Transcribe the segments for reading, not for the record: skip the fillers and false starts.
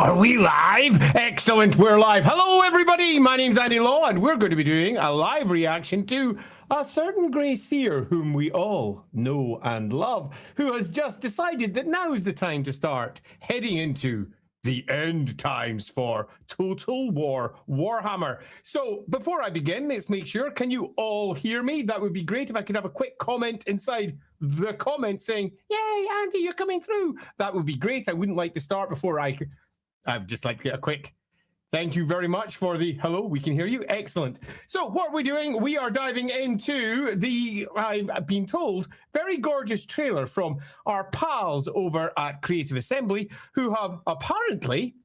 Are we live? Excellent, we're live. Hello, everybody. My name's Andy Law, and we're going to be doing a live reaction to a certain grey seer whom we all know and love, who has just decided that now is the time to start heading into the end times for Total War Warhammer. So before I begin, let's make sure, can you all hear me? That would be great if I could have a quick comment inside the comments saying, yay, Andy, you're coming through. That would be great. I wouldn't like to start before I'd just like to get a quick thank you very much for the hello, we can hear you. Excellent. So what are we doing? We are diving into the, I've been told, very gorgeous trailer from our pals over at Creative Assembly, who have apparently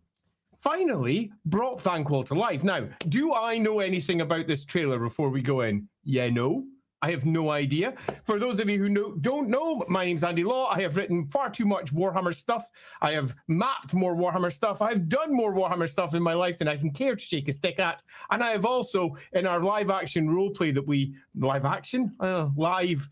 finally brought Thanquol to life. Now, do I know anything about this trailer before we go in? Yeah, no. I have no idea. For those of you who don't know, my name's Andy Law. I have written far too much Warhammer stuff. I have mapped more Warhammer stuff. I've done more Warhammer stuff in my life than I can care to shake a stick at. And I have also, in our live action roleplay that we, live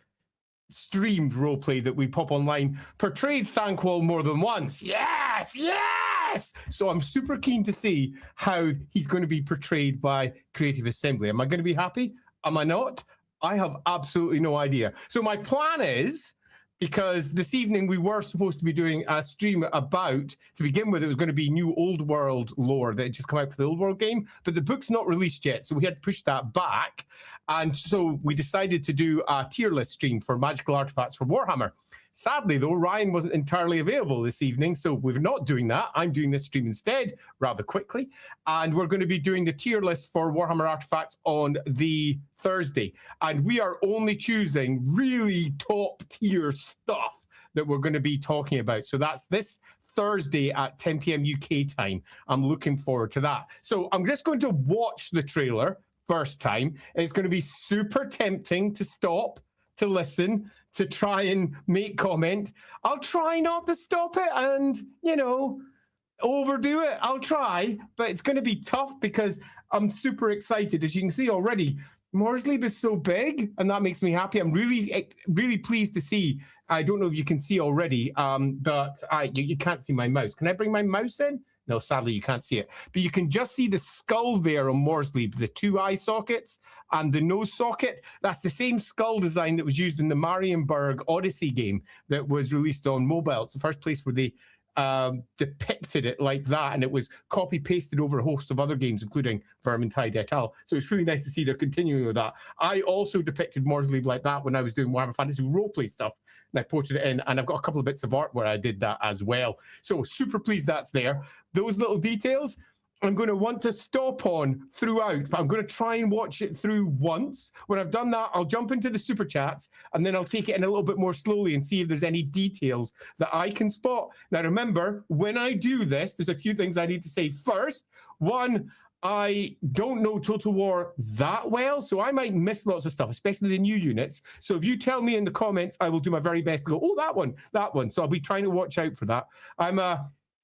streamed roleplay that we pop online, portrayed Thanquol more than once. Yes, yes! So I'm super keen to see how he's going to be portrayed by Creative Assembly. Am I going to be happy? Am I not? I have absolutely no idea. So my plan is, because this evening we were supposed to be doing a stream about, to begin with, it was going to be new Old World lore that had just come out for the Old World game, but the book's not released yet, so we had to push that back. And so we decided to do a tier list stream for magical artifacts for Warhammer. Sadly, though, Ryan wasn't entirely available this evening, so we're not doing that. I'm doing this stream instead, rather quickly. And we're going to be doing the tier list for Warhammer Artifacts on the Thursday. And we are only choosing really top-tier stuff that we're going to be talking about. So that's this Thursday at 10 p.m. UK time. I'm looking forward to that. So I'm just going to watch the trailer first time. It's going to be super tempting to stop, to listen, to try and make comment. I'll try not to stop it and, you know, overdo it. I'll try, but it's going to be tough because I'm super excited. As you can see already, Morsley is so big, and that makes me happy. I'm really pleased to see. I don't know if you can see already, but you can't see my mouse. Can I bring my mouse in? No, sadly, you can't see it. But you can just see the skull there on Morsley, the two eye sockets and the nose socket. That's the same skull design that was used in the Marienburg Odyssey game that was released on mobile. It's the first place where they depicted it like that, and it was copy-pasted over a host of other games, including Vermintide et al. So it's really nice to see they're continuing with that. I also depicted Morsley like that when I was doing Warhammer Fantasy roleplay stuff, and I ported it in, and I've got a couple of bits of art where I did that as well. So super pleased that's there. Those little details, I'm going to want to stop on throughout, but I'm going to try and watch it through once. When I've done that, I'll jump into the super chats, and then I'll take it in a little bit more slowly and see if there's any details that I can spot. Now, remember, when I do this, there's a few things I need to say first. One, I don't know Total War that well, so I might miss lots of stuff, especially the new units. So if you tell me in the comments, I will do my very best to go, oh, that one. So I'll be trying to watch out for that. I'm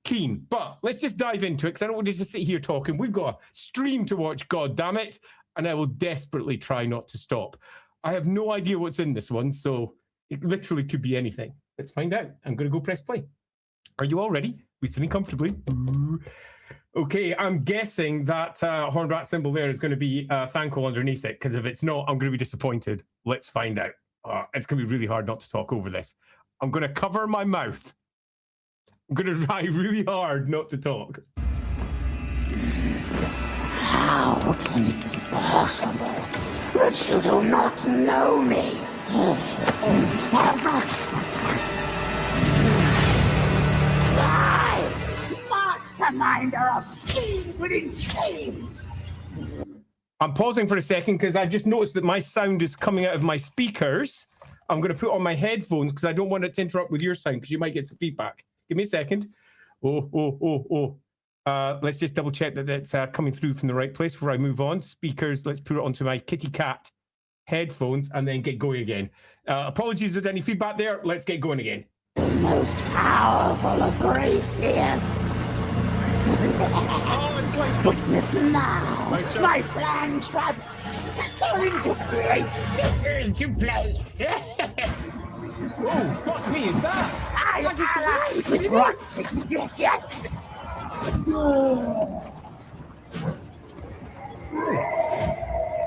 keen, but let's just dive into it because I don't want to just sit here talking. We've got a stream to watch, god damn it, and I will desperately try not to stop. I have no idea what's in this one, so it literally could be anything. Let's find out. I'm going to go press play. Are you all ready? We sitting comfortably? Ooh. Okay, I'm guessing that horned rat symbol there is going to be Thanquol underneath it, because if it's not, I'm going to be disappointed. Let's find out. It's going to be really hard not to talk over this. I'm going to cover my mouth. I'm going to try really hard not to talk. How can it be possible that you do not know me? I, masterminder of schemes within schemes. I'm pausing for a second because I've just noticed that my sound is coming out of my speakers. I'm going to put on my headphones because I don't want it to interrupt with your sound because you might get some feedback. Give me a second. Let's just double check that it's coming through from the right place before I move on. Speakers, let's put it onto my kitty cat headphones and then get going again. Apologies if there's any feedback there. Let's get going again. The most powerful of graces. Oh, it's like... Witness now. My plan traps into place. Oh, fuck me, is that? I ally with what things, yes.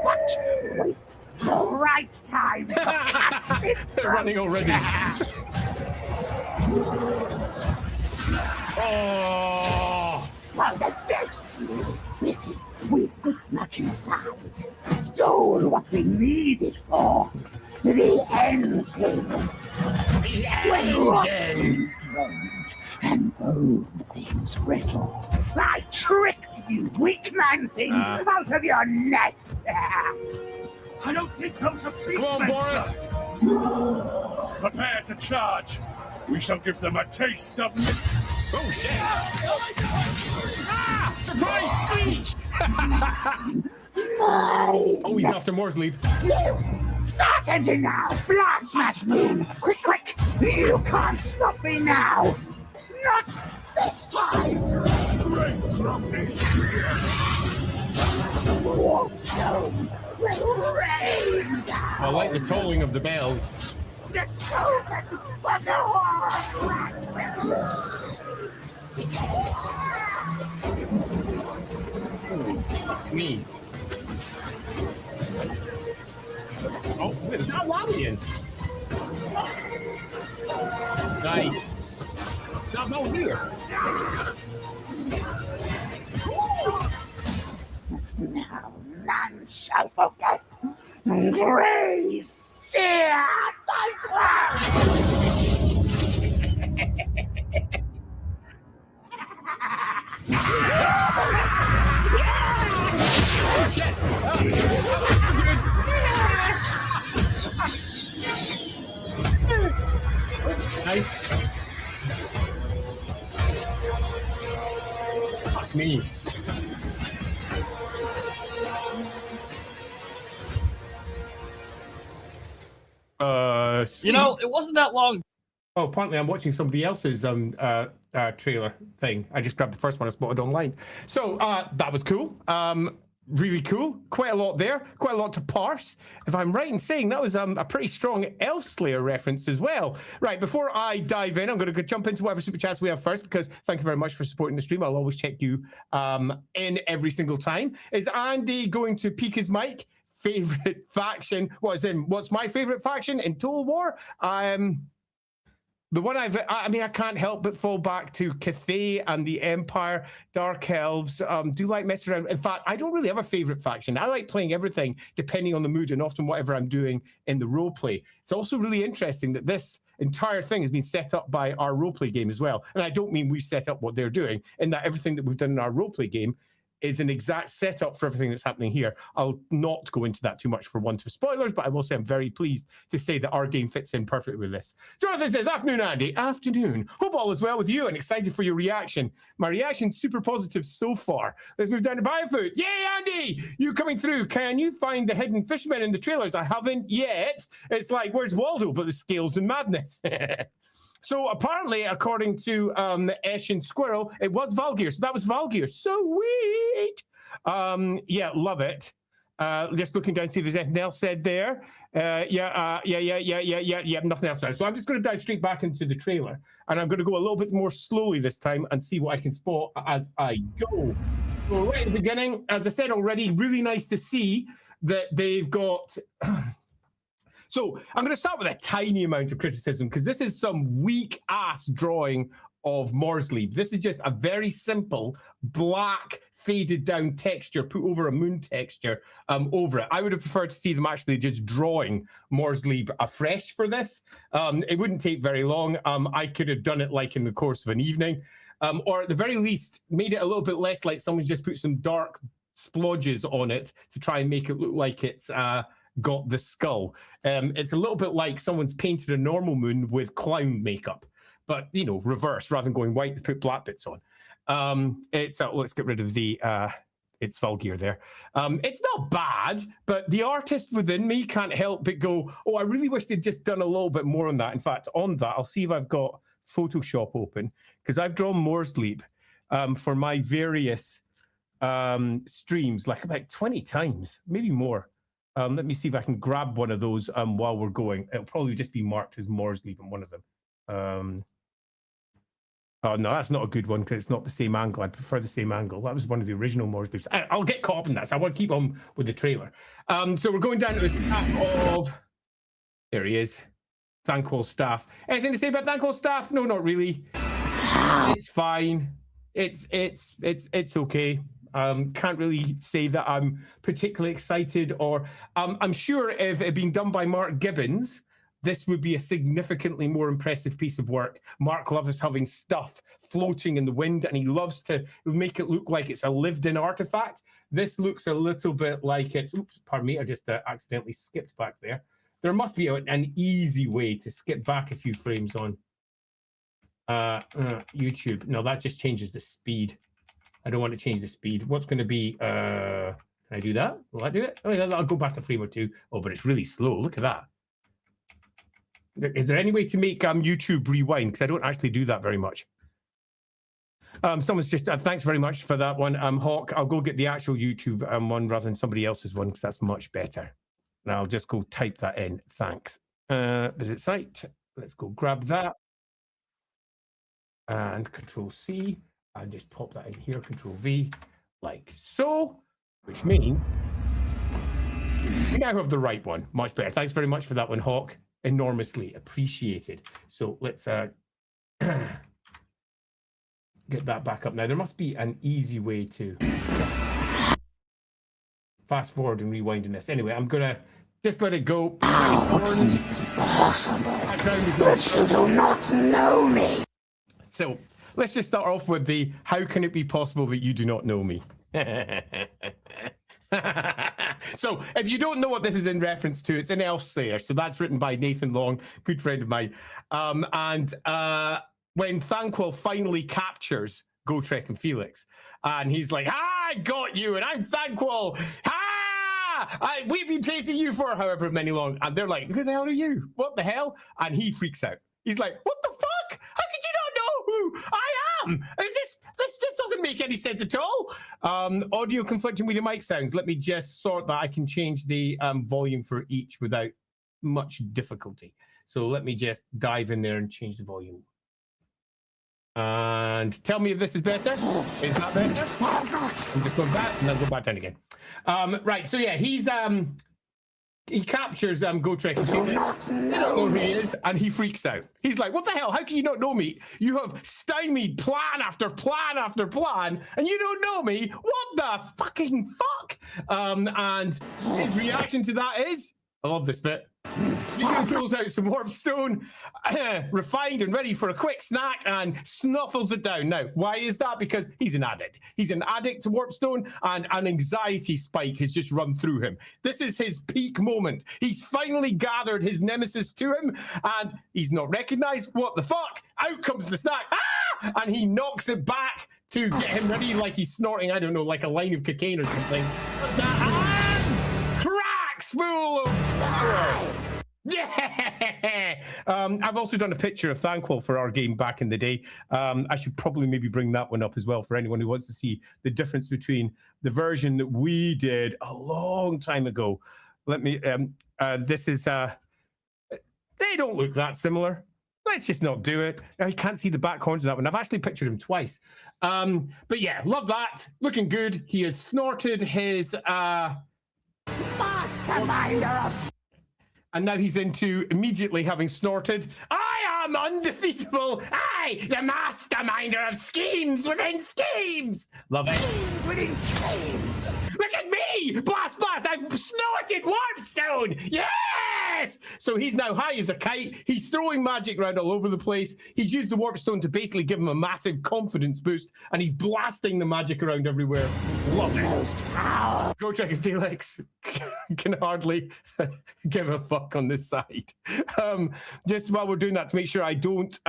What? Wait. The right time to catch its They're running already. Oh! Well, the best. Listen, we snuck inside, stole what we needed for the engine. When rottens droned and bone things brittle, I tricked you weak man things out of your nest. I don't think those are Come on, Boris! Prepare to charge. We shall give them a taste of... Oh, shit! Ah! Surprise speech! Oh, he's after Moore's leap. You! Start engine now! Blast smash moon! Quick, quick! You can't stop me now! Not this time! Whoa, will rain down! I like the tolling of the bells. The chosen of the Horde will Me. Oh, wait, is that Lamians? Nice. That's not here. Now none shall forget grace seared by cloud. Oh, shit. Nice. Fuck me. You know, it wasn't that long. Oh, apparently I'm watching somebody else's trailer thing. I just grabbed the first one I spotted online. So that was cool. Really cool. Quite a lot there. Quite a lot to parse. If I'm right in saying that was a pretty strong Elf Slayer reference as well. Right, before I dive in, I'm going to jump into whatever super chats we have first, because thank you very much for supporting the stream. I'll always check you in every single time. Is Andy going to peek his mic? Favorite faction? What's my favorite faction in Total War? The one I mean, I can't help but fall back to Cathay and the Empire, Dark Elves. Do like messing around. In fact, I don't really have a favorite faction. I like playing everything depending on the mood and often whatever I'm doing in the roleplay. It's also really interesting that this entire thing has been set up by our roleplay game as well. And I don't mean we set up what they're doing, in that everything that we've done in our roleplay game is an exact setup for everything that's happening here. I'll not go into that too much for want of spoilers, but I will say I'm very pleased to say that our game fits in perfectly with this. Jonathan says, afternoon, Andy. Afternoon. Hope all is well with you and excited for your reaction. My reaction's super positive so far. Let's move down to Biofood. Yay, Andy! You coming through. Can you find the hidden fishermen in the trailers? I haven't yet. It's like, where's Waldo? But with scales and madness. So apparently, according to Esh and Squirrel, it was Valgeir. So that was Valgeir. Sweet. Yeah, love it. Just looking down to see if there's anything else said there. Yeah, nothing else. So I'm just going to dive straight back into the trailer. And I'm going to go a little bit more slowly this time and see what I can spot as I go. So right at the beginning, as I said already, really nice to see that they've got... So I'm going to start with a tiny amount of criticism, because this is some weak-ass drawing of Morsley. This is just a very simple black faded down texture put over a moon texture over it. I would have preferred to see them actually just drawing Morsley afresh for this. It wouldn't take very long. I could have done it like in the course of an evening, or at the very least made it a little bit less like someone's just put some dark splodges on it to try and make it look like it's... got the skull. It's a little bit like someone's painted a normal moon with clown makeup, but you know, reverse, rather than going white to put black bits on. It's let's get rid of the it's Valgeir there. It's not bad, but the artist within me can't help but go, oh, I really wish they'd just done a little bit more on that. In fact, on that, I'll see if I've got Photoshop open, because I've drawn Moore's Leap for my various streams like about 20 times, maybe more. Let me see if I can grab one of those while we're going. It'll probably just be marked as Moore's Leap on one of them. Oh, no, that's not a good one because it's not the same angle. I prefer the same angle. That was one of the original Morse loops. I'll get caught up in that, so I want to keep on with the trailer. So we're going down to the staff of... There he is. Thanquol staff. Anything to say about Thanquol staff? No, not really. It's fine. It's okay. Can't really say that I'm particularly excited, or I'm sure if it had been done by Mark Gibbons, this would be a significantly more impressive piece of work. Mark loves having stuff floating in the wind, and he loves to make it look like it's a lived-in artifact. This looks a little bit like it's... Oops, pardon me, I just accidentally skipped back there. There must be an easy way to skip back a few frames on YouTube. No, that just changes the speed. I don't want to change the speed. What's going to be... can I do that? Will I do it? Oh, I'll go back a frame or two. Oh, but it's really slow. Look at that. Is there any way to make YouTube rewind? Because I don't actually do that very much. Someone's just... thanks very much for that one. Hawk, I'll go get the actual YouTube one rather than somebody else's one, because that's much better. And I'll just go type that in. Thanks. Visit site. Let's go grab that. And Control-C. And just pop that in here. Control-V. Like so. Which means we now have the right one. Much better. Thanks very much for that one, Hawk. Enormously appreciated. So let's get that back up. Now, there must be an easy way to fast forward and rewind in this. Anyway, I'm going to just let it go. Impossible that you do not know me. So let's just start off with the how can it be possible that you do not know me? So if you don't know what this is in reference to, it's an Elfslayer. So that's written by Nathan Long, good friend of mine. And when Thanquol finally captures Gotrek and Felix, and he's like, I've got you, and I'm Thanquol. We've been chasing you for however many long. And they're like, who the hell are you? What the hell? And he freaks out. He's like, what the fuck? How could you not know who I am? This just doesn't make any sense at all. Audio conflicting with the mic sounds. Let me just sort that. I can change the volume for each without much difficulty. So let me just dive in there and change the volume. And tell me if this is better. Is that better? I'm just going back and then go back down again. Right, so yeah, he captures Gotrek. They don't know who he is, and he freaks out. He's like, what the hell? How can you not know me? You have stymied plan after plan after plan, and you don't know me? What the fucking fuck? And his reaction to that is, I love this bit. Yuko pulls out some warp stone, refined and ready for a quick snack, and snuffles it down. Now, why is that? Because he's an addict. He's an addict to warp stone, and an anxiety spike has just run through him. This is his peak moment. He's finally gathered his nemesis to him, and he's not recognized. What the fuck? Out comes the snack. Ah! And he knocks it back to get him ready like he's snorting, I don't know, like a line of cocaine or something. And cracks full of power. Yeah! I've also done a picture of Thanquol for our game back in the day. I should probably maybe bring that one up as well for anyone who wants to see the difference between the version that we did a long time ago. Let me, this is, they don't look that similar. Let's just not do it. I can't see the back corners of that one. I've actually pictured him twice. But yeah, love that. Looking good. He has snorted his, Masterminder of... And now he's into immediately having snorted. I am undefeatable. I, the masterminder of schemes within schemes. Love it. Schemes within schemes. Look at me. Blast, blast. I've snorted warpstone. Yes. So he's now high as a kite. He's throwing magic around all over the place. He's used the warpstone to basically give him a massive confidence boost. And he's blasting the magic around everywhere. Love it. Most power. Gotrek and Felix can hardly give a fuck on this side. Just while we're doing that to make sure I don't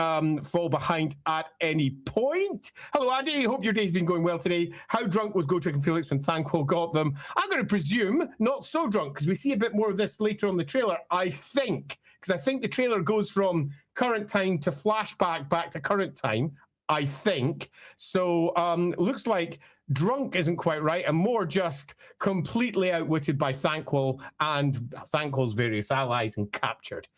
fall behind at any point. Hello, Andy. Hope your day's been going well today. How drunk was Gotrek and Felix when Thanquol got them? I'm going to presume not so drunk, because we see a bit more of this later on the trailer, I think. Because I think the trailer goes from current time to flashback back to current time, I think. So looks like drunk isn't quite right, and more just completely outwitted by Thanquol and Thanquol's various allies and captured.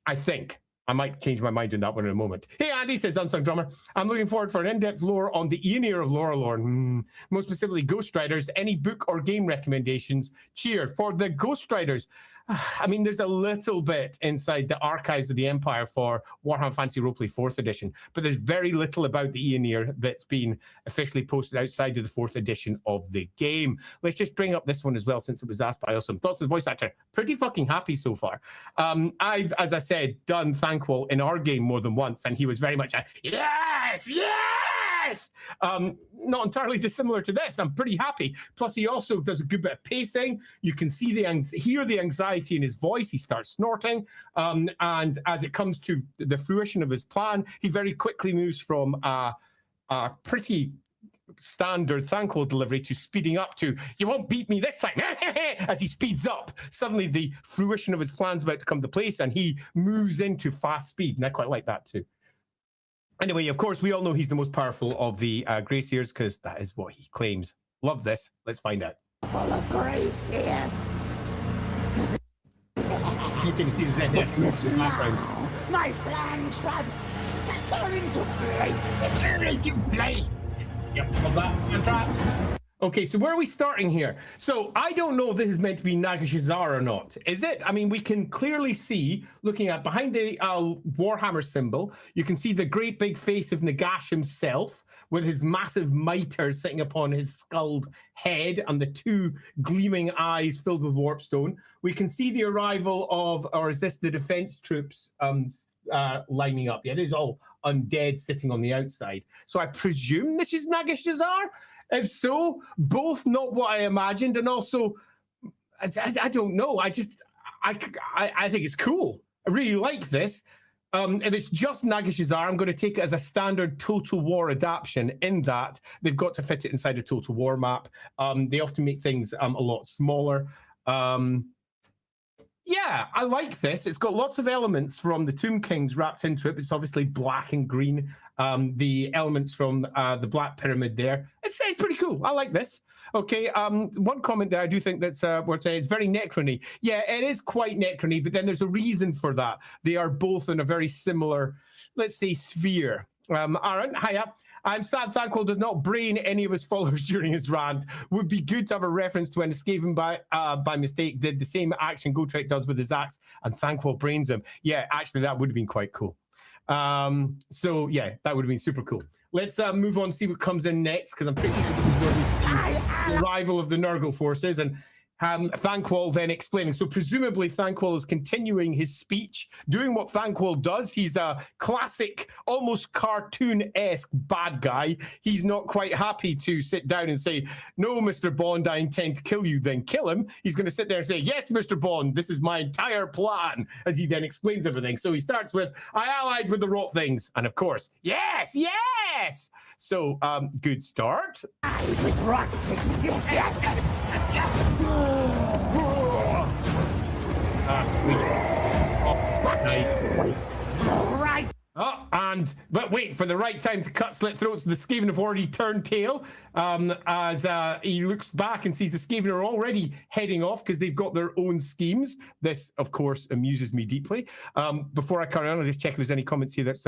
I think. I might change my mind on that one in a moment. Hey, Andy, says Unsung Drummer. I'm looking forward for an in-depth lore on the Aeonir of Lorelorn. Most specifically, Ghost Riders. Any book or game recommendations? Cheer. For the Ghost Riders, I mean, there's a little bit inside the archives of the Empire for Warhammer Fantasy Roleplay 4th edition, but there's very little about the Aeonir that's been officially posted outside of the 4th edition of the game. Let's just bring up this one as well, since it was asked by Awesome. Thoughts of the voice actor? Pretty fucking happy so far. I've, as I said, done Thanquol in our game more than once, and he was very much a, yes, yes! Not entirely dissimilar to this. I'm pretty happy. Plus, he also does a good bit of pacing. You can see hear the anxiety in his voice. He starts snorting. And as it comes to the fruition of his plan, he very quickly moves from a pretty standard Thanquol delivery to speeding up to, you won't beat me this time. As he speeds up, suddenly the fruition of his plan's about to come to place, and he moves into fast speed. And I quite like that too. Anyway, of course, we all know he's the most powerful of the Greyseers, because that is what he claims. Love this. Let's find out. Full of Greyseers. You can see the Witness now. My plan traps stutter into place. Stutter into place. Yep, love that. Trap. Okay, so where are we starting here? So I don't know if this is meant to be Nagashazar or not. Is it? I mean, we can clearly see, looking at behind the Warhammer symbol, you can see the great big face of Nagash himself with his massive mitre sitting upon his skulled head and the two gleaming eyes filled with warpstone. We can see the arrival of, or is this the defense troops lining up? Yeah, it is all undead sitting on the outside. So I presume this is Nagashazar? If so, both not what I imagined, and also, I don't know. I think it's cool. I really like this. If it's just Nagashazar, I'm going to take it as a standard Total War adaptation, in that they've got to fit it inside a Total War map. They often make things a lot smaller. Yeah, I like this. It's got lots of elements from the Tomb Kings wrapped into it. It's obviously black and green. The elements from the Black Pyramid there. It's pretty cool. I like this. Okay, one comment there I do think that's worth saying. It's very Necrony. Yeah, it is quite Necrony, but then there's a reason for that. They are both in a very similar, let's say, sphere. Aaron, hiya. I'm sad Thanquol does not brain any of his followers during his rant. Would be good to have a reference to when Skaven by mistake did the same action Gotrek does with his axe and Thanquol brains him. Yeah, actually that would have been quite cool. So yeah, that would have been super cool. Let's move on to see what comes in next, because I'm pretty sure this is where we see the arrival of the Nurgle forces, and Thanquol then explaining. So presumably Thanquol is continuing his speech, doing what Thanquol does. He's a classic, almost cartoon-esque bad guy. He's not quite happy to sit down and say, no, Mr. Bond, I intend to kill you, then kill him. He's going to sit there and say, yes, Mr. Bond, this is my entire plan, as he then explains everything. So he starts with, I allied with the rot things. And of course, yes, yes. So, good start. With rot things, yes. Nice. Wait, right. Oh, but wait for the right time to cut slit throats. The Skaven have already turned tail as he looks back and sees the Skaven are already heading off because they've got their own schemes. This, of course, amuses me deeply. Before I carry on, I'll just check if there's any comments here that's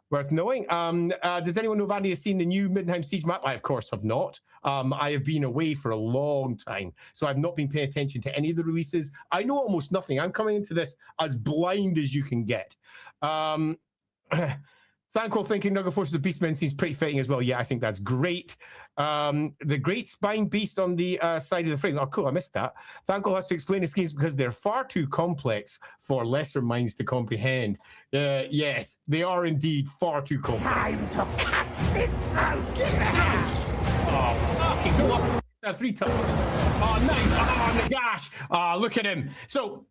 worth knowing. Does anyone know if Andy has seen the new Middenheim Siege map? I, of course, have not. I have been away for a long time, so I've not been paying attention to any of the releases. I know almost nothing. I'm coming into this as blind as you can get. Thanquol thinking Nurgle Forces of Beastmen seems pretty fitting as well. Yeah, I think that's great. The Great Spine Beast on the side of the frame. Oh, cool, I missed that. Thanquol has to explain his schemes because they're far too complex for lesser minds to comprehend. Yes, they are indeed far too complex. Time to cut this house. Oh, okay, go up 3 times. Oh, nice. Oh, my gosh. Look at him. So,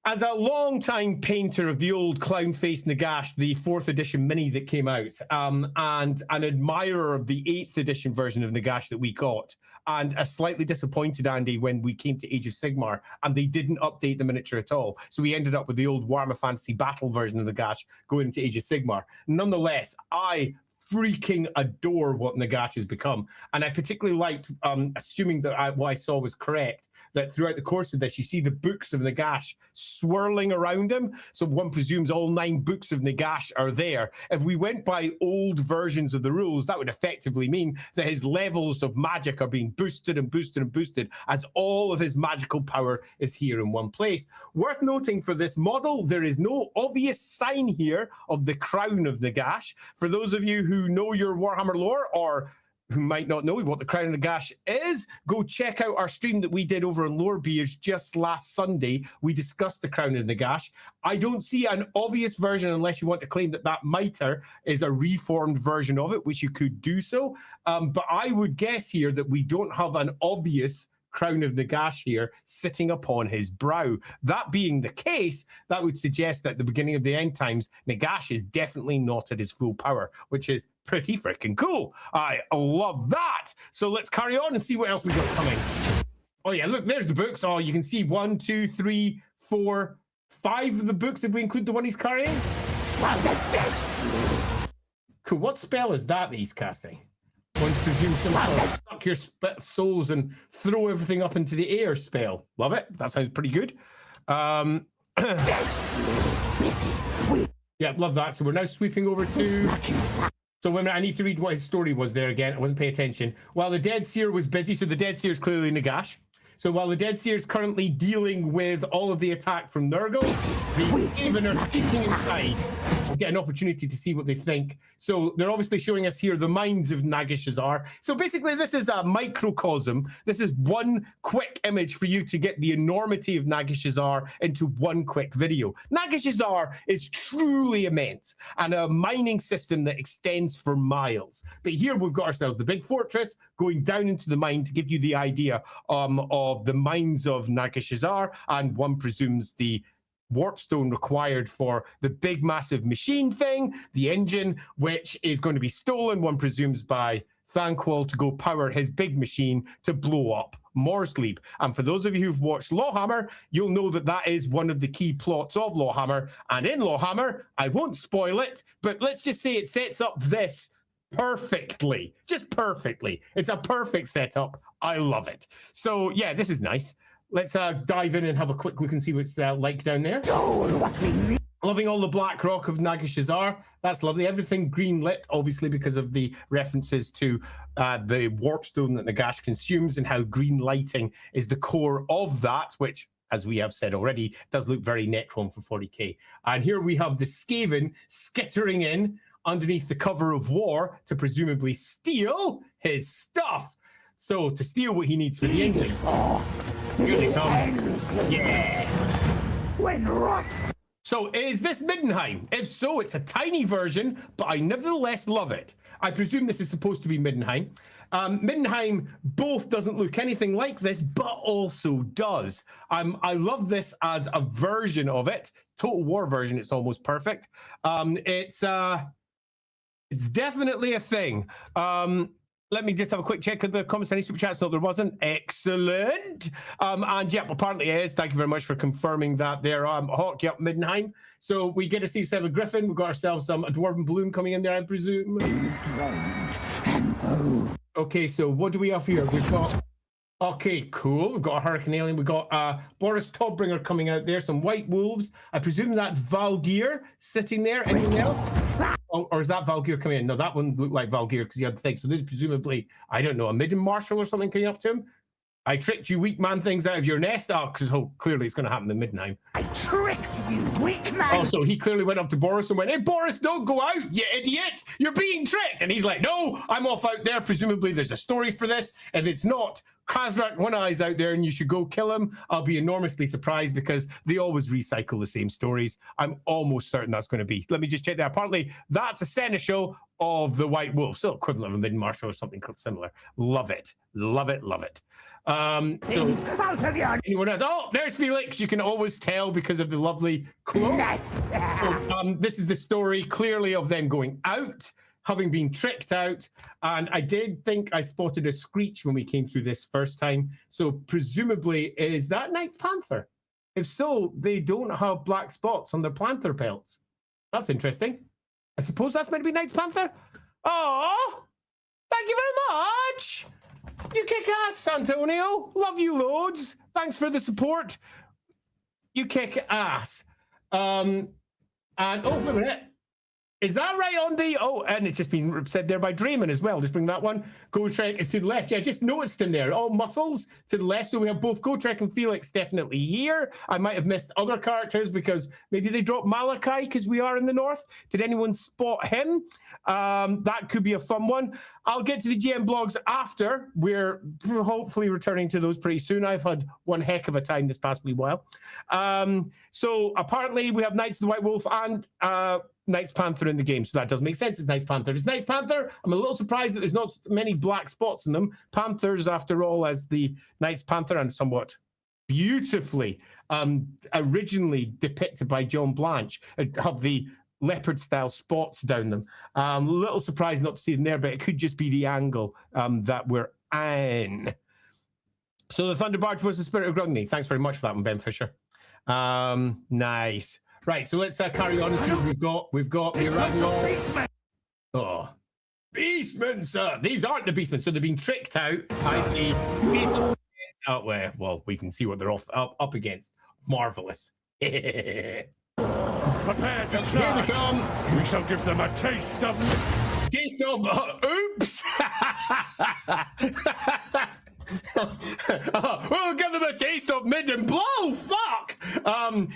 as a long-time painter of the old clown-faced Nagash, the 4th edition mini that came out, and an admirer of the 8th edition version of Nagash that we got, and a slightly disappointed Andy when we came to Age of Sigmar, and they didn't update the miniature at all. So we ended up with the old Warhammer Fantasy Battle version of Nagash going into Age of Sigmar. Nonetheless, I freaking adore what Nagash has become. And I particularly liked, assuming that what I saw was correct, that throughout the course of this, you see the books of Nagash swirling around him. So one presumes all 9 books of Nagash are there. If we went by old versions of the rules, that would effectively mean that his levels of magic are being boosted and boosted and boosted as all of his magical power is here in one place. Worth noting for this model, there is no obvious sign here of the crown of Nagash. For those of you who know your Warhammer lore or who might not know what the Crown of Nagash is, go check out our stream that we did over on Lore Beers just last Sunday. We discussed the Crown of Nagash. I don't see an obvious version unless you want to claim that that mitre is a reformed version of it, which you could do so. But I would guess here that we don't have an obvious Crown of Nagash here sitting upon his brow. That being the case, that would suggest that at the beginning of the end times, Nagash is definitely not at his full power, which is pretty freaking cool. I love that. So let's carry on and see what else we got coming. Oh yeah, look, there's the books. Oh, you can see 1, 2, 3, 4, 5 of the books if we include the one he's carrying. Cool. What spell is that he's casting? One presumes some sort of suck your souls and throw everything up into the air spell. Love it. That sounds pretty good. Yeah, love that. So we're now sweeping over to... So I need to read what his story was there again. I wasn't paying attention. While the Dead Seer was busy, so the Dead Seer is clearly Nagash. So while the Dead Seer is currently dealing with all of the attack from Nurgle, the Skaven are sneaking inside. We'll get an opportunity to see what they think. So they're obviously showing us here the minds of Nagashazar. So basically this is a microcosm. This is one quick image for you to get the enormity of Nagashazar into one quick video. Nagashazar is truly immense and a mining system that extends for miles. But here we've got ourselves the big fortress going down into the mine to give you the idea of the mines of Nagashazar, and one presumes the warpstone required for the big massive machine thing, the engine, which is going to be stolen, one presumes, by Thanquol to go power his big machine to blow up Morrsleep. And for those of you who've watched LAWhammer, you'll know that that is one of the key plots of LAWhammer. And in LAWhammer, I won't spoil it, but let's just say it sets up this perfectly, just perfectly. It's a perfect setup. I love it. So yeah, this is nice. Let's dive in and have a quick look and see what it's like down there. Loving all the black rock of Nagashazar. That's lovely. Everything green lit, obviously, because of the references to the warpstone that Nagash consumes and how green lighting is the core of that, which, as we have said already, does look very Necron for 40k. And here we have the Skaven skittering in underneath the cover of war to presumably steal his stuff. So to steal what he needs for the engine. Here they come. Yeah. So is this Middenheim? If so, it's a tiny version, but I nevertheless love it. I presume this is supposed to be Middenheim. Middenheim both doesn't look anything like this, but also does. I love this as a version of it. Total War version, it's almost perfect. It's definitely a thing. Let me just have a quick check of the comments. Any super chats? No, there wasn't. Excellent. And yep, apparently it is. Thank you very much for confirming that there. Hawk, yep, Middenheim. So we get to see Seven Griffin. We've got ourselves a dwarven balloon coming in there, I presume. Okay, so what do we have here? We've got... Okay, cool. We've got a Hurricane Alien. We've got Boris Todbringer coming out there. Some White Wolves. I presume that's Valgeir sitting there. Anything else? Or is that Valgeir coming in? No, that one looked like Valgeir because he had the thing. So this is presumably, I don't know, a Midden Marshal or something coming up to him. I tricked you weak man things out of your nest. Oh, because clearly it's going to happen in Middenheim. I tricked you, weak man. Oh, so he clearly went up to Boris and went, "Hey, Boris, don't go out, you idiot. You're being tricked." And he's like, "No, I'm off out there. Presumably there's a story for this. If it's not, Khazrak One Eye's out there and you should go kill him." I'll be enormously surprised because they always recycle the same stories. I'm almost certain that's going to be. Let me just check that. Apparently, that's a seneschal of the White Wolf. So equivalent of a Midden-Marshal or something similar. Love it. Love it. Love it. So anyone else? Oh, there's Felix. You can always tell because of the lovely cloak. So, this is the story clearly of them going out, having been tricked out. And I did think I spotted a screech when we came through this first time. So presumably, is that Knight's Panther? If so, they don't have black spots on their Panther pelts. That's interesting. I suppose that's meant to be Knight's Panther. Oh, thank you very much. You kick ass, Antonio. Love you loads. Thanks for the support. You kick ass. And over it. Is that right on the... Oh, and it's just been said there by Draymond as well. Just bring that one. Gotrek is to the left. Yeah, I just noticed him there. All muscles to the left. So we have both Gotrek and Felix definitely here. I might have missed other characters because maybe they dropped Malachi because we are in the north. Did anyone spot him? That could be a fun one. I'll get to the GM blogs after. We're hopefully returning to those pretty soon. I've had one heck of a time this past wee while. So apparently we have Knights of the White Wolf and... Knights Panther in the game, so that does make sense. It's Knights Panther. It's Knights Panther. I'm a little surprised that there's not many black spots in them. Panthers, after all, as the Knights Panther, and somewhat beautifully originally depicted by John Blanche, have the leopard-style spots down them. A little surprised not to see them there, but it could just be the angle that we're in. So the Thunderbarge was the Spirit of Grungni. Thanks very much for that one, Ben Fisher. Nice. Right, so let's carry on and see what we've got the Ragnarok. Oh, Beastmen, sir. These aren't the Beastmen, so they've been tricked out. I see. Out where? Well, we can see what they're up against. Marvelous. Prepare to charge. Here they come. We shall give them a taste of... Oops. We'll give them a taste of mid and blow. Fuck.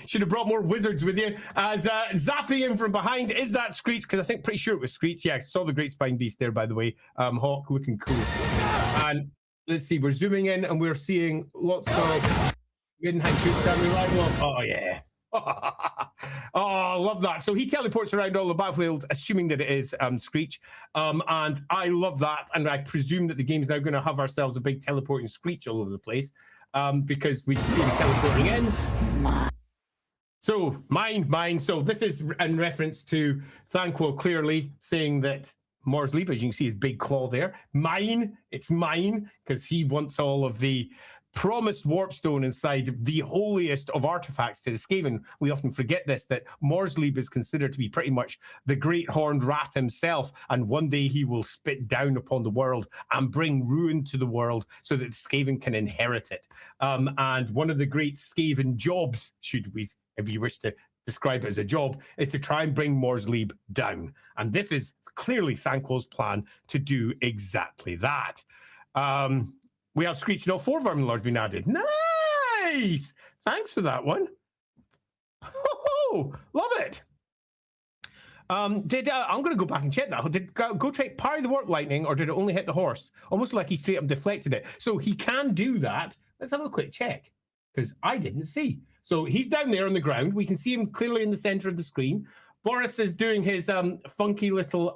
Should have brought more wizards with you. As zapping in from behind, is that Screech? Because I think pretty sure it was Screech. Yeah, saw the Great Spine Beast there, by the way. Hawk looking cool. And let's see, we're zooming in and we're seeing lots of mid-hand shoots down the right. Oh yeah. Oh, I love that. So he teleports around all the battlefield, assuming that it is Screech. And I love that. And I presume that the game's now going to have ourselves a big teleporting Screech all over the place because we see him teleporting in. So, mine. So this is in reference to Thanquol clearly saying that Mors Lieb, as you can see his big claw there, mine, it's mine, because he wants all of the promised warpstone inside the holiest of artifacts to the Skaven. We often forget this, that Mors Lieb is considered to be pretty much the great horned rat himself, and one day he will spit down upon the world and bring ruin to the world so that the Skaven can inherit it. And one of the great Skaven jobs, should we, if you wish to describe it as a job, is to try and bring Mors Lieb down. And this is clearly Thanquol's plan to do exactly that. We have Screech, no, 4 Vermin Lords been added. Nice! Thanks for that one. Oh, love it. I'm going to go back and check that. Did Gotrek parry the Warp Lightning, or did it only hit the horse? Almost like he straight up deflected it. So he can do that. Let's have a quick check, because I didn't see. So he's down there on the ground. We can see him clearly in the center of the screen. Boris is doing his funky little...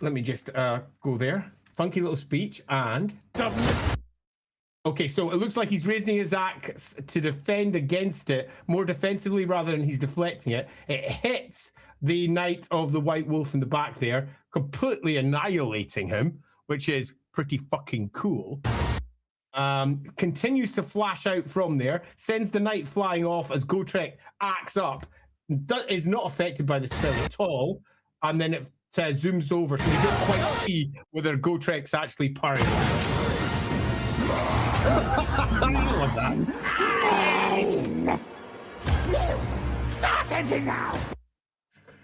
Let me just go there. Funky little speech and... Okay, so it looks like he's raising his axe to defend against it, more defensively rather than he's deflecting it. It hits the Knight of the White Wolf in the back there, completely annihilating him, which is pretty fucking cool. Continues to flash out from there, sends the Knight flying off as Gotrek axe up, is not affected by the spell at all, and then it zooms over, so you don't quite see whether Gotrek's actually parrying. I love that. You started now.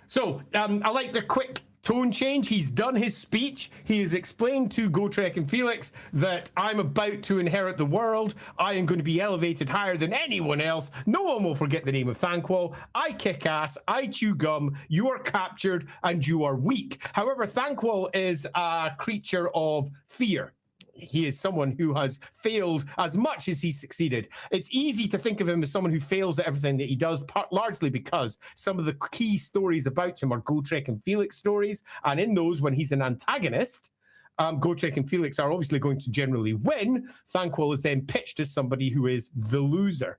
So I like the quick tone change. He's done his speech. He has explained to Gotrek and Felix that I'm about to inherit the world. I am going to be elevated higher than anyone else. No one will forget the name of Thanquol. I kick ass. I chew gum. You are captured and you are weak. However, Thanquol is a creature of fear. He is someone who has failed as much as he succeeded. It's easy to think of him as someone who fails at everything that he does, largely because some of the key stories about him are Gotrek and Felix stories. And in those, when he's an antagonist, Gotrek and Felix are obviously going to generally win. Thanquol is then pitched as somebody who is the loser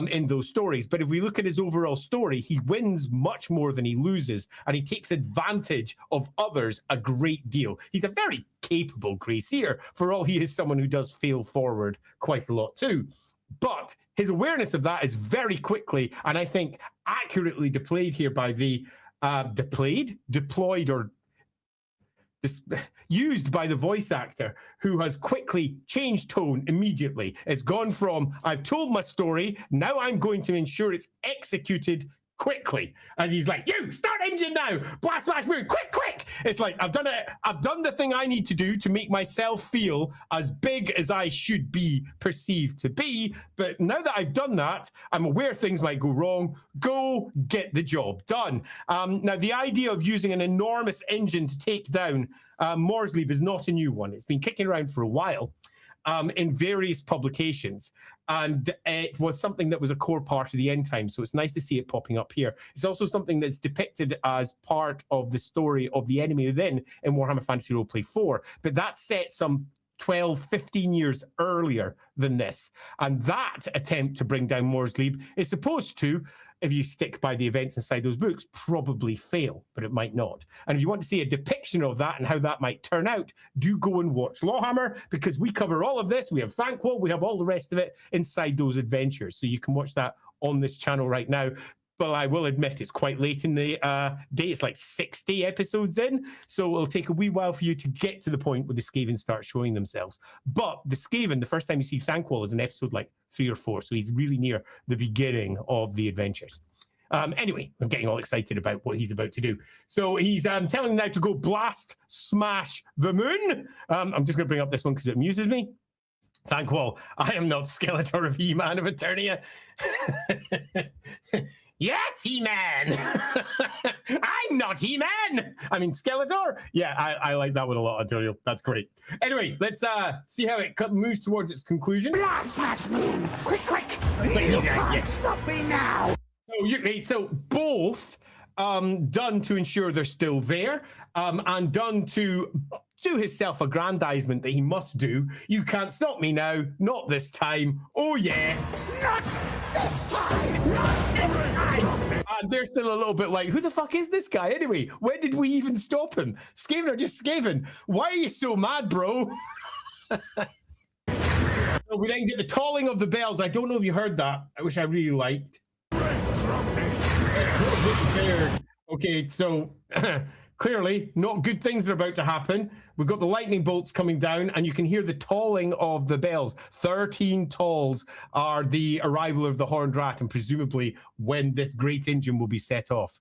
in those stories. But if we look at his overall story, he wins much more than he loses, and he takes advantage of others a great deal. He's a very capable Grey Seer, for all he is someone who does fail forward quite a lot too. But his awareness of that is very quickly, and I think accurately deployed here by the deployed or used by the voice actor, who has quickly changed tone immediately. It's gone from, I've told my story, now I'm going to ensure it's executed quickly. As he's like, you, start engine now, blast, smash, move, quick, quick. It's like, I've done it. I've done the thing I need to do to make myself feel as big as I should be perceived to be. But now that I've done that, I'm aware things might go wrong. Go get the job done. Now, the idea of using an enormous engine to take down Morrslieb is not a new one. It's been kicking around for a while in various publications. And it was something that was a core part of the end times. So it's nice to see it popping up here. It's also something that's depicted as part of the story of the enemy within in Warhammer Fantasy Roleplay 4. But that's set some 12, 15 years earlier than this. And that attempt to bring down Morrslieb is supposed to, if you stick by the events inside those books, probably fail, but it might not. And if you want to see a depiction of that and how that might turn out, do go and watch LAWhammer, because we cover all of this. We have Thanquol, we have all the rest of it inside those adventures. So you can watch that on this channel right now. But I will admit it's quite late in the day. It's like 60 episodes in. So it'll take a wee while for you to get to the point where the Skaven start showing themselves. But the Skaven, the first time you see Thanquol is in episode like 3 or 4. So he's really near the beginning of the adventures. Anyway, I'm getting all excited about what he's about to do. So he's telling them now to go blast, smash the moon. I'm just going to bring up this one because it amuses me. Thanquol, I am not Skeletor of He-Man of Eternia. Yes, He-Man. I'm not He-Man. I mean, Skeletor. Yeah, I like that one a lot, Antonio. That's great. Anyway, let's see how it moves towards its conclusion. Blast, smash, moon! Quick, quick! You can't stop me now! So both done to ensure they're still there, and done to do his self-aggrandizement that he must do. You can't stop me now. Not this time. Oh, yeah. Not this time! Not this time! And they're still a little bit like, who the fuck is this guy anyway? When did we even stop him? Skaven are just Skaven. Why are you so mad, bro? So we then get the tolling of the bells. I don't know if you heard that, which I really liked. Okay, so clearly not good things are about to happen. We've got the lightning bolts coming down, and you can hear the tolling of the bells. 13 tolls are the arrival of the Horned Rat, and presumably when this great engine will be set off.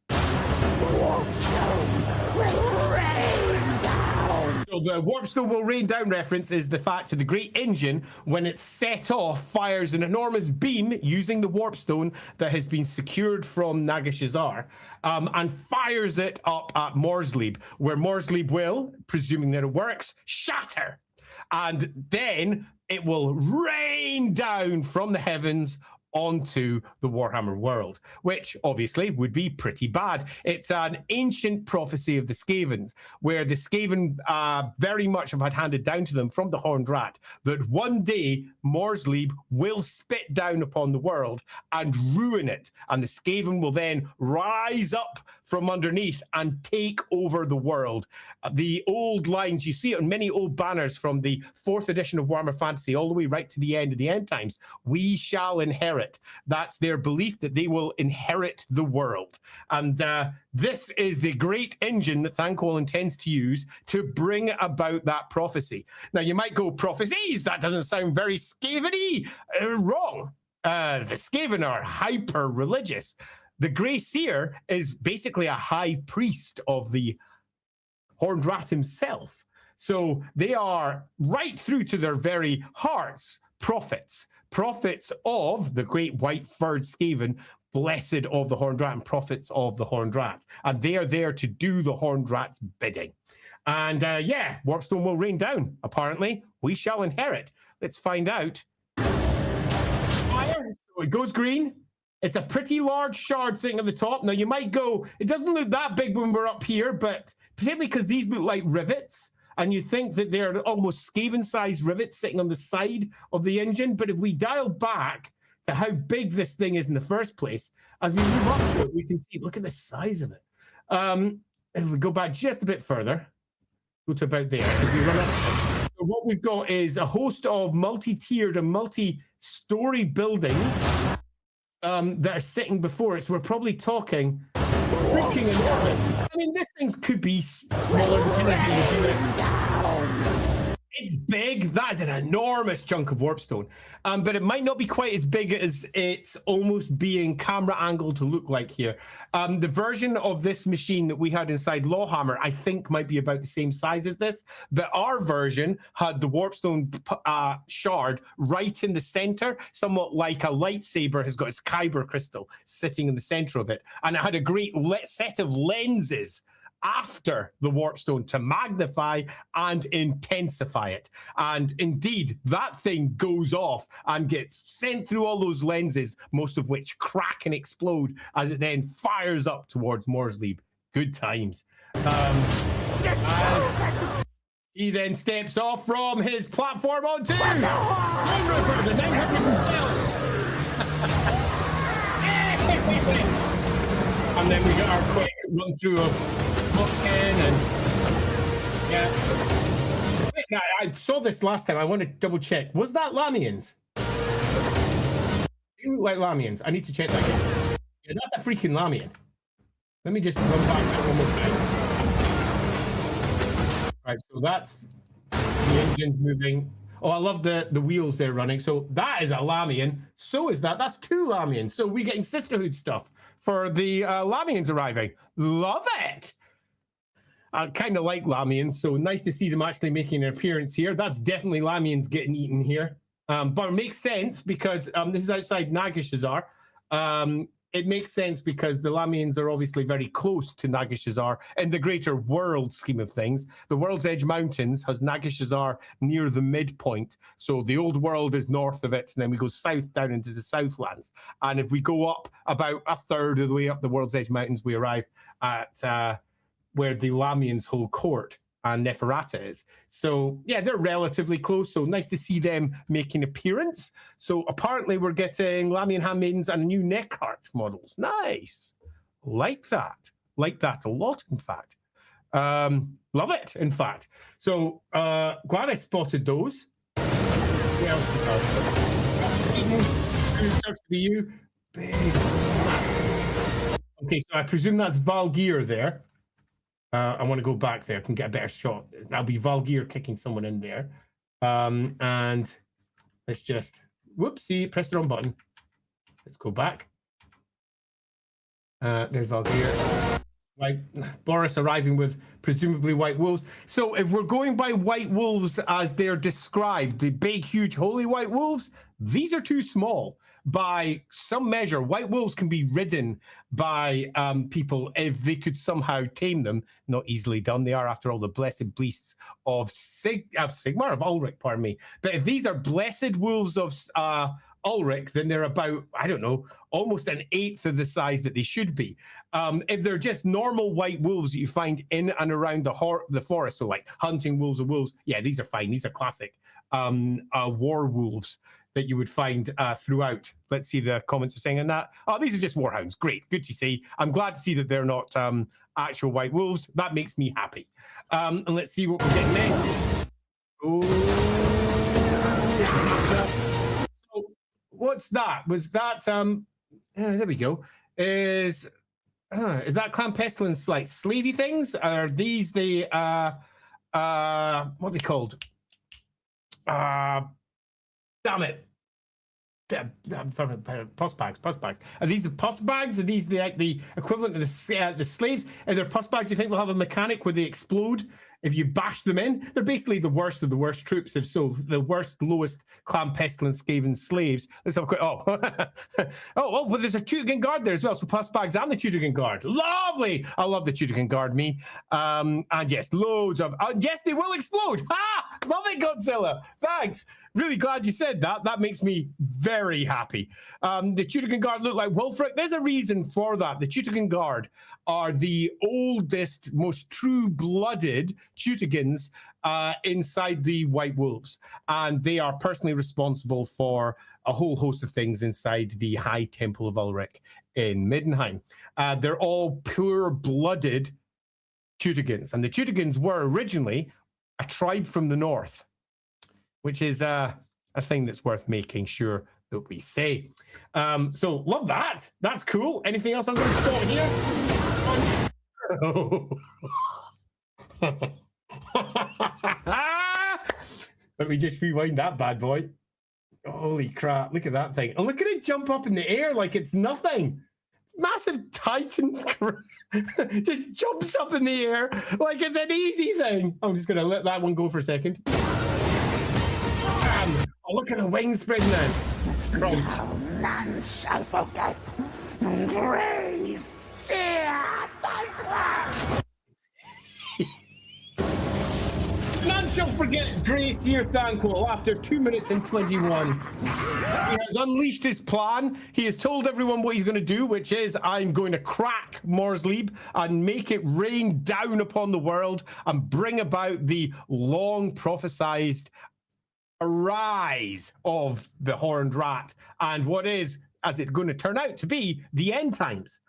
So the Warpstone will rain down reference is the fact that the great engine, when it's set off, fires an enormous beam using the Warpstone that has been secured from Nagashazar, and fires it up at Morrslieb, where Morrslieb will, presuming that it works, shatter. And then it will rain down from the heavens onto the Warhammer world, which obviously would be pretty bad. It's an ancient prophecy of the Skavens, where the Skaven very much have had handed down to them from the Horned Rat that one day Morrslieb will spit down upon the world and ruin it, and the Skaven will then rise up from underneath and take over the world. The old lines, you see it on many old banners from the 4th edition of Warhammer Fantasy all the way right to the end of the end times. We shall inherit. That's their belief that they will inherit the world. And this is the great engine that Thanquol intends to use to bring about that prophecy. Now, you might go, prophecies? That doesn't sound very Skaven-y. Wrong. The Skaven are hyper-religious. The Grey Seer is basically a high priest of the Horned Rat himself. So they are right through to their very hearts, prophets of the great white-furred Skaven, blessed of the Horned Rat, and prophets of the Horned Rat. And they are there to do the Horned Rat's bidding. And yeah, Warpstone will rain down, apparently. We shall inherit. Let's find out. Fire, so it goes green. It's a pretty large shard sitting at the top. Now, you might go, it doesn't look that big when we're up here, but particularly because these look like rivets, and you think that they're almost Skaven-sized rivets sitting on the side of the engine. But if we dial back to how big this thing is in the first place, as we move up to it, we can see, look at the size of it. If we go back just a bit further, go to about there. As we run up, so what we've got is a host of multi-tiered and multi-story buildings that are sitting before it. So we're probably talking freaking enormous. And mean, this thing could be smaller depending on how you do it. It's big. That is an enormous chunk of warpstone. But it might not be quite as big as it's almost being camera angled to look like here. The version of this machine that we had inside LAWhammer, I think might be about the same size as this. But our version had the warpstone shard right in the center, somewhat like a lightsaber has got its kyber crystal sitting in the center of it. And it had a great set of lenses after the warpstone to magnify and intensify it. And indeed, that thing goes off and gets sent through all those lenses, most of which crack and explode as it then fires up towards Morsley. Good times. He then steps off from his platform onto the 912. And then we got our quick run through of and yeah, I saw this last time. I want to double check. Was that Lamians? They look like Lamians. I need to check that again. Yeah, that's a freaking Lamian. Let me just run back that one more time. Right, so that's the engines moving. Oh, I love the wheels they're running. So that is a Lamian. So is that. That's two Lamians. So we're getting sisterhood stuff for the Lamians arriving. Love it. I kind of like Lamians, so nice to see them actually making an appearance here. That's definitely Lamians getting eaten here. But it makes sense because this is outside Nagashazar. It makes sense because the Lamians are obviously very close to Nagashazar in the greater world scheme of things. The World's Edge Mountains has Nagashazar near the midpoint. So the old world is north of it, and then we go south down into the Southlands. And if we go up about a third of the way up the World's Edge Mountains, we arrive at where the Lamians hold court and Neferata is. So yeah, they're relatively close. So nice to see them making appearance. So apparently we're getting Lamian handmaidens and new Neckhart models. Nice. Like that. Like that a lot, in fact. Love it, in fact. So glad I spotted those. What else starts to be you. Big. Okay, so I presume that's Valgeir there. I want to go back there and get a better shot. That'll be Valgeir kicking someone in there. And let's just, whoopsie, press the wrong button. Let's go back. There's Valgeir. Right, Boris arriving with presumably white wolves. So if we're going by white wolves as they're described, the big, huge, holy white wolves, these are too small. By some measure, white wolves can be ridden by people if they could somehow tame them. Not easily done. They are, after all, the blessed beasts of Sigmar, of Ulrich, pardon me. But if these are blessed wolves of Ulrich, then they're about, I don't know, almost an eighth of the size that they should be. If they're just normal white wolves that you find in and around the forest, so like hunting wolves or wolves, yeah, these are fine. These are classic war wolves that you would find throughout. Let's see the comments are saying on that. Oh, these are just warhounds. Great, good to see. I'm glad to see that they're not actual white wolves. That makes me happy. And let's see what we get next. Oh, so what's that? Was that there we go. Is that Clan Pestilence like slavey things? Are these the what are they called? Damn it. Pus bags. Are these the pus bags? Are these the equivalent of the slaves? Are there pus bags you think will have a mechanic where they explode if you bash them in? They're basically the worst of the worst troops, if so, the worst, lowest Clan Pestilence Skaven slaves. Let's have a quick, well, there's a Tutagan Guard there as well, so pus bags and the Tutagan Guard. Lovely! I love the Tutagan Guard, me. And yes, loads of, yes, they will explode! Ha! Love it, Godzilla! Thanks! Really glad you said that. That makes me very happy. The Tutagan Guard look like Wulfric. There's a reason for that. The Tutagan Guard are the oldest, most true-blooded Tutagans inside the White Wolves. And they are personally responsible for a whole host of things inside the High Temple of Ulrich in Middenheim. They're all pure-blooded Tutagans. And the Tutagans were originally a tribe from the north, which is a thing that's worth making sure that we say. So love that. That's cool. Anything else I'm going to spot here? Let me just rewind that bad boy. Holy crap, look at that thing. And look at it jump up in the air like it's nothing. Massive Titan just jumps up in the air like it's an easy thing. I'm just going to let that one go for a second. Oh, look at the wings spread now. Now none shall forget Grace Thanquol. None shall forget Grace Thanquol after 2 minutes and 21. He has unleashed his plan. He has told everyone what he's going to do, which is I'm going to crack Morrslieb and make it rain down upon the world and bring about the long prophesized rise of the horned rat and what is, as it's going to turn out to be, the end times.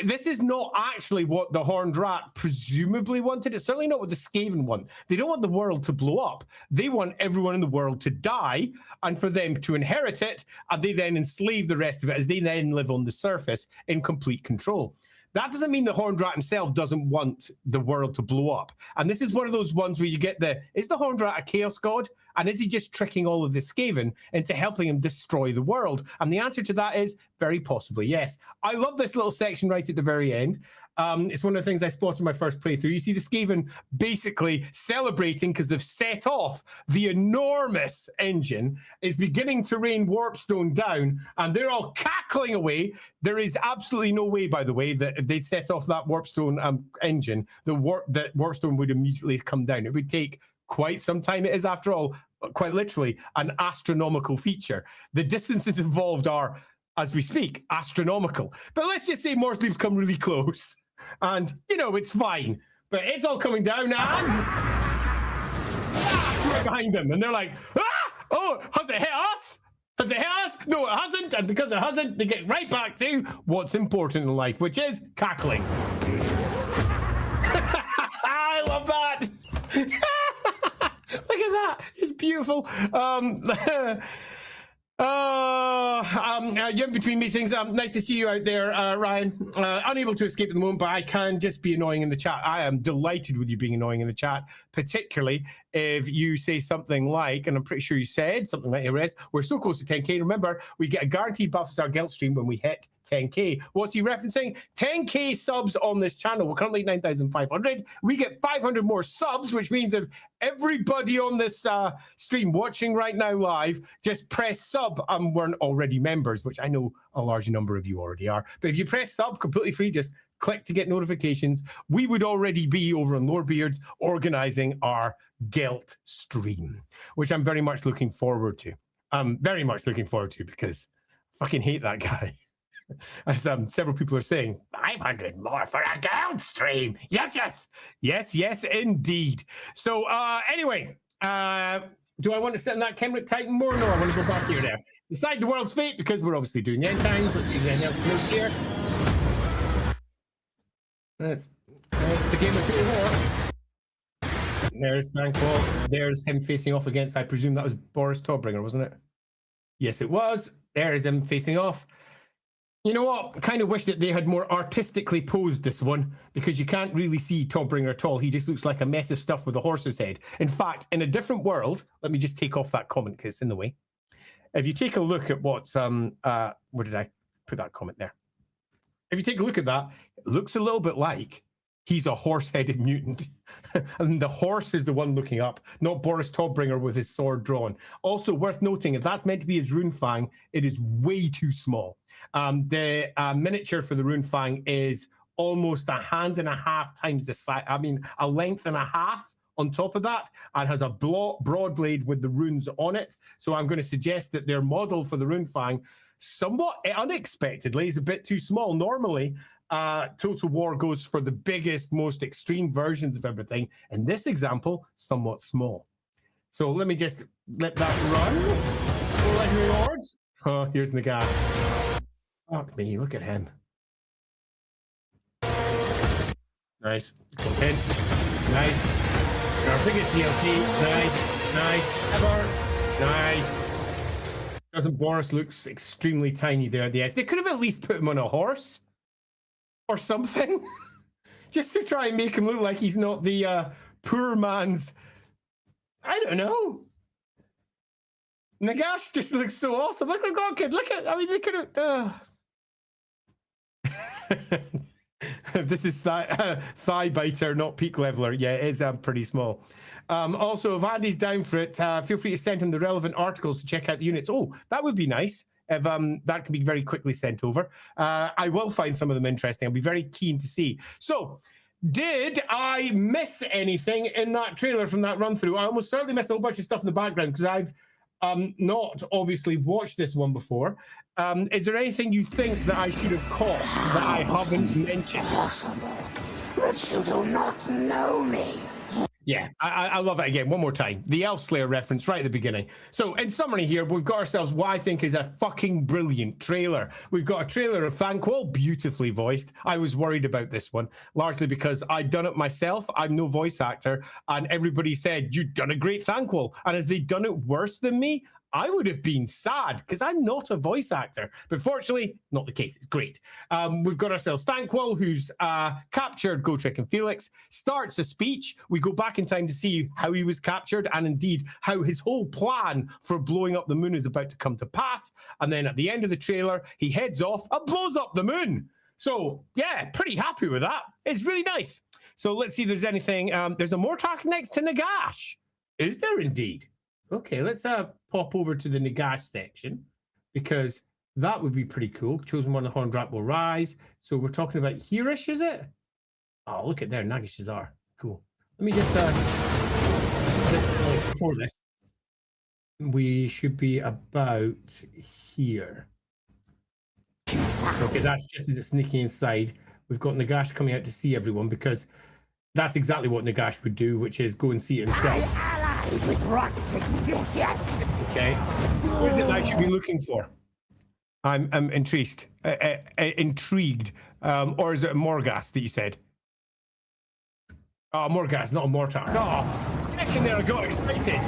This is not actually what the horned rat presumably wanted. It's certainly not what the Skaven want. They don't want the world to blow up. They want everyone in the world to die and for them to inherit it, and they then enslave the rest of it as they then live on the surface in complete control. That doesn't mean the horned rat himself doesn't want the world to blow up. And this is one of those ones where you get is the horned rat a chaos god? And is he just tricking all of the Skaven into helping him destroy the world? And the answer to that is very possibly yes. I love this little section right at the very end. It's one of the things I spotted in my first playthrough. You see the Skaven basically celebrating because they've set off the enormous engine. It's beginning to rain warpstone down, and they're all cackling away. There is absolutely no way, by the way, that if they set off that warpstone engine, that warpstone would immediately come down. It would take quite some time. It is, after all, quite literally an astronomical feature. The distances involved are, as we speak, astronomical. But let's just say Morrslieb's come really close. And, you know, it's fine. But it's all coming down and right behind them. And they're like, oh, has it hit us? Has it hit us? No, it hasn't. And because it hasn't, they get right back to what's important in life, which is cackling. I love that. Look at that. It's beautiful. You're in between meetings. Nice to see you out there, Ryan. Unable to escape at the moment, but I can just be annoying in the chat. I am delighted with you being annoying in the chat, particularly if you say something like, and I'm pretty sure you said something like, we're so close to 10K. Remember, we get a guaranteed Balthasar Gelt stream when we hit 10K. What's he referencing? 10K subs on this channel. We're currently at 9,500. We get 500 more subs, which means if everybody on this stream watching right now live just press sub, weren't already members, which I know a large number of you already are. But if you press sub, completely free, just click to get notifications. We would already be over on Lorebeards organizing our Gelt stream, which I'm very much looking forward to. I'm very much looking forward to because I fucking hate that guy. As several people are saying, 500 more for a Gelt stream. Yes, yes. Yes, yes, indeed. So anyway, do I want to sit in that Kenrick Titan more? No, I want to go back here now. Decide the world's fate, because we're obviously doing the end times. Let's see anything else here. It's a game of 2 more. There's Thanquol. There's him facing off against, I presume that was Boris Todbringer, wasn't it? Yes, it was. There's him facing off. You know what? I kind of wish that they had more artistically posed this one, because you can't really see Todbringer at all. He just looks like a mess of stuff with a horse's head. In fact, in a different world, let me just take off that comment because it's in the way. If you take a look at what's, where did I put that comment there? If you take a look at that, it looks a little bit like he's a horse-headed mutant. And the horse is the one looking up, not Boris Todbringer with his sword drawn. Also worth noting, if that's meant to be his rune fang, it is way too small. The miniature for the rune fang is almost 1.5 times the size, I mean, a length and a half on top of that, and has a broad blade with the runes on it. So I'm going to suggest that their model for the rune fang, somewhat unexpectedly, is a bit too small. Normally, Total War goes for the biggest, most extreme versions of everything. In this example, somewhat small. So let me just let that run. Legendary Lords. Oh, here's the guy. Fuck me, look at him. Nice. Okay. Nice. Our biggest DLC. Nice. Ever. Nice. Doesn't Boris looks extremely tiny there at the edge? They could have at least put him on a horse or something. just to try and make him look like he's not the poor man's. I don't know. Nagash just looks so awesome. Look at God, kid. Look at. I mean, they could have. This is thigh biter, not peak leveler. Yeah, it is pretty small. Also, if Andy's down for it, feel free to send him the relevant articles to check out the units. Oh, that would be nice. If that can be very quickly sent over. I will find some of them interesting. I'll be very keen to see. So, did I miss anything in that trailer from that run through? I almost certainly missed a whole bunch of stuff in the background because I've not obviously watched this one before. Is there anything you think that I should have caught that I haven't mentioned? Possible that you do not know me. Yeah, I love it again. One more time. The Elf Slayer reference right at the beginning. So, in summary here, we've got ourselves what I think is a fucking brilliant trailer. We've got a trailer of Thanquol, beautifully voiced. I was worried about this one, largely because I'd done it myself. I'm no voice actor. And everybody said, you've done a great Thanquol. And if they'd done it worse than me, I would have been sad because I'm not a voice actor. But fortunately, not the case. It's great. We've got ourselves Thanquol, who's captured Gotrek and Felix, starts a speech. We go back in time to see how he was captured and indeed how his whole plan for blowing up the moon is about to come to pass. And then at the end of the trailer, he heads off and blows up the moon. So, yeah, pretty happy with that. It's really nice. So let's see if there's anything. There's a Mortarch next to Nagash. Is there indeed? Okay, let's pop over to the Nagash section because that would be pretty cool. Chosen one, the Horned Rat will rise. So we're talking about here-ish, is it? Oh, look at there, Nagashes are. Cool. Let me just before this. We should be about here. Okay, that's just as it's sneaking inside. We've got Nagash coming out to see everyone because that's exactly what Nagash would do, which is go and see it himself. With rot things, yes. Okay. What is it that I should be looking for? I'm intrigued. Intrigued. Or is it a Morghast that you said? Oh, Morghast, not a Mortar. Oh, heck in there, I got excited.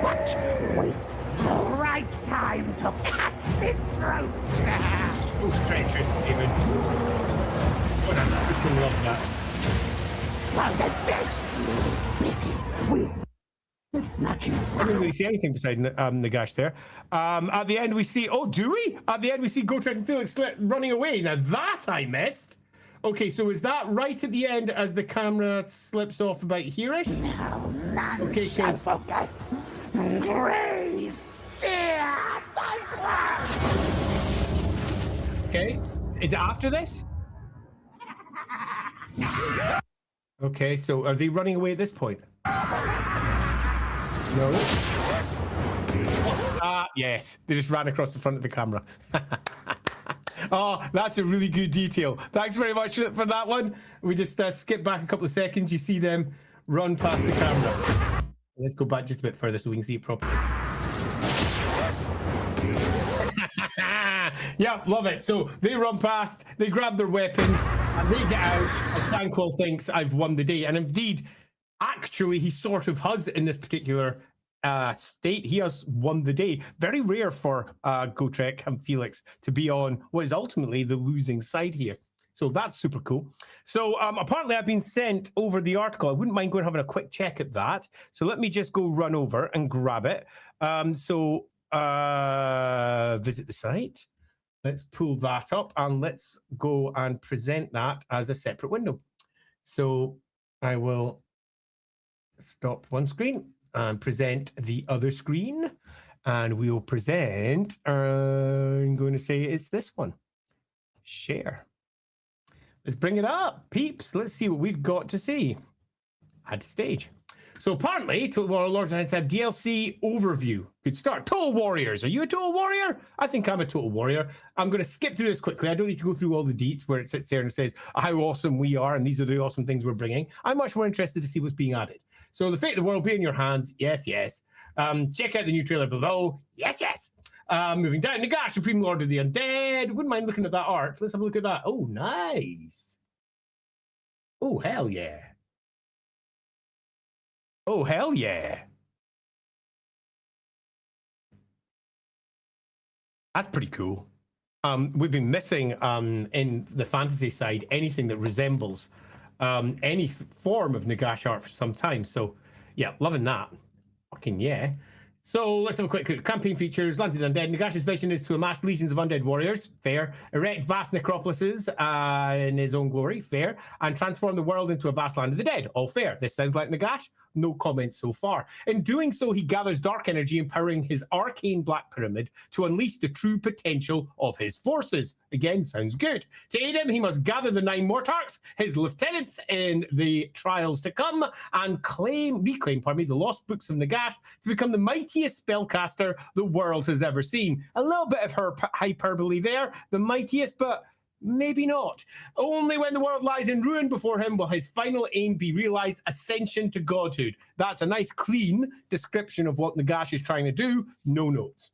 But wait, the right time to cut their throats. Most treacherous, David. What a freaking love that. While the dead sleep, it's not inside. I didn't really see anything beside Nagash there. At the end we see, oh, do we? At the end we see Gotrek and Felix running away. Now that I missed. Okay, so is that right at the end as the camera slips off about here-ish? No, none okay, shall forget. Grace, steer my cloud. Okay, is it after this? Okay, so are they running away at this point? No. Yes, they just ran across the front of the camera. Oh, that's a really good detail. Thanks very much for that one. We just skip back a couple of seconds. You see them run past the camera. Let's go back just a bit further so we can see it properly. Yeah, love it. So they run past, they grab their weapons, and they get out as Thanquol thinks I've won the day. And indeed, actually, he sort of has in this particular state. He has won the day. Very rare for Gotrek and Felix to be on what is ultimately the losing side here. So that's super cool. So apparently I've been sent over the article. I wouldn't mind going and having a quick check at that. So let me just go run over and grab it. Visit the site. Let's pull that up and let's go and present that as a separate window. So I will stop one screen and present the other screen. And we will present, I'm going to say it's this one. Share. Let's bring it up, peeps. Let's see what we've got to see. Add to stage. So apparently, Thanquol Lords had a DLC overview. Good start. Total Warriors. Are you a Total Warrior? I think I'm a Total Warrior. I'm going to skip through this quickly. I don't need to go through all the deets where it sits there and says how awesome we are and these are the awesome things we're bringing. I'm much more interested to see what's being added. So the fate of the world be in your hands. Yes, yes. Check out the new trailer below. Yes, yes. Moving down. Nagash, Supreme Lord of the Undead. Wouldn't mind looking at that art. Let's have a look at that. Oh, nice. Oh, hell yeah. Oh, hell yeah. That's pretty cool. we've been missing in the fantasy side anything that resembles any form of Nagash art for some time. So yeah, loving that. Fucking yeah. So let's have a quick look. Campaign features, Landed Undead. Nagash's vision is to amass legions of undead warriors. Fair. Erect vast necropolises in his own glory. Fair. And transform the world into a vast land of the dead. All fair. This sounds like Nagash. No comment so far. In doing so, he gathers dark energy, empowering his arcane black pyramid to unleash the true potential of his forces. Again, sounds good. To aid him, he must gather the 9 Mortarchs, his lieutenants in the trials to come, and reclaim the lost books of Nagash to become the mightiest spellcaster the world has ever seen. A little bit of hyperbole there. The mightiest, but maybe not. Only when the world lies in ruin before him will his final aim be realized, ascension to godhood. That's a nice, clean description of what Nagash is trying to do. No notes.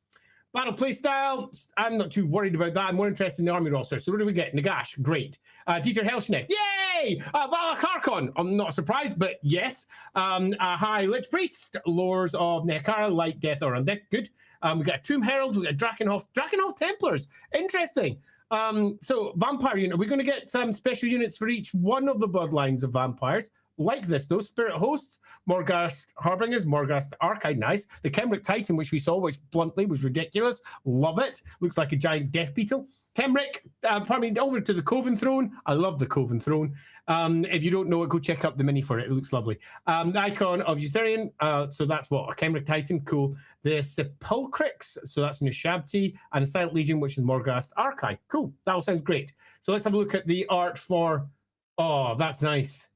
Battle play style, I'm not too worried about that. I'm more interested in the army roster. So what do we get? Nagash, great. Dieter Helschnecht, yay! Vala Karkon, I'm not surprised, but yes. High Lich Priest, Lords of Nekara, Light, Death, or Undead, good. We got a Tomb Herald, we got Drakenhof Templars, interesting. So vampire unit, we're going to get some special units for each one of the bloodlines of vampires. Like this, though. Spirit Hosts, Morghast Harbingers, Morghast Archive, nice. The Kemric Titan, which we saw, which bluntly was ridiculous. Love it. Looks like a giant death beetle. Kemric, over to the Coven Throne. I love the Coven Throne. If you don't know it, go check out the mini for it. It looks lovely. The Icon of Eutherian, so that's what, a Kemric Titan, cool. The Sepulchrics, so that's Nishabti, and a Silent Legion, which is Morghast Archive. Cool, that all sounds great. So let's have a look at the art for, oh, that's nice.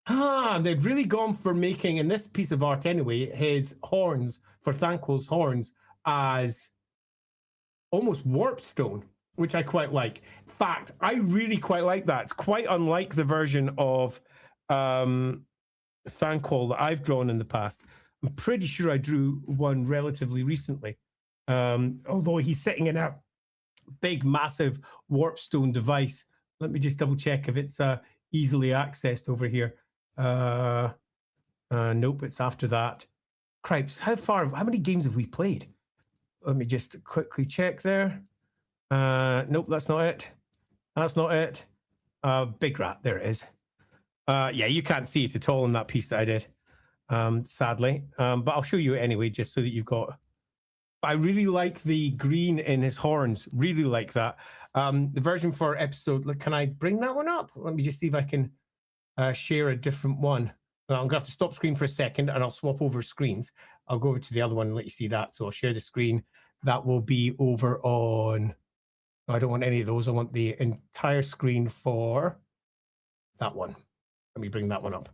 They've really gone for making, in this piece of art anyway, his horns, for Thanquol's horns, as almost warp stone, which I quite like. In fact, I really quite like that. It's quite unlike the version of Thanquol that I've drawn in the past. I'm pretty sure I drew one relatively recently, although he's sitting in a big, massive warp stone device. Let me just double check if it's easily accessed over here. Nope, it's after that. Cripes, how many games have we played? Let me just quickly check there. Nope, that's not it. That's not it. Big Rat, there it is. Yeah, you can't see it at all in that piece that I did, sadly. But I'll show you it anyway, just so that you've got... I really like the green in his horns. Really like that. The version for episode... Can I bring that one up? Let me just see if I can... share a different one. Well, I'm going to have to stop screen for a second and I'll swap over screens. I'll go over to the other one and let you see that. So I'll share the screen. That will be over on... I don't want any of those. I want the entire screen for that one. Let me bring that one up.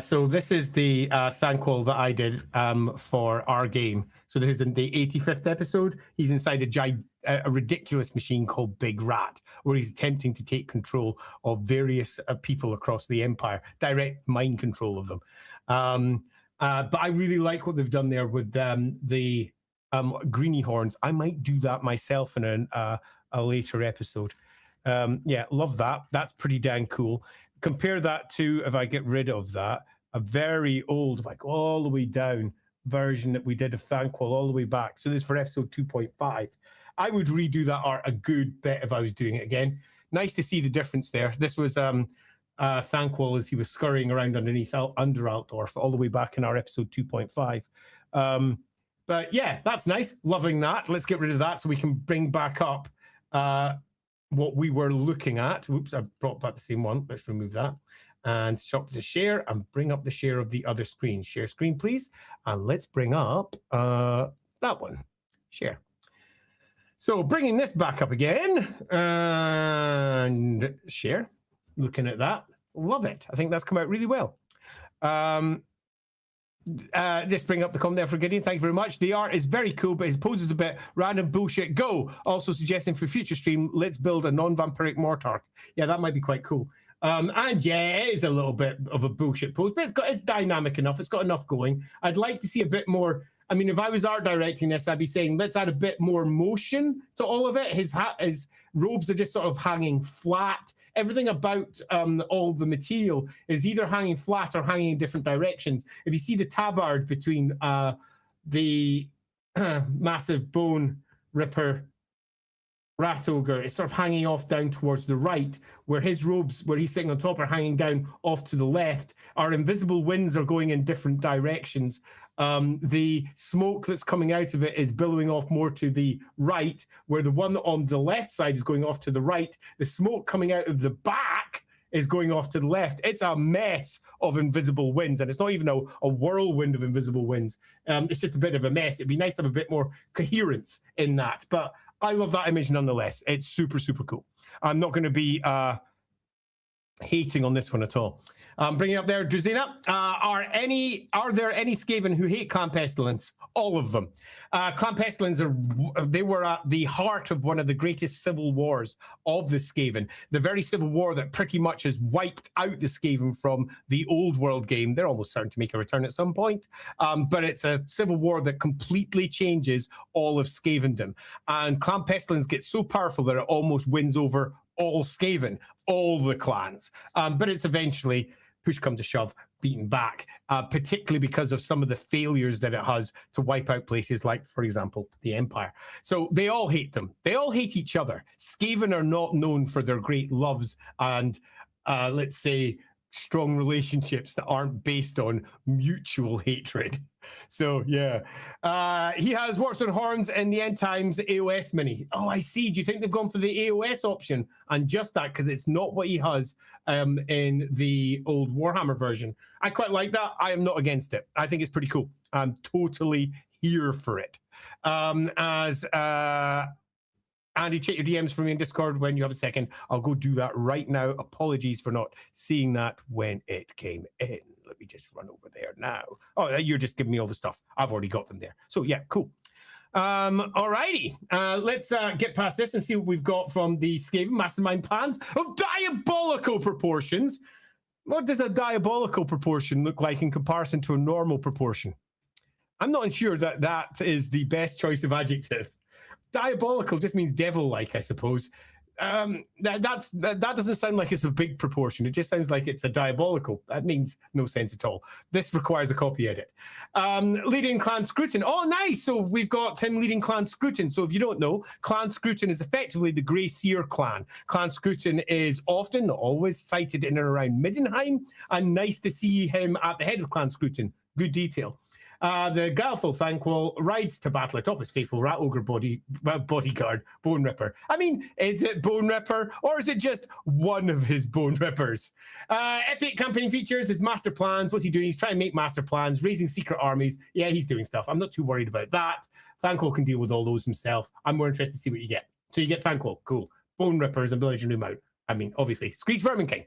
So this is the Thanquol that I did for our game. So this is in the 85th episode. He's inside a ridiculous machine called Big Rat, where he's attempting to take control of various people across the Empire, direct mind control of them. But I really like what they've done there with the greeny horns. I might do that myself in a later episode. Yeah, love that. That's pretty dang cool. Compare that to, if I get rid of that, a very old, like all the way down version that we did of Thanquol all the way back. So this is for episode 2.5. I would redo that art a good bit if I was doing it again. Nice to see the difference there. This was Thanquol as he was scurrying around underneath under Altdorf all the way back in our episode 2.5. But yeah, that's nice. Loving that. Let's get rid of that so we can bring back up what we were looking at. Whoops, I brought back the same one. Let's remove that. And shop to share and bring up the share of the other screen. Share screen, please. And let's bring up that one. Share. So bringing this back up again and share. Looking at that. Love it. I think that's come out really well. Just bring up the comment there for Gideon. Thank you very much. The art is very cool, but his pose is a bit random bullshit. Go. Also suggesting for future stream, let's build a non-vampiric Mortarch. Yeah, that might be quite cool. And yeah, it is a little bit of a bullshit pose, but it's dynamic enough. It's got enough going. I'd like to see a bit more. I mean, if I was art directing this, I'd be saying, let's add a bit more motion to all of it. His robes are just sort of hanging flat. Everything about all the material is either hanging flat or hanging in different directions. If you see the tabard between the massive bone ripper rat ogre is sort of hanging off down towards the right, where his robes, where he's sitting on top, are hanging down off to the left. Our invisible winds are going in different directions. The smoke that's coming out of it is billowing off more to the right, where the one on the left side is going off to the right. The smoke coming out of the back is going off to the left. It's a mess of invisible winds, and it's not even a whirlwind of invisible winds. It's just a bit of a mess. It'd be nice to have a bit more coherence in that, but I love that image nonetheless. It's super, super cool. I'm not going to be hating on this one at all. Bringing up there, Druzina, are there any Skaven who hate Clan Pestilence? All of them. Clan Pestilence were at the heart of one of the greatest civil wars of the Skaven. The very civil war that pretty much has wiped out the Skaven from the old world game. They're almost starting to make a return at some point. But it's a civil war that completely changes all of Skavendom. And Clan Pestilence gets so powerful that it almost wins over all Skaven, all the clans. But it's eventually, push come to shove, beaten back, particularly because of some of the failures that it has to wipe out places like, for example, the Empire. So they all hate them. They all hate each other. Skaven are not known for their great loves and, let's say, strong relationships that aren't based on mutual hatred. So, yeah. He has Warps and Horns in the End Times AOS mini. Oh, I see. Do you think they've gone for the AOS option? And just that, because it's not what he has in the old Warhammer version. I quite like that. I am not against it. I think it's pretty cool. I'm totally here for it. Andy, check your DMs for me in Discord when you have a second. I'll go do that right now. Apologies for not seeing that when it came in. Let me just run over there now. Oh, you're just giving me all the stuff. I've already got them there. So, yeah, cool. All righty. Let's get past this and see what we've got from the Skaven Mastermind plans of diabolical proportions. What does a diabolical proportion look like in comparison to a normal proportion? I'm not sure that that is the best choice of adjective. Diabolical just means devil-like, I suppose. That doesn't sound like it's a big proportion. It just sounds like it's a diabolical. That means no sense at all. This requires a copy edit. Leading Clan Scrutin. Oh, nice. So we've got him leading Clan Scrutin. So if you don't know, Clan Scrutin is effectively the Grey Seer clan. Clan Scrutin is often, not always, sighted in and around Middenheim, and nice to see him at the head of Clan Scrutin. Good detail. The guileful Thanquol rides to battle atop his faithful rat ogre bodyguard, Bone Ripper. I mean, is it Bone Ripper or is it just one of his Bone Rippers? Epic campaign features his master plans. What's he doing? He's trying to make master plans, raising secret armies. Yeah, he's doing stuff. I'm not too worried about that. Thanquol can deal with all those himself. I'm more interested to see what you get. So you get Thanquol. Cool. Bone Ripper is ability to new mount. I mean, obviously, Screech Vermin King.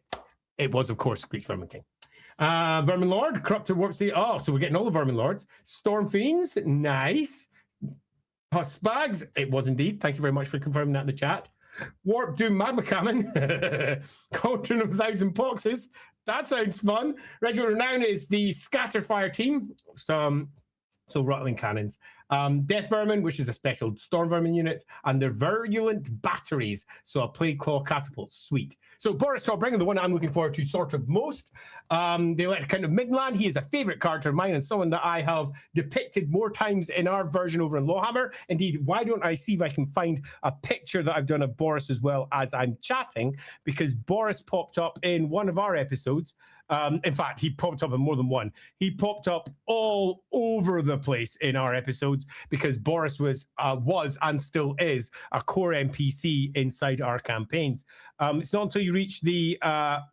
It was, of course, Screech Vermin King. Vermin Lord, Corrupted Warp Sea. Oh, so we're getting all the Vermin Lords. Storm Fiends, nice. Husbags, it was indeed. Thank you very much for confirming that in the chat. Warp Doom Magma Cannon. Cauldron of 1,000 Poxes. That sounds fun. Regiment Renown is the Scatterfire team. So Rattling Cannons. Death Vermin, which is a special Storm Vermin unit, and their Virulent Batteries, so a Plague Claw Catapult. Sweet. So Boris Torbringer, the one I'm looking forward to sort of most. The Electric Count of Midland, he is a favourite character of mine and someone that I have depicted more times in our version over in LAWhammer. Indeed, why don't I see if I can find a picture that I've done of Boris as well as I'm chatting, because Boris popped up in one of our episodes. In fact, he popped up in more than one. He popped up all over the place in our episodes because Boris was and still is a core NPC inside our campaigns. It's not until you reach the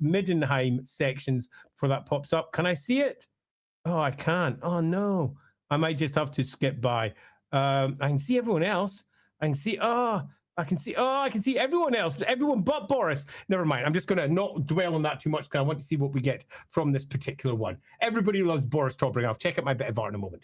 Middenheim sections before that pops up. Can I see it? Oh, I can't. Oh, no. I might just have to skip by. I can see everyone else. I can see everyone else, everyone but Boris. Never mind. I'm just going to not dwell on that too much because I want to see what we get from this particular one. Everybody loves Boris Torbringer. I'll check out my bit of art in a moment.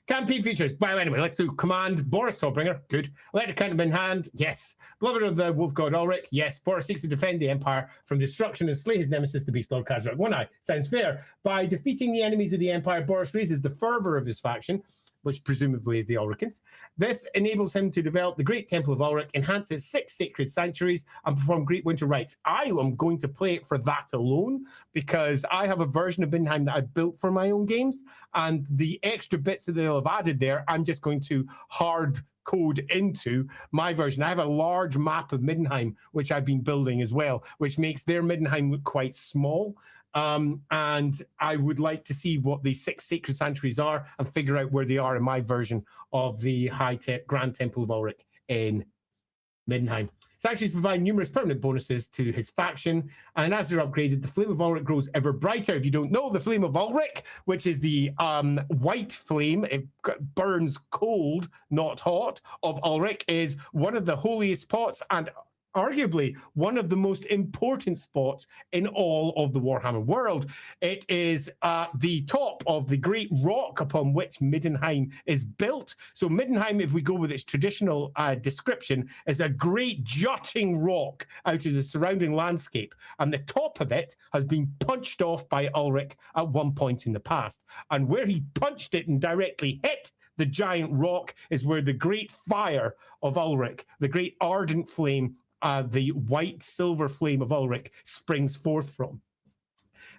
Campaign features. Well, anyway, let's do Command Boris Torbringer. Good. Electric Count in hand. Yes. Beloved of the Wolf God Ulrich. Yes. Boris seeks to defend the Empire from destruction and slay his nemesis, the Beast Lord Khazrak. One Eye. Sounds fair. By defeating the enemies of the Empire, Boris raises the fervor of his faction, which presumably is the Ulrichans. This enables him to develop the Great Temple of Ulrich, enhance its 6 sacred sanctuaries, and perform great winter rites. I am going to play it for that alone, because I have a version of Middenheim that I've built for my own games, and the extra bits that they'll have added there, I'm just going to hard code into my version. I have a large map of Middenheim, which I've been building as well, which makes their Middenheim look quite small. And I would like to see what the 6 sacred sanctuaries are and figure out where they are in my version of the Grand Temple of Ulrich in Middenheim. Sanctuaries provide numerous permanent bonuses to his faction, and as they're upgraded, the flame of Ulrich grows ever brighter. If you don't know, the flame of Ulrich, which is the white flame, it burns cold, not hot, of Ulrich, is one of the holiest spots and arguably one of the most important spots in all of the Warhammer world. It is the top of the great rock upon which Middenheim is built. So Middenheim, if we go with its traditional description, is a great jutting rock out of the surrounding landscape. And the top of it has been punched off by Ulrich at one point in the past. And where he punched it and directly hit the giant rock is where the great fire of Ulrich, the great ardent flame, the white silver flame of Ulrich springs forth from.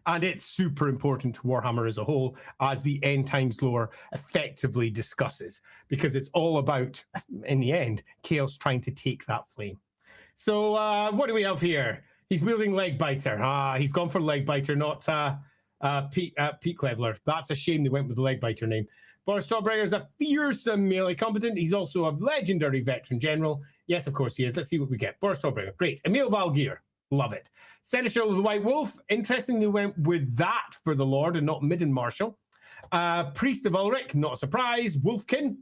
And it's super important to Warhammer as a whole, as the End Times lore effectively discusses, because it's all about, in the end, Chaos trying to take that flame. So what do we have here? He's wielding Legbiter. He's gone for Legbiter, not Pete Cleveler. That's a shame they went with the Legbiter name. Boris Stormbreaker is a fearsome melee combatant. He's also a legendary veteran general. Yes, of course he is. Let's see what we get. Boris Stormbreaker, great. Emil Valgir, love it. Seneschal of the White Wolf, interestingly went with that for the Lord and not Midden Marshal. Priest of Ulrich, not a surprise. Wolfkin,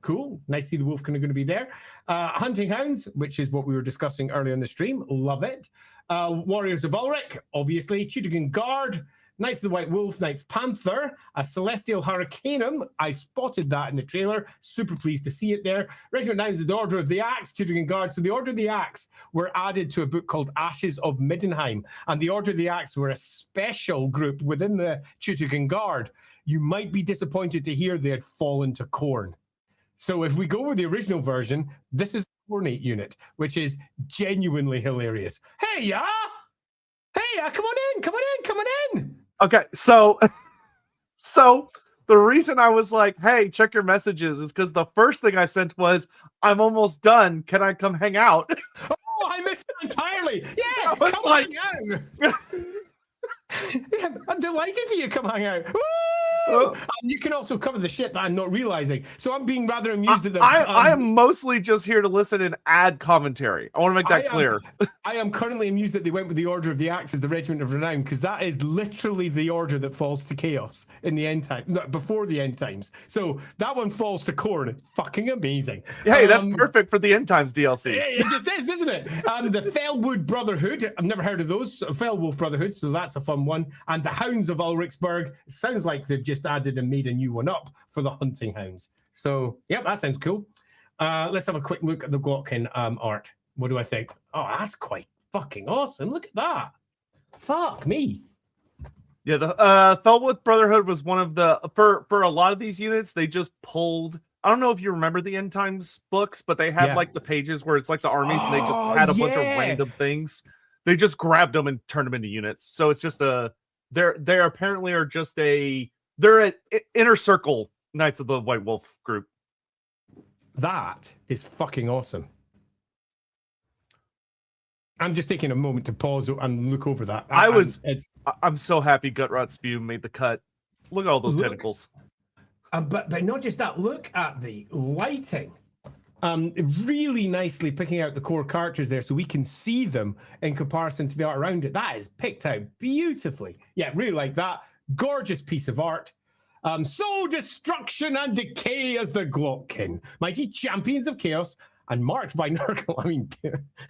cool. Nice to see the Wolfkin are going to be there. Hunting Hounds, which is what we were discussing earlier in the stream, love it. Warriors of Ulrich, obviously. Teutoburger Guard, Knights of the White Wolf, Knights Panther, a Celestial Hurricanum. I spotted that in the trailer. Super pleased to see it there. Regiment 9 is the Order of the Axe, Teutoburger Guard. So the Order of the Axe were added to a book called Ashes of Middenheim. And the Order of the Axe were a special group within the Teutoburger Guard. You might be disappointed to hear they had fallen to Khorne. So if we go with the original version, this is the Khornate unit, which is genuinely hilarious. Hey, yeah! Hey, come on in, come on in, come on in! Okay, so the reason I was like, hey, check your messages is because the first thing I sent was, I'm almost done. Can I come hang out? Oh, I missed it entirely. Yeah, I was come like, hang out. Yeah, I'm delighted for you to come hang out. Woo! You can also cover the shit that I'm not realizing. So I'm being rather amused at that. I am mostly just here to listen and add commentary. I want to make that clear. I am currently amused that they went with the Order of the Axe as the Regiment of Renown, because that is literally the order that falls to Chaos in the end time, no, before the end times. So that one falls to Khorne. Fucking amazing. Hey, that's perfect for the End Times DLC. It just is, isn't it? The Fellwood Brotherhood. I've never heard of those. Fellwolf Brotherhood, so that's a fun one. And the Hounds of Ulrichsburg. Sounds like they've just added and made a new one up for the Hunting Hounds. So, yep, that sounds cool. Let's have a quick look at the Glotkin art. What do I think? Oh, that's quite fucking awesome. Look at that. Fuck me. Yeah, the Fellwood Brotherhood was one of the, for a lot of these units, they just pulled, I don't know if you remember the End Times books, but they had like the pages where it's like the armies and they just had a bunch of random things. They just grabbed them and turned them into units. So it's just they're apparently are just they're an inner circle Knights of the White Wolf group. That is fucking awesome. I'm just taking a moment to pause and look over that. I'm so happy Gutrot Spew made the cut. Look at all those tentacles. But not just that, look at the lighting. Really nicely picking out the core characters there so we can see them in comparison to the art around it. That is picked out beautifully. Yeah, really like that. Gorgeous piece of art. So destruction and decay as the Glotkin, mighty champions of chaos, and marked by Nurgle.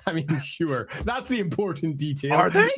I mean, sure, that's the important detail. Are they?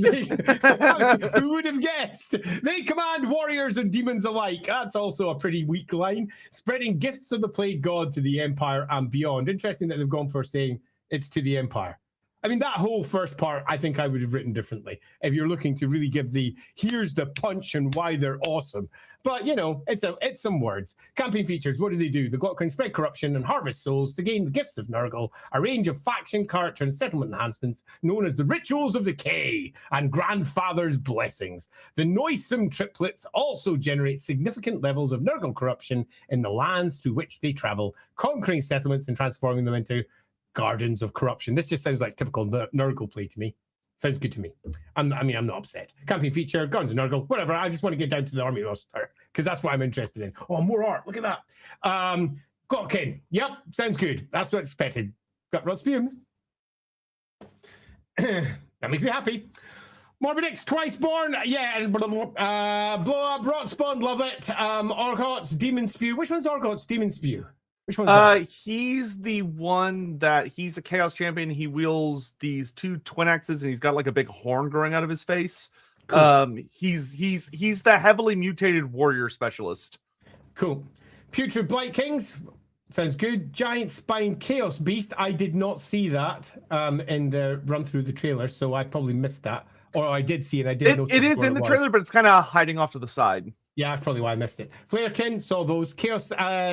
Who would have guessed? They command warriors and demons alike. That's also a pretty weak line. Spreading gifts of the Plague God to the Empire and beyond. Interesting that they've gone for saying it's to the Empire. I mean, that whole first part, I think I would have written differently if you're looking to really give here's the punch and why they're awesome. But, you know, it's some words. Campaign features, what do? The Glock can spread corruption and harvest souls to gain the gifts of Nurgle, a range of faction, character, and settlement enhancements known as the Rituals of Decay and Grandfather's Blessings. The noisome triplets also generate significant levels of Nurgle corruption in the lands through which they travel, conquering settlements and transforming them into Gardens of Corruption. This just sounds like typical Nurgle play to me. Sounds good to me. I'm not upset. Campaign feature, Gardens of Nurgle, whatever. I just want to get down to the army roster because that's what I'm interested in. Oh, more art. Look at that. Glotkin. Yep, sounds good. That's what I expected. Got Rod Spearman. That makes me happy. Morbid X, Twice Born, yeah, and Blow Up, Rot Spawn, love it. Orgots, Demon Spew. Which one's Orgots, Demon Spew? Which one's that? He's the one that he's a Chaos Champion. He wields these 2 twin axes, and he's got like a big horn growing out of his face. Cool. He's the heavily mutated warrior specialist. Cool. Putrid Blight Kings. Sounds good. Giant Spine Chaos Beast. I did not see that in the run through the trailer, so I probably missed that. Or I did see it. I did. It is in the trailer, but it's kind of hiding off to the side. Yeah, that's probably why I missed it. Flarekin, saw those. Chaos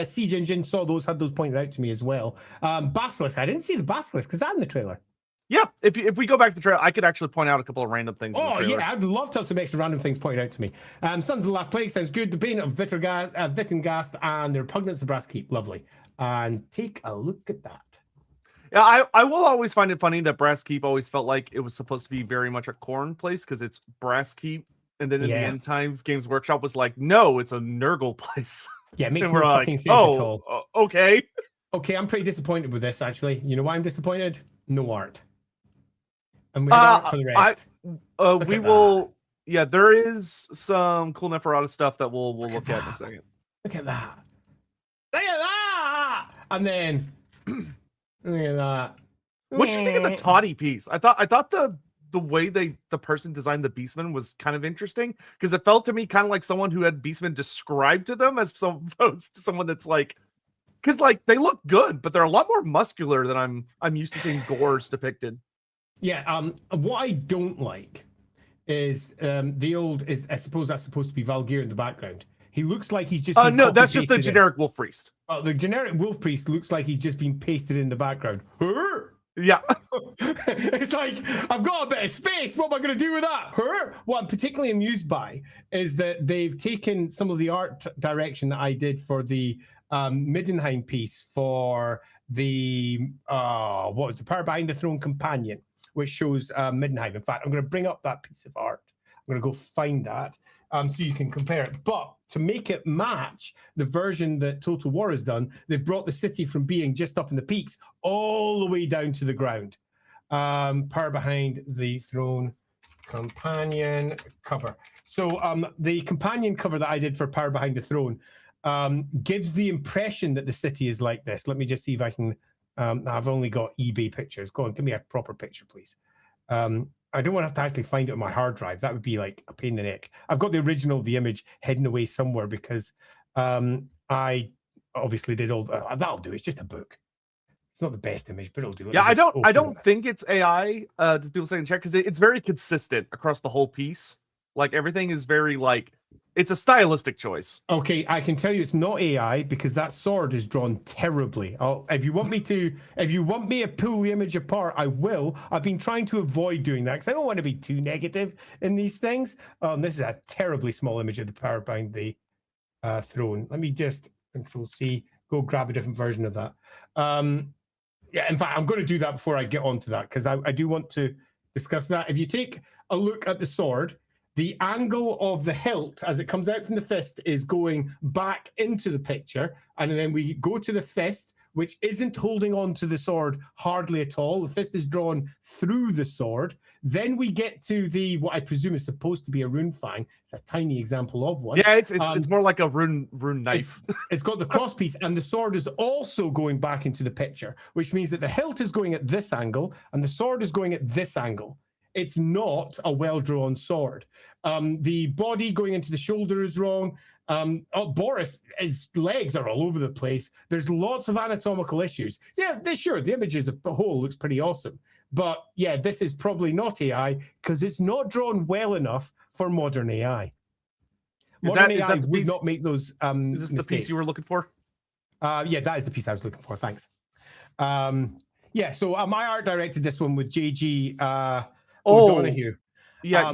Siege Engine, saw those, had those pointed out to me as well. Basilisk, I didn't see the Basilisk. Is that in the trailer? Yeah, if we go back to the trailer, I could actually point out a couple of random things. Oh, yeah, I'd love to have some extra random things pointed out to me. Sons of the Last Plague sounds good. The Bane of Vittengast and the Repugnance of Brass Keep, lovely. And take a look at that. Yeah, I will always find it funny that Brass Keep always felt like it was supposed to be very much a corn place because it's Brass Keep. And then in the end times, Games Workshop was like, no, it's a Nurgle place. Yeah, it makes no fucking sense at all. Okay. Okay, I'm pretty disappointed with this, actually. You know why I'm disappointed? No art. And we have art for the rest. We will... Yeah, there is some cool Neferata stuff that we'll look at in a second. Look at that. Look at that! And then... look at that. What do you think of the toddy piece? I thought the way the person designed the Beastman was kind of interesting because it felt to me kind of like someone who had Beastman described to them as opposed to someone that's like, because like they look good, but they're a lot more muscular than I'm used to seeing Gores depicted. Yeah. What I don't like is the old is I suppose that's supposed to be Valgeir in the background. He looks like he's just no, that's just the generic Wolf Priest. Oh, the generic Wolf Priest looks like he's just been pasted in the background. Yeah. It's like, I've got a bit of space. What am I going to do with that? What I'm particularly amused by is that they've taken some of the art direction that I did for the Middenheim piece for the, what was the Power Behind the Throne Companion, which shows Middenheim. In fact, I'm going to bring up that piece of art. I'm going to go find that so you can compare it. But to make it match the version that Total War has done, they've brought the city from being just up in the peaks all the way down to the ground. Power Behind the Throne Companion cover. So the companion cover that I did for Power Behind the Throne gives the impression that the city is like this. Let me just see if I can... I've only got eBay pictures. Go on, give me a proper picture, please. I don't want to have to actually find it on my hard drive. That would be like a pain in the neck. I've got the original of the image hidden away somewhere because I obviously did all that'll do. It's just a book. It's not the best image, but it'll do. Yeah, I don't think it's AI. People say in chat because it's very consistent across the whole piece. Like everything is very like it's a stylistic choice. Okay, I can tell you it's not AI because that sword is drawn terribly. If you want me to pull the image apart, I will. I've been trying to avoid doing that because I don't want to be too negative in these things. This is a terribly small image of the Power Behind the Throne. Let me just Control-C, go grab a different version of that. Yeah, in fact, I'm going to do that before I get onto that because I do want to discuss that. If you take a look at the sword, the angle of the hilt as it comes out from the fist is going back into the picture. And then we go to the fist, which isn't holding on to the sword hardly at all. The fist is drawn through the sword. Then we get to the, what I presume is supposed to be a rune fang. It's a tiny example of one. Yeah, it's more like a rune knife. It's got the cross piece, and the sword is also going back into the picture, which means that the hilt is going at this angle, and the sword is going at this angle. It's not a well-drawn sword. The body going into the shoulder is wrong. Boris, his legs are all over the place. There's lots of anatomical issues. Yeah, sure, the image as a whole looks pretty awesome. But yeah, this is probably not AI because it's not drawn well enough for modern AI. Modern AI would not make those Is this mistakes. the piece you were looking for? Yeah, that is the piece I was looking for. Thanks. Yeah, so my art directed this one with JG O'Donoghue. Yeah,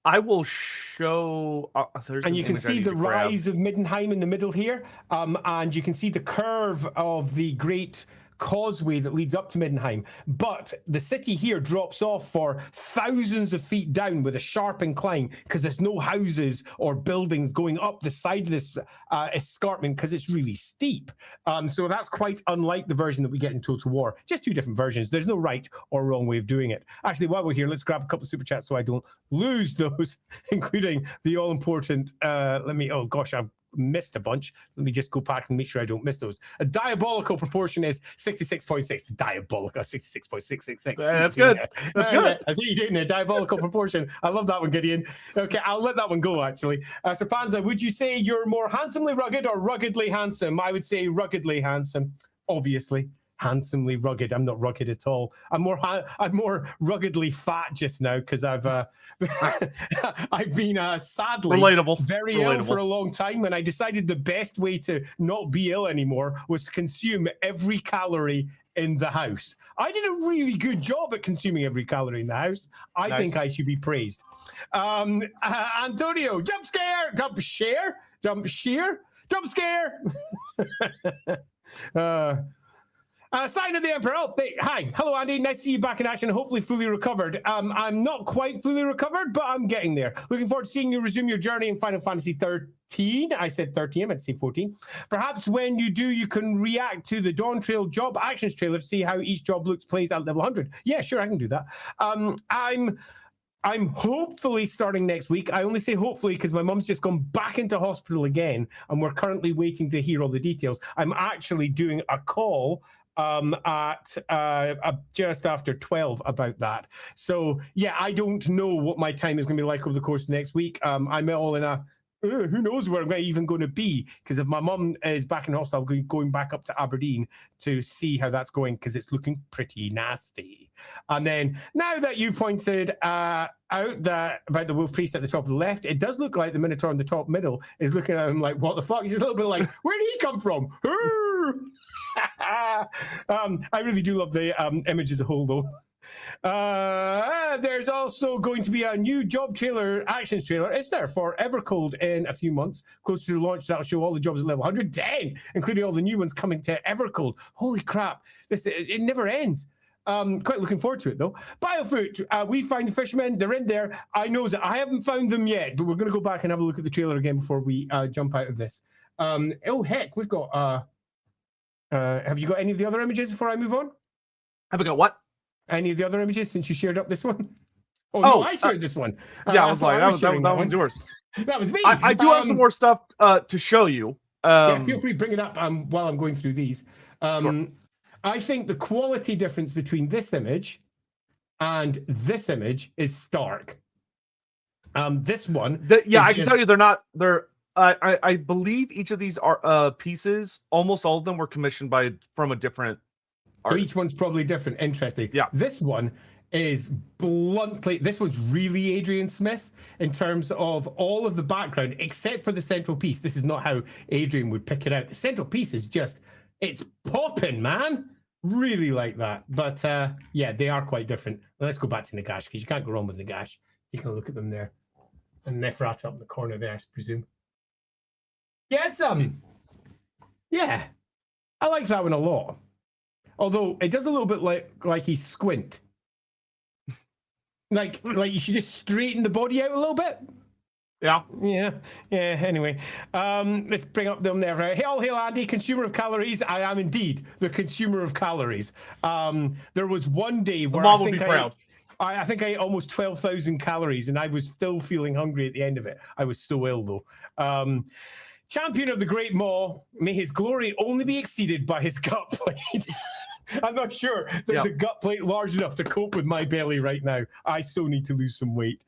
I will show. And you can see the rise of Middenheim in the middle here, and you can see the curve of the great causeway that leads up to Middenheim. But the city here drops off for thousands of feet down with a sharp incline because there's no houses or buildings going up the side of this escarpment because it's really steep. So that's quite unlike the version that we get in Total War. Just two different versions. There's no right or wrong way of doing it. Actually, while we're here, let's grab a couple of super chats so I don't lose those, including the all-important, oh gosh, I've missed a bunch. Let me just go back and make sure I don't miss those. A diabolical proportion is 66.6. Diabolical 66.666. That's good. That's good. I see you doing there. Diabolical proportion. I love that one, Gideon. Okay, I'll let that one go actually. Sir Panza, would you say you're more handsomely rugged or ruggedly handsome? I would say ruggedly handsome, obviously. Handsomely rugged. I'm not rugged at all. I'm more ruggedly fat just now because I've I've been sadly very ill for a long time, and I decided the best way to not be ill anymore was to consume every calorie in the house. I did a really good job at consuming every calorie in the house. I think I should be praised. Antonio, jump scare, jump share, jump shear, jump scare. Sign of the Emperor. Oh, hi. Hello, Andy. Nice to see you back in action. Hopefully fully recovered. I'm not quite fully recovered, but I'm getting there. Looking forward to seeing you resume your journey in Final Fantasy 13. I said 13. I meant to say 14. Perhaps when you do, you can react to the Dawn Trail job actions trailer to see how each job looks plays at level 100. Yeah, sure, I can do that. I'm hopefully starting next week. I only say hopefully because my mum's just gone back into hospital again, and we're currently waiting to hear all the details. I'm actually doing a call at just after 12 about that. So yeah, I don't know what my time is going to be like over the course of next week. I'm all in a who knows where I'm even going to be, because if my mum is back in hospital, I'm going back up to Aberdeen to see how that's going because it's looking pretty nasty. And then now that you pointed out that about the wolf priest at the top of the left, it does look like the Minotaur in the top middle is looking at him like, what the fuck? He's a little bit like, where did he come from? I really do love the image as a whole, though. There's also going to be a new job trailer, actions trailer, is there, for Evercold in a few months. Close to the launch, that'll show all the jobs at level 110, including all the new ones coming to Evercold. Holy crap, it never ends. Quite looking forward to it, though. Biofoot, we find the fishermen. They're in there. I know that I haven't found them yet, but we're going to go back and have a look at the trailer again before we jump out of this. Oh, heck, we've got... have you got any of the other images before I move on? Have we got what? Any of the other images since you shared up this one? Oh, no, I shared this one. Yeah, I was like, that one's yours. That was me. I do have some more stuff to show you. Yeah, feel free to bring it up while I'm going through these. Sure. I think the quality difference between this image and this image is stark. This one... I can tell you they're... I believe each of these are pieces, almost all of them were commissioned from a different artist. So each one's probably different. Interesting. Yeah. This one is bluntly, this one's really Adrian Smith in terms of all of the background, except for the central piece. This is not how Adrian would pick it out. The central piece is just, it's popping, man. Really like that. But yeah, they are quite different. Let's go back to Nagash, because you can't go wrong with Nagash. You can look at them there. And Neferata up in the corner there, I presume. Yeah, it's yeah, I like that one a lot. Although it does a little bit like he's squint. like you should just straighten the body out a little bit. Yeah. Anyway, let's bring up them there. Hail, Andy, consumer of calories. I am indeed the consumer of calories. There was one day where Mom would be proud. I think I ate almost 12,000 calories, and I was still feeling hungry at the end of it. I was so ill, though. Champion of the Great Maw, may his glory only be exceeded by his gut plate. I'm not sure there's a gut plate large enough to cope with my belly right now. I so need to lose some weight.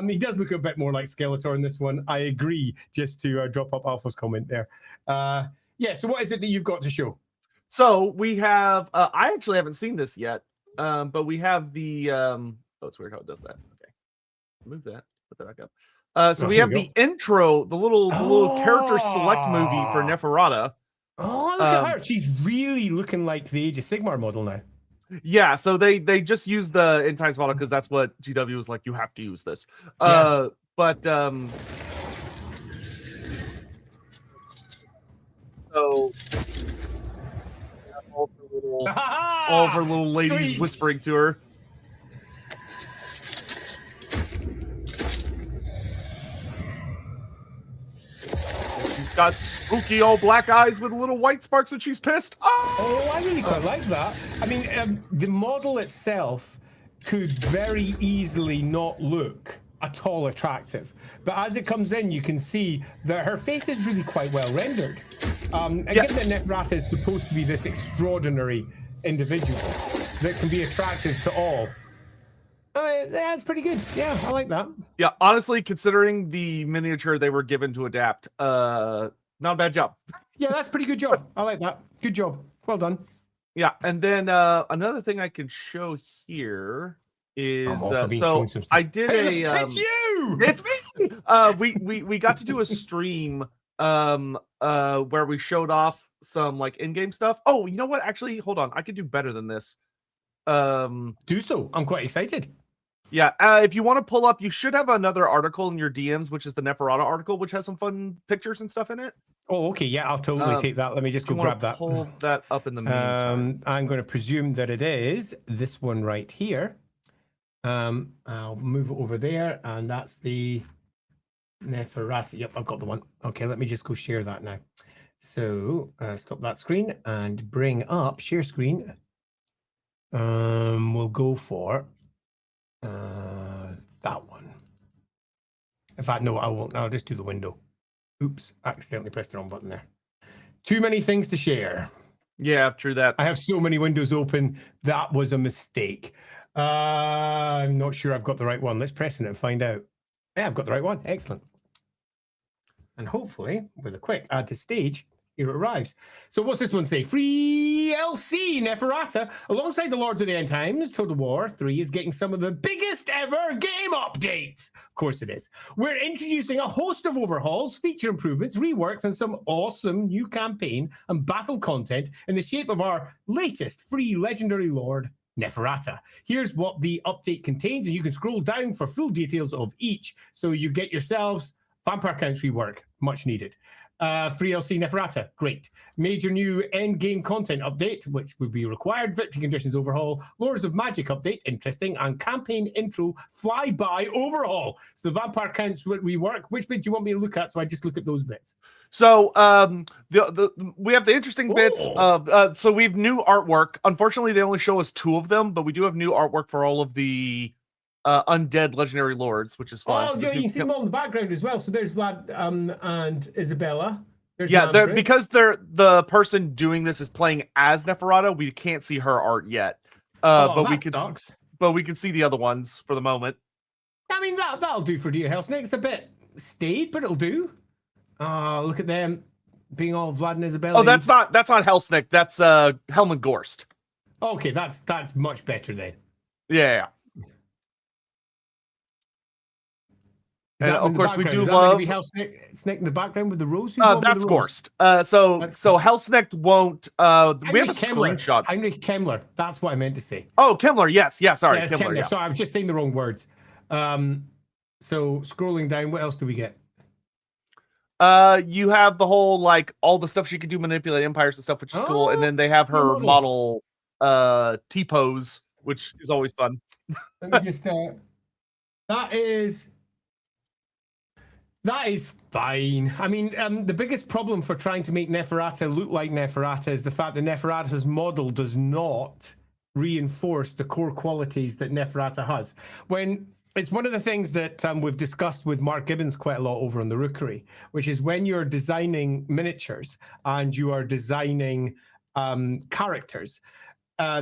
He does look a bit more like Skeletor in this one. I agree, just to drop up Alpha's comment there. Yeah, so what is it that you've got to show? So we have, I actually haven't seen this yet. But we have the oh, it's weird how it does that. Okay, move that, put that back up. So we here have we the intro, the little character select movie for Neferata. Oh, look at her. She's really looking like the Age of Sigmar model now. Yeah, so they just used the End Times model because that's what GW was like, you have to use this. Yeah. But so all of her little ladies Sweet. whispering to her. She's got spooky old black eyes with little white sparks and she's pissed. Oh, I really quite like that. I mean, the model itself could very easily not look at all attractive. But as it comes in, you can see that her face is really quite well rendered. And given that Neferata is supposed to be this extraordinary individual that can be attractive to all, that's pretty good. Yeah, I like that. Yeah, honestly, considering the miniature they were given to adapt, not a bad job. Yeah, that's a pretty good job. I like that. Good job. Well done. Yeah, and then another thing I can show here is so I did a it's you. It's me. We got to do a stream where we showed off some like in-game stuff. Oh, you know what? Actually, hold on. I could do better than this. Do so. I'm quite excited. Yeah, if you want to pull up, you should have another article in your DMs, which is the Neferata article, which has some fun pictures and stuff in it. Oh, okay. Yeah, I'll totally take that. Let me just go grab that. Pull that up in the meantime. I'm going to presume that it is this one right here. I'll move it over there, and that's the Neferata. Yep, I've got the one. Okay, let me just go share that now. So stop that screen and bring up share screen. We'll go for that one. In fact, no, I won't. I'll just do the window. Oops, accidentally pressed the wrong button there. Too many things to share. Yeah, true that. I have so many windows open. That was a mistake. I'm not sure I've got the right one. Let's press it and find out. Yeah, I've got the right one. Excellent. And hopefully, with a quick add to stage, here it arrives. So what's this one say? Free LC Neferata, alongside the Lords of the End Times, Total War 3 is getting some of the biggest ever game updates. Of course it is. We're introducing a host of overhauls, feature improvements, reworks, and some awesome new campaign and battle content in the shape of our latest free legendary Lord, Neferata. Here's what the update contains, and you can scroll down for full details of each. So you get yourselves Vampire Counts rework, much needed. Free LC Neferata, great. Major new end-game content update, which would be required. Victory conditions overhaul. Lords of Magic update, interesting. And campaign intro flyby overhaul. So the Vampire Counts rework. Which bit do you want me to look at? So I just look at those bits. So we have the interesting bits of so we have new artwork. Unfortunately, they only show us 2 of them, but we do have new artwork for all of the undead legendary lords, which is fun. Oh, so yeah, you can see them all in the background as well. So there's Vlad and Isabella. There's because the person doing this is playing as Neferata, we can't see her art yet. But we can see the other ones for the moment. I mean, that'll do for Dear Hellsnake. It's a bit staid, but it'll do. Look at them being all Vlad and Isabella. Oh, that's not Hellsnake. That's Helm and Gorst. Okay, that's much better then. Yeah. And of course, we do love Hellsnake in the background with the rose. That's Gorst. So Hellsnake won't. We have a screenshot. Heinrich Kemmler. That's what I meant to say. Oh, Kemmler. Yes. Sorry, Kemmler. Yeah. Sorry, I was just saying the wrong words. So scrolling down, what else do we get? You have the whole like all the stuff she could do, manipulate empires and stuff, which is cool. And then they have her model T-pose, which is always fun. Let me just. That is fine. I mean, the biggest problem for trying to make Neferata look like Neferata is the fact that Neferata's model does not reinforce the core qualities that Neferata has. When it's one of the things that we've discussed with Mark Gibbons quite a lot over on the Rookery, which is when you're designing miniatures and you are designing characters,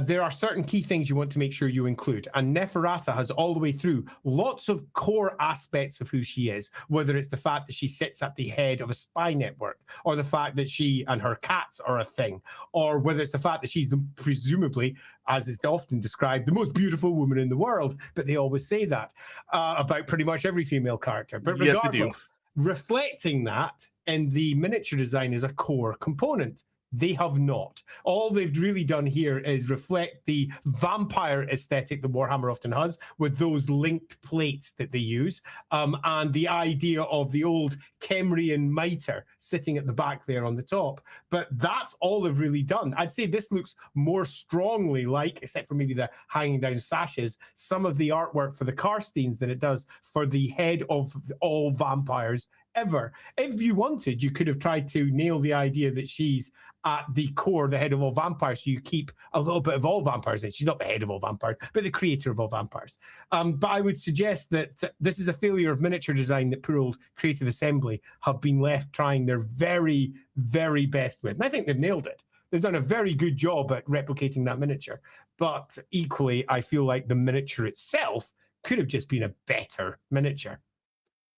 there are certain key things you want to make sure you include. And Neferata has all the way through lots of core aspects of who she is, whether it's the fact that she sits at the head of a spy network, or the fact that she and her cats are a thing, or whether it's the fact that she's presumably, as is often described, the most beautiful woman in the world. But they always say that about pretty much every female character. But regardless, reflecting that in the miniature design is a core component. They have not. All they've really done here is reflect the vampire aesthetic that Warhammer often has, with those linked plates that they use, and the idea of the old Kemrian mitre sitting at the back there on the top. But that's all they've really done. I'd say this looks more strongly like, except for maybe the hanging down sashes, some of the artwork for the Karsteins than it does for the head of all vampires ever. If you wanted, you could have tried to nail the idea that she's at the core, the head of all vampires, so you keep a little bit of all vampires in. She's not the head of all vampires, but the creator of all vampires. But I would suggest that this is a failure of miniature design that poor old Creative Assembly have been left trying their very, very best with. And I think they've nailed it. They've done a very good job at replicating that miniature. But equally, I feel like the miniature itself could have just been a better miniature.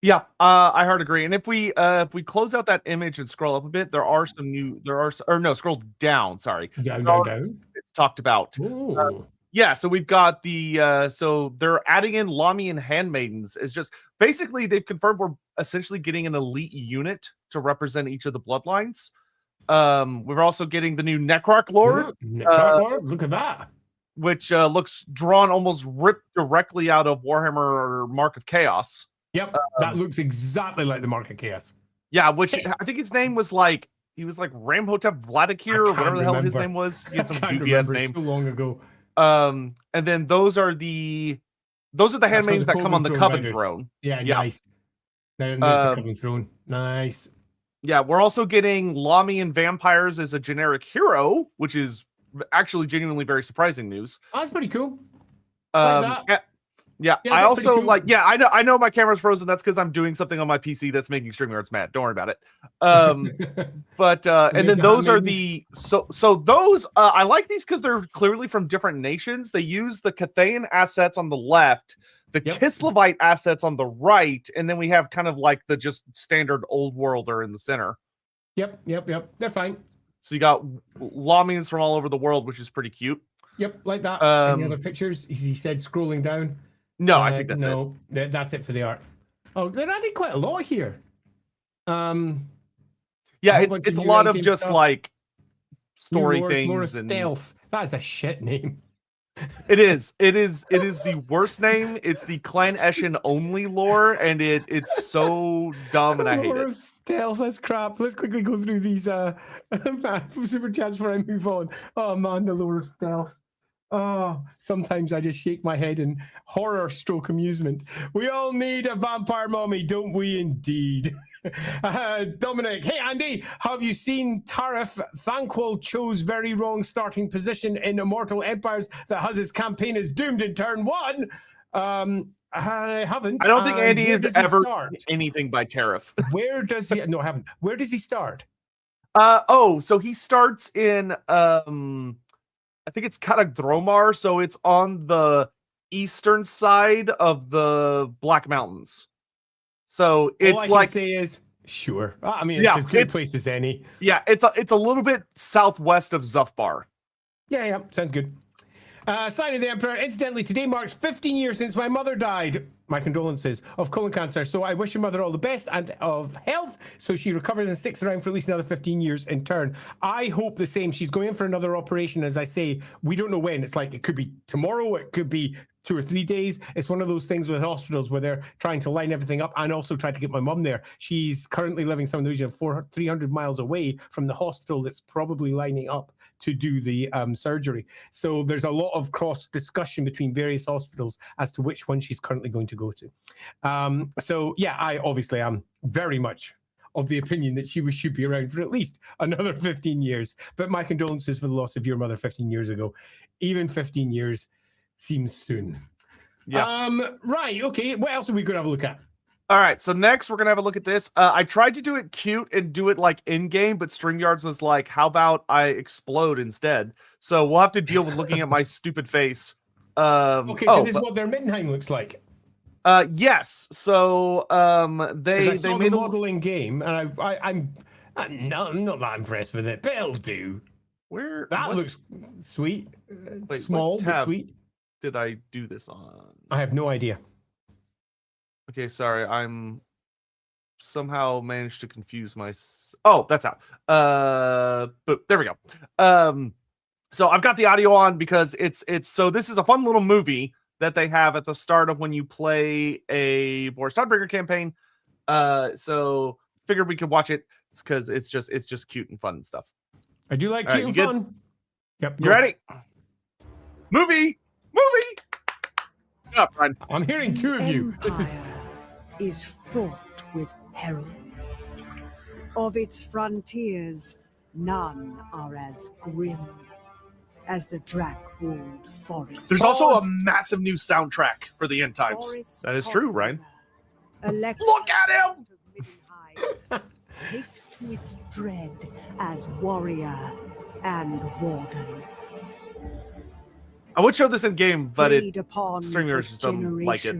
Yeah, I hard agree. And if we close out that image and scroll up a bit, there are some new, scroll down, sorry. Down. It's talked about. Yeah, so we've got the, so they're adding in Lamian handmaidens. It's just, basically they've confirmed we're essentially getting an elite unit to represent each of the bloodlines. We're also getting the new Necroc Lord. Look at that. Which looks drawn, almost ripped directly out of Warhammer or Mark of Chaos. Yep, that looks exactly like the Mark of Chaos. Yeah, which I think his name was like, he was like Ramhotep Vladikir or whatever the hell his name was. He had some goofy ass name. So long ago. And then those are the handmaids that come on the Coven throne. Yeah, nice. There's the Coven throne. Nice. Yeah, we're also getting Lamian vampires as a generic hero, which is actually genuinely very surprising news. That's pretty cool. Yeah, I also cool. I know my camera's frozen. That's because I'm doing something on my PC that's making StreamYards mad. Don't worry about it. And then those are the those I like these because they're clearly from different nations. They use the Cathayan assets on the left, the Kislevite assets on the right, and then we have kind of like the just standard old worlder in the center. Yep. They're fine. So you got Lamians from all over the world, which is pretty cute. Yep, like that. Any other pictures? He said scrolling down. No, I think that's it. That's it for the art. Oh, they're adding quite a lot here. Yeah, it's a lot of just stuff. Like story things Lore and stealth. That is a shit name. It is the worst name. It's the Clan Eshin only lore, and it's so dumb, and I hate Lore it. Of stealth, that's crap. Let's quickly go through these super chats before I move on. Oh man, the lore of stealth. Oh, sometimes I just shake my head in horror stroke amusement. We all need a vampire mommy, don't we indeed? Dominic, hey Andy, have you seen Tariff? Thanquol chose very wrong starting position in Immortal Empires that has his campaign is doomed in turn 1. I haven't. I don't think Andy has ever done anything by Tariff. Where does he? No, I haven't. Where does he start? So he starts in I think it's Dromar, so it's on the eastern side of the Black Mountains. So it's all I like can say is sure. I mean, it's as good a place as any. Yeah, it's a little bit southwest of Zufbar. Yeah, sounds good. Sign of the Emperor. Incidentally, today marks 15 years since my mother died. My condolences of colon cancer. So I wish your mother all the best and of health, so she recovers and sticks around for at least another 15 years in turn. I hope the same. She's going in for another operation, as I say. We don't know when. It's like it could be tomorrow. It could be 2 or 3 days. It's one of those things with hospitals where they're trying to line everything up, and also try to get my mum there. She's currently living some in the region of 300 miles away from the hospital that's probably lining up to do the surgery. So there's a lot of cross discussion between various hospitals as to which one she's currently going to go to. So yeah, I obviously am very much of the opinion that she should be around for at least another 15 years. But my condolences for the loss of your mother 15 years ago. Even 15 years seems soon. Yeah. Right, okay. What else are we going to have a look at? All right, so next we're gonna have a look at this. I tried to do it cute and do it like in game, but StreamYards was like, "How about I explode instead?" So we'll have to deal with looking at my stupid face. Okay, so this is what their Middenheim looks like. Yes. So they saw made the model in game, and I'm not that impressed with it, but it'll do. That looks sweet. Wait, small but sweet. Did I do this on? I have no idea. Okay, sorry. I'm somehow managed to confuse my. Oh, that's out. But there we go. So I've got the audio on because it's so this is a fun little movie that they have at the start of when you play a Boris Dawnbringer campaign. So figured we could watch it because it's just cute and fun and stuff. I do like cute and fun. Yep. You ready? Movie. Up, Ryan. I'm hearing two of you. This is fraught with peril. Of its frontiers, none are as grim as the Drakwold forest. There's also a massive new soundtrack for the end times. That is true, Ryan. Look at him! Takes to its dread as warrior and warden. I would show this in game, but StreamYards just don't like it.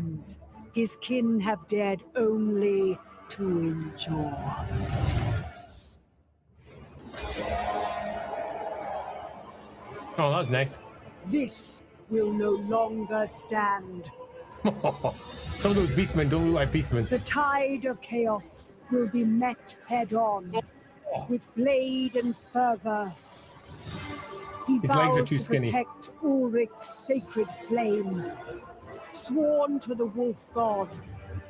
His kin have dared only to endure. Oh, that was nice. This will no longer stand. Some of those beastmen don't look like beastmen. The tide of chaos will be met head-on with blade and fervor. He His legs are vows too to skinny. protect Ulrich's sacred flame. Sworn to the wolf god,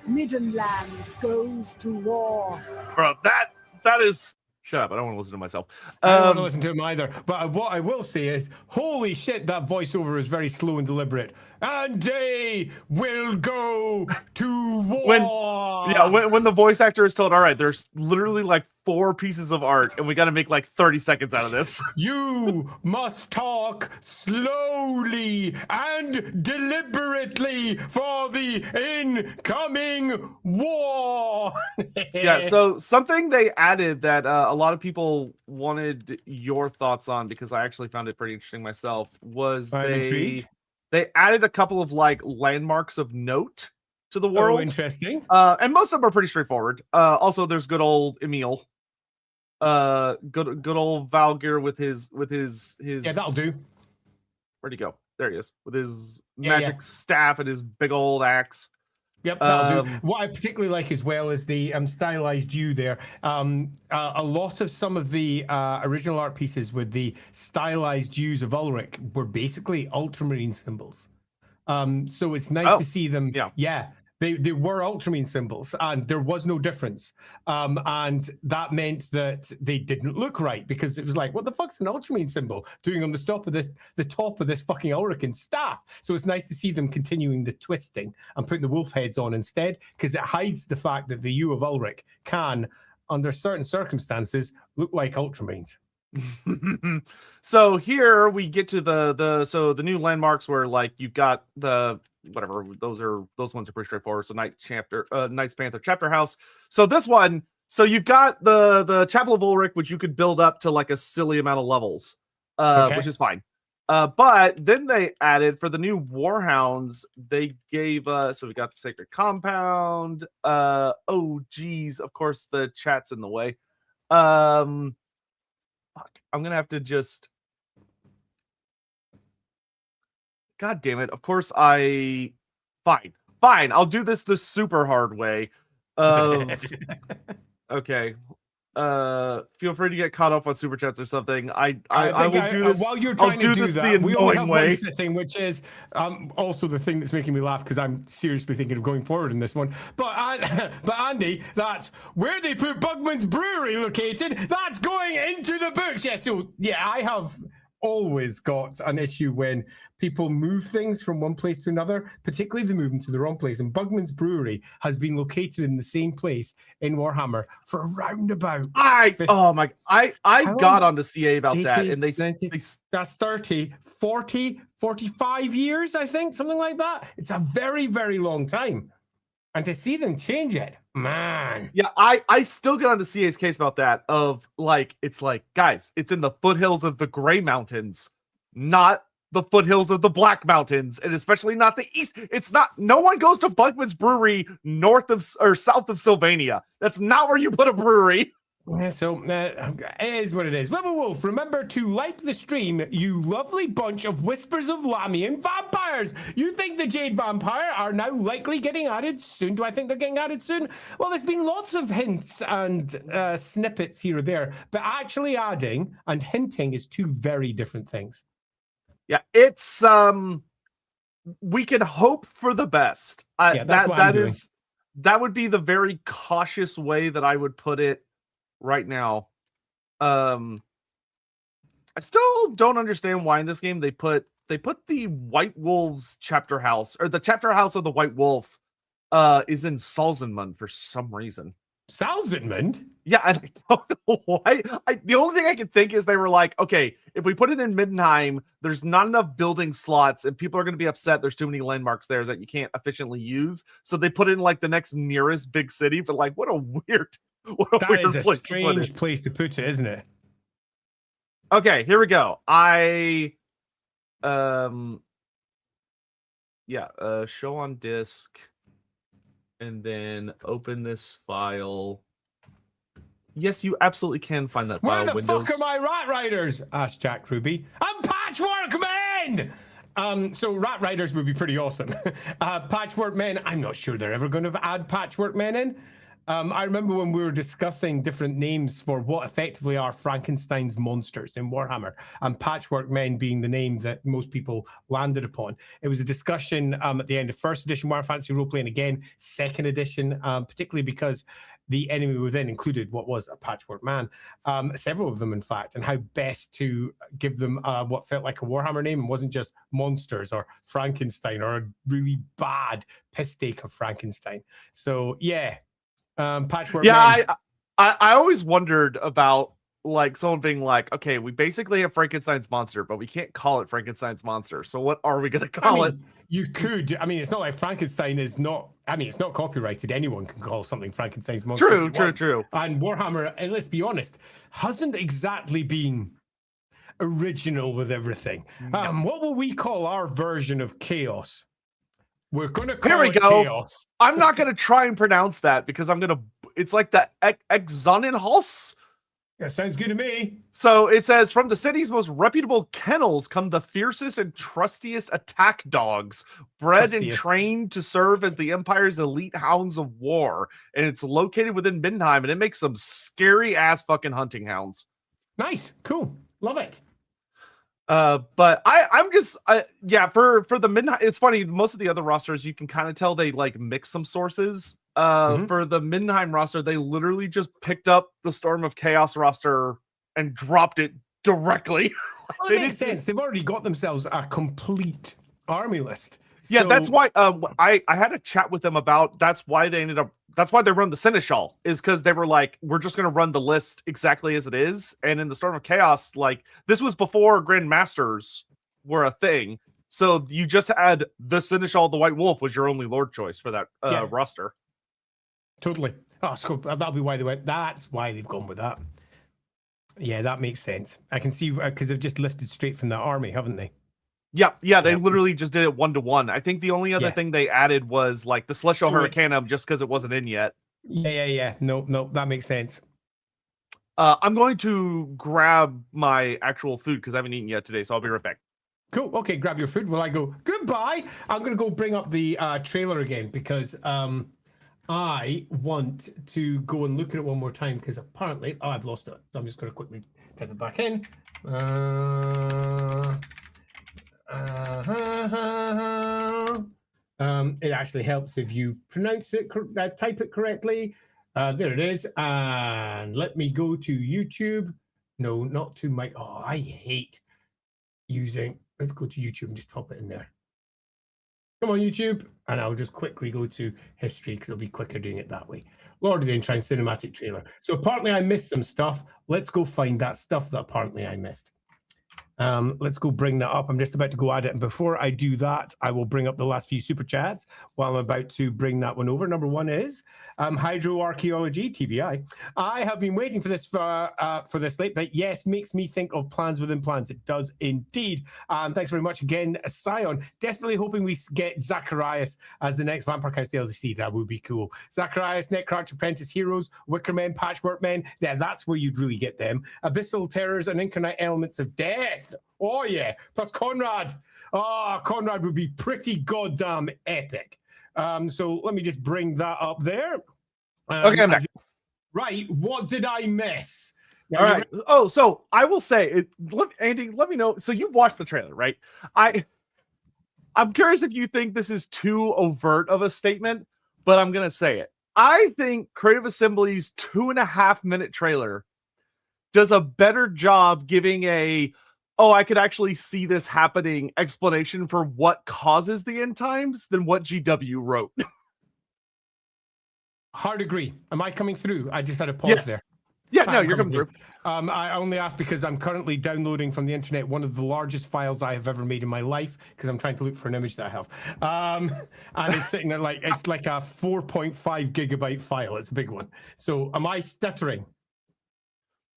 Middenland goes to war. Bro, that is... Shut up, I don't want to listen to myself. I don't want to listen to him either. But what I will say is, holy shit, that voiceover is very slow and deliberate. And they will go to war. When the voice actor is told, all right, there's literally like 4 pieces of art, and we got to make like 30 seconds out of this. You must talk slowly and deliberately for the incoming war. Yeah, so something they added that a lot of people wanted your thoughts on, because I actually found it pretty interesting myself, was they added a couple of like landmarks of note to the world. Oh, interesting. And most of them are pretty straightforward. Also, there's good old Emil. Good old Valgir with his Yeah, that'll do. Where'd he go? There he is with his magic staff and his big old axe. Yep, that'll do. What I particularly like as well is the stylized yew there. A lot of some of the original art pieces with the stylized yews of Ulrich were basically ultramarine symbols. So it's nice to see them. Yeah. They were ultramarine symbols, and there was no difference. And that meant that they didn't look right, because it was like, what the fuck's an ultramarine symbol doing on the top of this fucking Ulrican staff? So it's nice to see them continuing the twisting and putting the wolf heads on instead, because it hides the fact that the yew of Ulrich can, under certain circumstances, look like ultramarines. So here we get to the new landmarks where like you've got the whatever, those ones are pretty straightforward. So Knight's Panther chapter house. So this one, so you've got the Chapel of Ulrich, which you could build up to like a silly amount of levels, which is fine. But then they added for the new Warhounds, they gave so we got the Sacred Compound. Oh geez, of course the chat's in the way. Fuck, I'm gonna have to just. God damn it! Of course fine. I'll do this the super hard way. Okay. Feel free to get caught up on super chats or something. I will do this while you're trying to do that. The we only have way. one setting, which is also the thing that's making me laugh, because I'm seriously thinking of going forward in this one. But Andy, that's where they put Bugman's Brewery located. That's going into the books. Yeah. So yeah, I have always got an issue when people move things from one place to another, particularly if they move them to the wrong place. And Bugman's Brewery has been located in the same place in Warhammer for around about I got onto CA about 80, that, and they that's 30, 40, 45 years, I think, something like that. It's a very, very long time. And to see them change it, man. Yeah, I still get on to CA's case about that. Of like, it's like, guys, it's in the foothills of the Gray Mountains, not the foothills of the Black Mountains, and especially not the east. It's not. No one goes to Buckman's Brewery north of or south of Sylvania. That's not where you put a brewery. So it is what it is. Webber Wolf, remember to like the stream, you lovely bunch of whispers of Lamian vampires. You think the Jade Vampire are now likely getting added soon? Do I think they're getting added soon? Well, there's been lots of hints and snippets here or there, but actually adding and hinting is two very different things. Yeah, it's we can hope for the best. That would be the very cautious way that I would put it right now. I still don't understand why in this game they put the White Wolves chapter house, or the chapter house of the White Wolf is in Salzenmund for some reason. Salzenmund? Yeah, and I don't know why. The only thing I can think is they were like, okay, if we put it in Middenheim, there's not enough building slots, and people are going to be upset. There's too many landmarks there that you can't efficiently use. So they put it in like the next nearest big city. But like, what a weird strange place to put it, isn't it? Okay, here we go. Show on disk. And then open this file. Yes, you absolutely can find that file. Where the fuck are my Rat Riders? Asked Jack Ruby. I'm Patchwork Men! So Rat Riders would be pretty awesome. Patchwork Men, I'm not sure they're ever going to add Patchwork Men in. I remember when we were discussing different names for what effectively are Frankenstein's monsters in Warhammer, and Patchwork Men being the name that most people landed upon. It was a discussion at the end of first edition Warhammer Fantasy Roleplay, and again, second edition, particularly because the enemy within included what was a Patchwork Man, several of them, in fact, and how best to give them what felt like a Warhammer name and wasn't just monsters or Frankenstein or a really bad piss take of Frankenstein. So, yeah. Patchwork. Yeah, I always wondered about like someone being like, okay, we basically have Frankenstein's monster, but we can't call it Frankenstein's monster. So what are we going to call it? You could. I mean, it's not like Frankenstein is not. I mean, it's not copyrighted. Anyone can call something Frankenstein's monster. True. And Warhammer, and let's be honest, hasn't exactly been original with everything. No. What will we call our version of chaos? We're going to call it chaos. I'm not going to try and pronounce that because it's like the Exonenhaus. That sounds good to me. So it says, from the city's most reputable kennels come the fiercest and trustiest attack dogs, bred and trained to serve as the Empire's elite hounds of war. And it's located within Middenheim, and it makes some scary ass fucking hunting hounds. Nice. Cool. Love it. But I'm just for the Midnight. It's funny. Most of the other rosters, you can kind of tell they like mix some sources. For the Middenheim roster, they literally just picked up the Storm of Chaos roster and dropped it directly. Well, it makes sense. They've already got themselves a complete army list. Yeah, that's why I had a chat with them about that's why they run the Seneschal, is because they were like, we're just going to run the list exactly as it is. And in the Storm of Chaos, like this was before Grand Masters were a thing. So you just had the Seneschal, the White Wolf was your only Lord choice for that roster. Totally. Oh, so that'll be why they went. That's why they've gone with that. Yeah, that makes sense. I can see because they've just lifted straight from that army, haven't they? Yeah, they literally just did it 1-to-1. I think the only other thing they added was like the Celestial Hurricanum, just because it wasn't in yet. Yeah. No, that makes sense. I'm going to grab my actual food because I haven't eaten yet today, so I'll be right back. Cool. Okay, grab your food while I go. Goodbye. I'm going to go bring up the trailer again because I want to go and look at it one more time because apparently I've lost it. So I'm just going to quickly type it back in. It actually helps if you pronounce it, type it correctly. There it is. And let me go to YouTube. No, not to my. Oh, I hate using. Let's go to YouTube and just pop it in there. Come on, YouTube. And I'll just quickly go to history because it'll be quicker doing it that way. Lord of the Enshrined cinematic trailer. So apparently I missed some stuff. Let's go find that stuff that apparently I missed. Let's go bring that up. I'm just about to go at it. And before I do that, I will bring up the last few super chats while I'm about to bring that one over. Number one is hydroarchaeology, TBI. I have been waiting for this late, but yes, makes me think of plans within plans. It does indeed. Thanks very much again, Sion. Desperately hoping we get Zacharias as the next Vampire Counts DLC. That would be cool. Zacharias, Necrarch Apprentice Heroes, Wickermen, Patchworkmen. Yeah, that's where you'd really get them. Abyssal Terrors and Incarnate Elements of Death. Oh, yeah. Plus Conrad. Oh, Conrad would be pretty goddamn epic. So let me just bring that up there. Okay, I'm back. Right. What did I miss? All right. Oh, so I will say, Andy, let me know. So you've watched the trailer, right? I'm curious if you think this is too overt of a statement, but I'm going to say it. I think Creative Assembly's 2.5-minute trailer does a better job giving I could actually see this happening explanation for what causes the end times than what GW wrote. Hard agree. Am I coming through? I just had a pause there. Yeah, no, you're coming through. I only asked because I'm currently downloading from the internet one of the largest files I have ever made in my life because I'm trying to look for an image that I have. And it's sitting there it's like a 4.5 gigabyte file. It's a big one. So am I stuttering?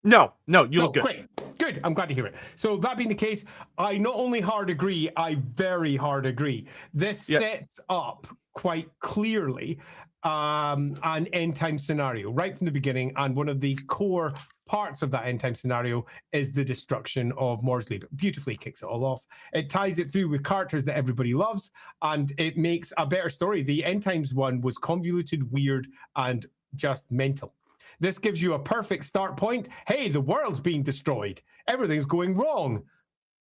No, you look good. Great. Good. I'm glad to hear it. So that being the case, I not only hard agree, I very hard agree. This sets up quite clearly an end time scenario right from the beginning, and one of the core parts of that end time scenario is the destruction of Morsley. But beautifully kicks it all off. It ties it through with characters that everybody loves, and it makes a better story. The end times one was convoluted, weird, and just mental. This gives you a perfect start point. Hey, the world's being destroyed. Everything's going wrong.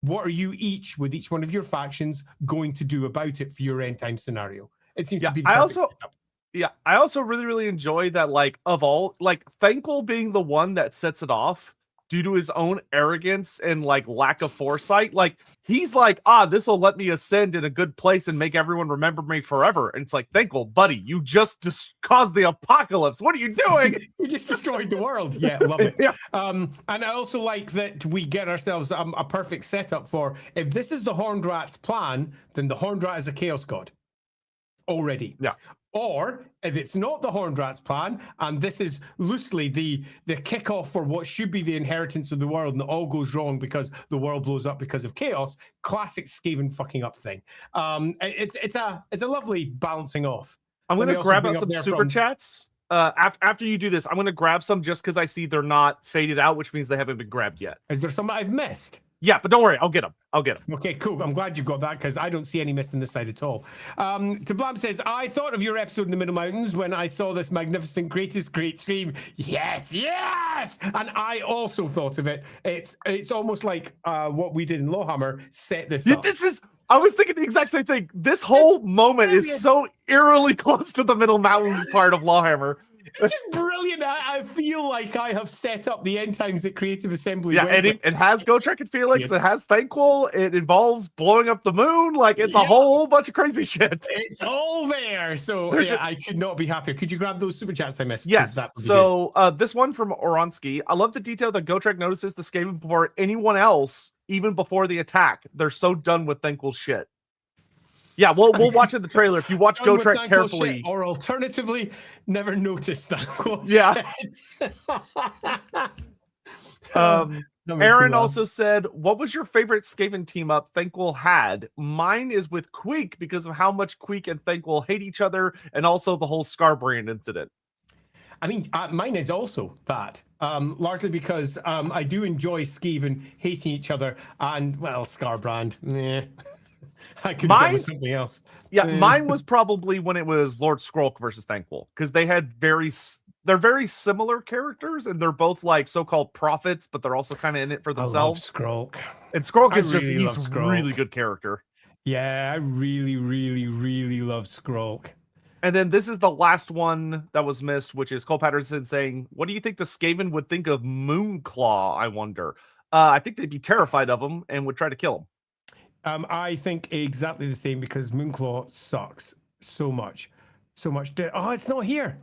What are you with each one of your factions going to do about it for your end time scenario? It seems to be the perfect setup. Yeah, I also really, really enjoy that, Thanquol being the one that sets it off due to his own arrogance and, lack of foresight. He's this will let me ascend in a good place and make everyone remember me forever. And it's like, Thanquol, buddy, you just caused the apocalypse. What are you doing? You just destroyed the world. Yeah, love it. Yeah. And I also like that we get ourselves a perfect setup for, if this is the Horned Rat's plan, then the Horned Rat is a Chaos God already. Yeah. Or if it's not the Horned Rat's plan, and this is loosely the kickoff for what should be the inheritance of the world, and it all goes wrong because the world blows up because of chaos, classic Skaven fucking up thing. It's a lovely balancing off. I'm going to grab out some super chats. After you do this, I'm going to grab some just because I see they're not faded out, which means they haven't been grabbed yet. Is there some I've missed? Yeah, but don't worry, I'll get them. Okay, cool. I'm glad you got that because I don't see any missed on this side at all. Tablam says, I thought of your episode in the Middle Mountains when I saw this magnificent, great stream. Yes! And I also thought of it. It's almost like what we did in LAWhammer set this up. I was thinking the exact same thing. This whole moment is so eerily close to the Middle Mountains part of LAWhammer. It's just brilliant. I feel like I have set up the end times that Creative Assembly. Yeah, and it has Gotrek and Felix. It has Thanquol. It involves blowing up the moon. It's a whole bunch of crazy shit. It's all there. So I could not be happier. Could you grab those super chats I missed? Yes. So this one from Oronsky. I love the detail that Gotrek notices the Skaven before anyone else, even before the attack. They're so done with Thanquol's shit. Yeah, we'll watch in the trailer. If you watch Gotrek carefully, shit, or alternatively, never noticed that. Yeah. Aaron also said, "What was your favorite Skaven team up Thanquol had?" Mine is with Queek because of how much Queek and Thanquol hate each other, and also the whole Scarbrand incident. I mean, mine is also that, largely because I do enjoy Skaven hating each other, and Scarbrand. Meh. I could go with something else. Yeah, mine was probably when it was Lord Skrulk versus Thanquol, because they had they're very similar characters, and they're both so-called prophets, but they're also kind of in it for themselves. I love Skrulk. And Skrulk is he's a really good character. Yeah, I really, really, really love Skrulk. And then this is the last one that was missed, which is Cole Patterson saying, "What do you think the Skaven would think of Moonclaw, I wonder?" I think they'd be terrified of him and would try to kill him. I think exactly the same because Moonclaw sucks so much. Oh, it's not here.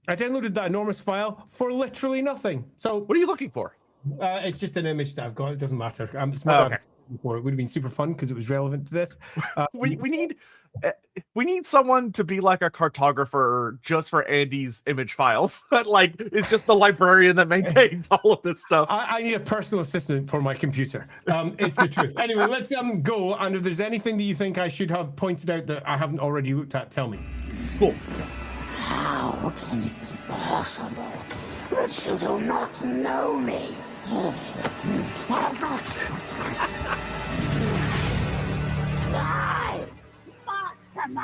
I downloaded that enormous file for literally nothing. So what are you looking for? It's just an image that I've got. It doesn't matter. It's Oh, not okay. before. It would have been super fun because it was relevant to this. We need someone to be like a cartographer just for Andy's image files. Like it's just the librarian that maintains all of this stuff. I need a personal assistant for my computer. It's the truth. Anyway, let's go. And if there's anything that you think I should have pointed out that I haven't already looked at, tell me. Cool. How can it be possible that you do not know me?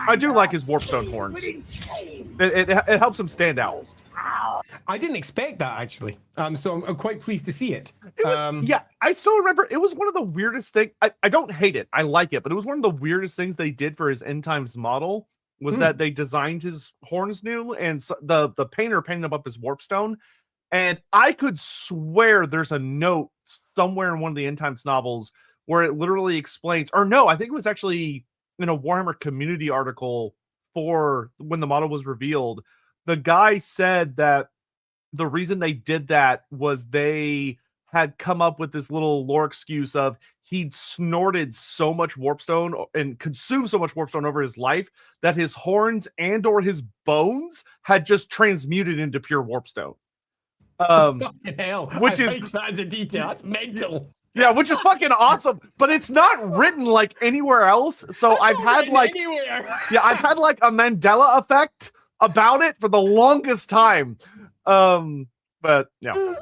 I do like his warpstone horns. It helps him stand out. I didn't expect that actually. So I'm quite pleased to see it. It was, yeah, I still remember it was one of the weirdest things. I don't hate it. I like it, but it was one of the weirdest things they did for his end times model was that they designed his horns new, and so the painter painted them up as warpstone. And I could swear there's a note somewhere in one of the end times novels where it literally explains, or no, I think it was actually in a Warhammer community article for when the model was revealed. The guy said that the reason they did that was they had come up with this little lore excuse of he'd snorted so much warpstone and consumed so much warpstone over his life that his horns and or his bones had just transmuted into pure warpstone. Fucking hell. Which I is like that as a detail. That's mental. Yeah, which is fucking awesome, but it's not written like anywhere else. So I've had like I've had like a Mandela effect about it for the longest time. But yeah.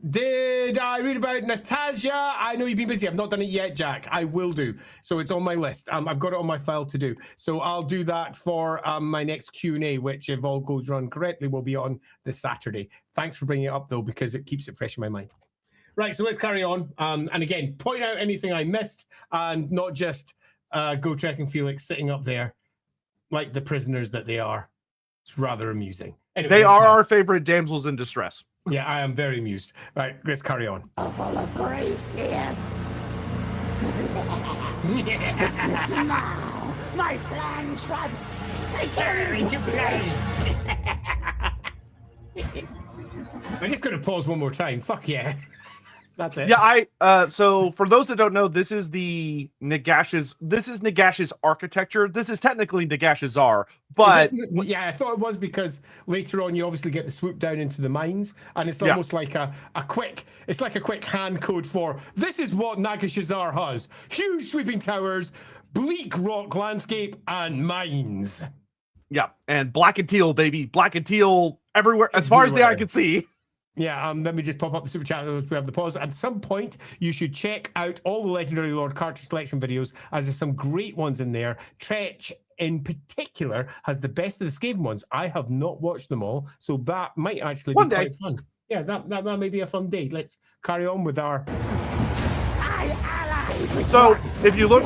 Did I read about Natasha? I know you've been busy. I've not done it yet, Jack. I will do. So it's on my list. I've got it on my file to do. So I'll do that for my next Q&A, which if all goes run correctly, will be on this Saturday. Thanks for bringing it up, though, because it keeps it fresh in my mind. Right, so let's carry on. And again, point out anything I missed and not just Go Trek and Felix sitting up there like the prisoners that they are. It's rather amusing. Anyway, they are our favorite damsels in distress. Yeah, I am very amused. Right, let's carry on. Full of grace, yes. Witness now, my plan traps into place. I'm just going to pause one more time. Fuck yeah. That's it. Yeah, so for those that don't know, this is Nagash's architecture. This is technically Nagash's Czar, but yeah, I thought it was because later on you obviously get the swoop down into the mines, and it's almost like a quick hand code for this is what Nagashazar has: huge sweeping towers, bleak rock landscape, and mines. Yeah, and black and teal, baby, black and teal everywhere, as far as the eye can see. Yeah, let me just pop up the super chat. We have the pause. At some point, you should check out all the Legendary Lord cartridge selection videos, as there's some great ones in there. Tretch, in particular, has the best of the Skaven ones. I have not watched them all, so that might actually be quite fun. Yeah, that may be a fun day. Let's carry on with our... So, if you look...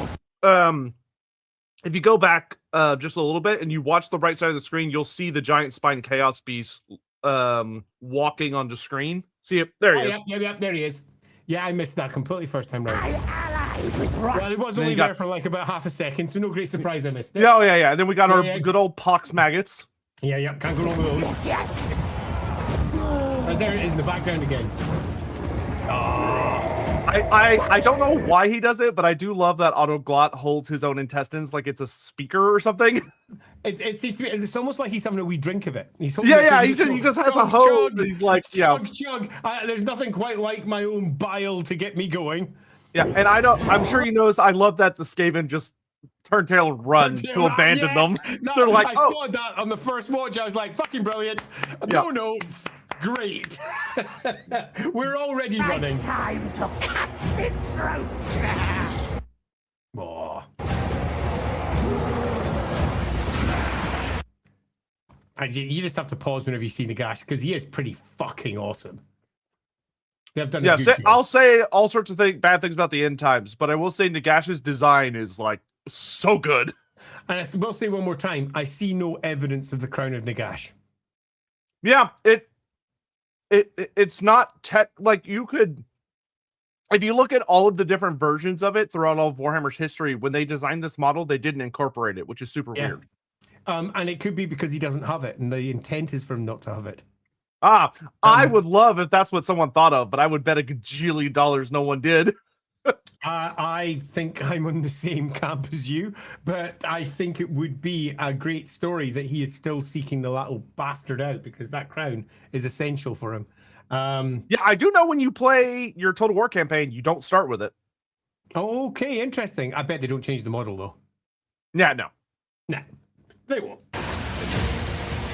if you go back just a little bit and you watch the right side of the screen, you'll see the giant spine chaos beast walking on the screen. See it? There he is. Yeah, there he is. Yeah, I missed that completely first time round. Well, it was only there for like about half a second, so no great surprise I missed it. Yeah, yeah. And then we got our good old pox maggots. Yeah, can't go wrong with those. Yes. Right, there it is in the background again. I don't know why he does it, but I do love that Autoglot holds his own intestines like it's a speaker or something. It's almost like he's having a wee drink of it. He just has a hose. He's like, chug. There's nothing quite like my own bile to get me going. Yeah, and I'm sure you notice. I love that the Skaven just turn tail and run to abandon them. No, They're like, I saw that on the first watch. I was like, fucking brilliant. No notes. Great. We're already running. It's time to cut the throats. Oh. And you just have to pause whenever you see Nagash, because he is pretty fucking awesome. They've done a good job. I'll say all sorts of bad things about the end times, but I will say Nagash's design is like so good. And I will say one more time, I see no evidence of the crown of Nagash. Yeah, it's not like you could, if you look at all of the different versions of it throughout all of Warhammer's history, when they designed this model, they didn't incorporate it, which is super weird. And it could be because he doesn't have it, and the intent is for him not to have it. I would love if that's what someone thought of, but I would bet a gajillion dollars no one did. I think I'm on the same camp as you, but I think it would be a great story that he is still seeking the little bastard out, because that crown is essential for him. Yeah, I do know when you play your Total War campaign, you don't start with it. Okay, interesting. I bet they don't change the model, though. Yeah, no. Nah, they won't.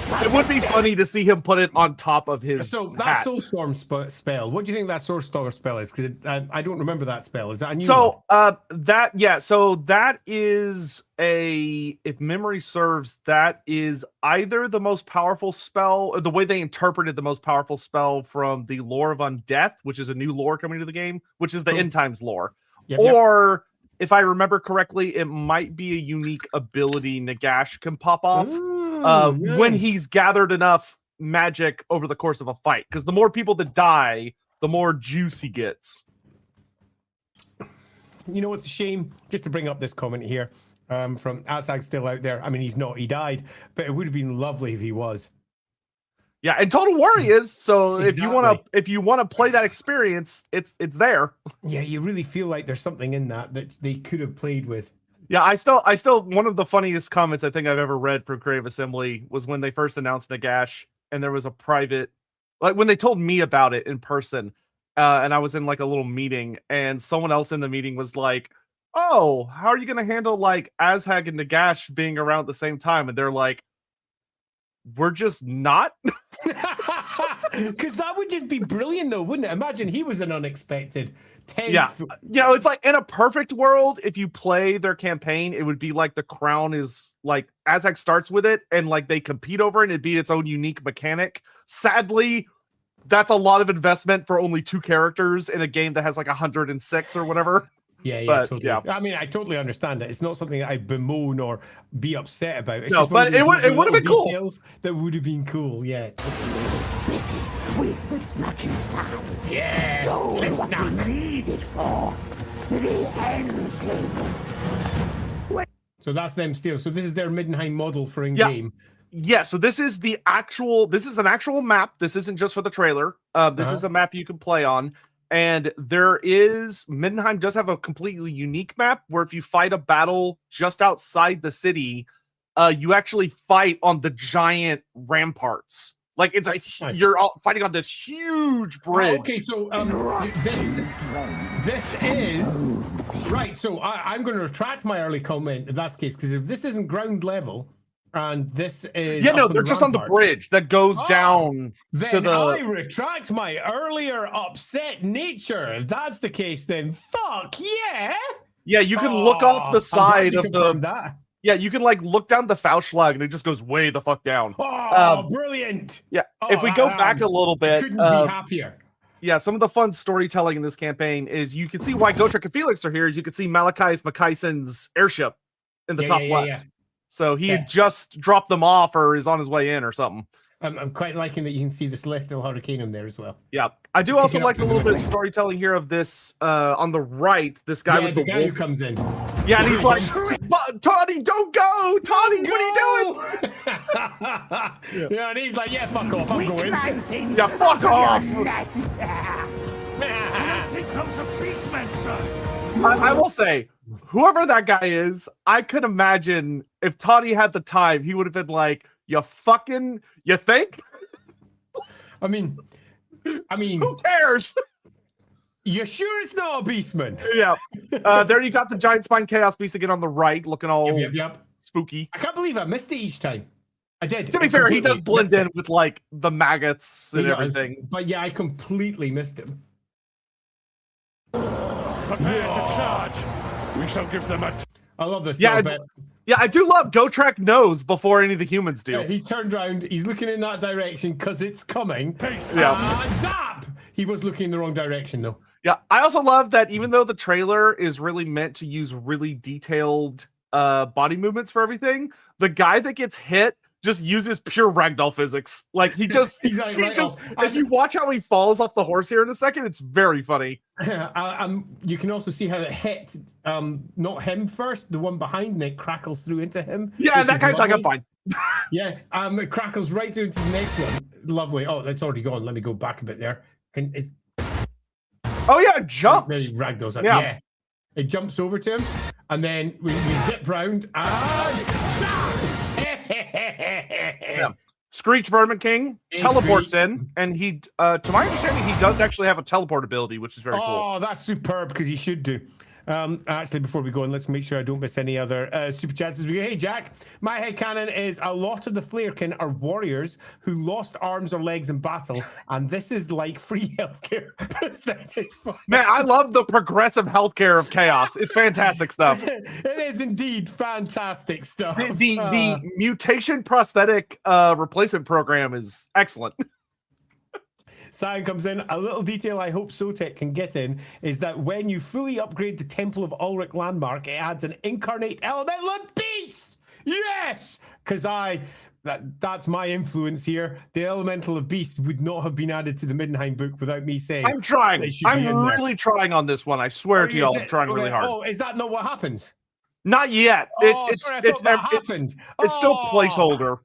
It would be funny to see him put it on top of his So that hat. Soulstorm spell, what do you think that Soulstorm spell is? Because I don't remember that spell. Is that a new one? So that is if memory serves, that is either the most powerful spell, or the way they interpreted the most powerful spell from the lore of Undeath, which is a new lore coming to the game, which is the End Times lore. Yep, or if I remember correctly, it might be a unique ability Nagash can pop off when he's gathered enough magic over the course of a fight. Because the more people that die, the more juice he gets. You know, it's a shame, just to bring up this comment here from Azag's still out there. I mean, he's not, he died, but it would have been lovely if he was. Yeah, and Total War is, so Exactly. if you want to play that experience, it's there. Yeah, you really feel like there's something in that they could have played with. Yeah, I still one of the funniest comments I think I've ever read from Creative Assembly was when they first announced Nagash, and there was a private, like when they told me about it in person, and I was in like a little meeting, and someone else in the meeting was like, "Oh, how are you gonna handle like Azhag and Nagash being around at the same time?" And they're like, "We're just not." Because that would just be brilliant, though, wouldn't it? Imagine he was an unexpected 10th. Yeah, you know, it's like in a perfect world, if you play their campaign, it would be like the crown is like Azhag starts with it, and like they compete over it, and it'd be its own unique mechanic. Sadly, that's a lot of investment for only 2 characters in a game that has like 106 or whatever. Yeah, But, totally. yeah. I mean, I totally understand that. It's not something that I bemoan or be upset about. It's No, just one but of these it would have little been cool. details that would have been cool. Yeah. Missy, we slip snack inside. Yeah, Stole slip what snack. we needed for the engine. So that's them still. So this is their Middenheim model for in-game. Yeah, so this is an actual map. This isn't just for the trailer. This is a map you can play on. And Middenheim does have a completely unique map where if you fight a battle just outside the city, you actually fight on the giant ramparts. Like it's you're all fighting on this huge bridge. Okay, so this is right. So I'm going to retract my early comment in that case, because if this isn't ground level and this is They're just on the bridge that goes down then to the. I retract my earlier upset nature. If that's the case, then fuck yeah. Yeah, you can look off the side of the. That. Yeah, you can like look down the Fauschlag and it just goes way the fuck down. Oh, brilliant! Yeah, if we go back a little bit, couldn't be happier. Yeah, some of the fun storytelling in this campaign is you can see why Gotrek and Felix are here. Is you can see Malachi's Makaisen's airship in the top left. Yeah. So he had just dropped them off or is on his way in or something. I'm quite liking that you can see the Celestial Hurricanum there as well. Yeah, I do also like a little bit of storytelling here of this on the right. This guy with the guy wolf who comes in. Yeah, and he's like, Toddy, don't go! Toddy, what are you doing? Yeah, and he's like, yeah, fuck off, I'm going. Yeah, fuck off! Here comes a beastman, sir. I will say, whoever that guy is, I could imagine if Toddy had the time, he would have been like, you think? I mean, who cares? You sure it's not a beastman? Yeah. There you got the giant spine chaos beast again on the right, looking all Yep. spooky. I can't believe I missed it each time. I did. To be fair, he does blend in with like the maggots and everything. But yeah, I completely missed him. Prepare to charge. We shall give them a. I love this. Yeah, I do love Gotrek knows before any of the humans do. Yeah, he's turned around. He's looking in that direction because it's coming. Zap! He was looking in the wrong direction though. Yeah, I also love that even though the trailer is really meant to use really detailed body movements for everything, the guy that gets hit just uses pure ragdoll physics. Like he just, if you watch how he falls off the horse here in a second, it's very funny. You can also see how it hit not him first, the one behind, and it crackles through into him. Yeah, and that guy's like, I'm fine. Yeah, it crackles right through into the next one. lovely. Oh, that's already gone. Let me go back a bit there. Oh yeah, it jumps. Maybe ragdolls up. Yeah. Yeah. It jumps over to him, and then we zip round. Yeah. Screech Vermin King teleports in, and he, to my understanding, he does actually have a teleport ability, which is very cool. Oh, that's superb, because he should do. Actually, before we go on, let's make sure I don't miss any other super chats as we go. Hey, Jack, my headcanon is a lot of the Flarekin are warriors who lost arms or legs in battle, and this is like free healthcare. Man, I love the progressive healthcare of Chaos. It's fantastic stuff. It is indeed fantastic stuff. The mutation prosthetic replacement program is excellent. Cyan comes in. A little detail I hope Sotek can get in is that when you fully upgrade the Temple of Ulrich landmark, it adds an incarnate elemental beast. Yes, because that's my influence here. The elemental of beast would not have been added to the Middenheim book without me saying. I'm trying. I'm really trying on this one. I swear to y'all, I'm trying really hard. Oh, is that not what happens? Not yet. It's still placeholder.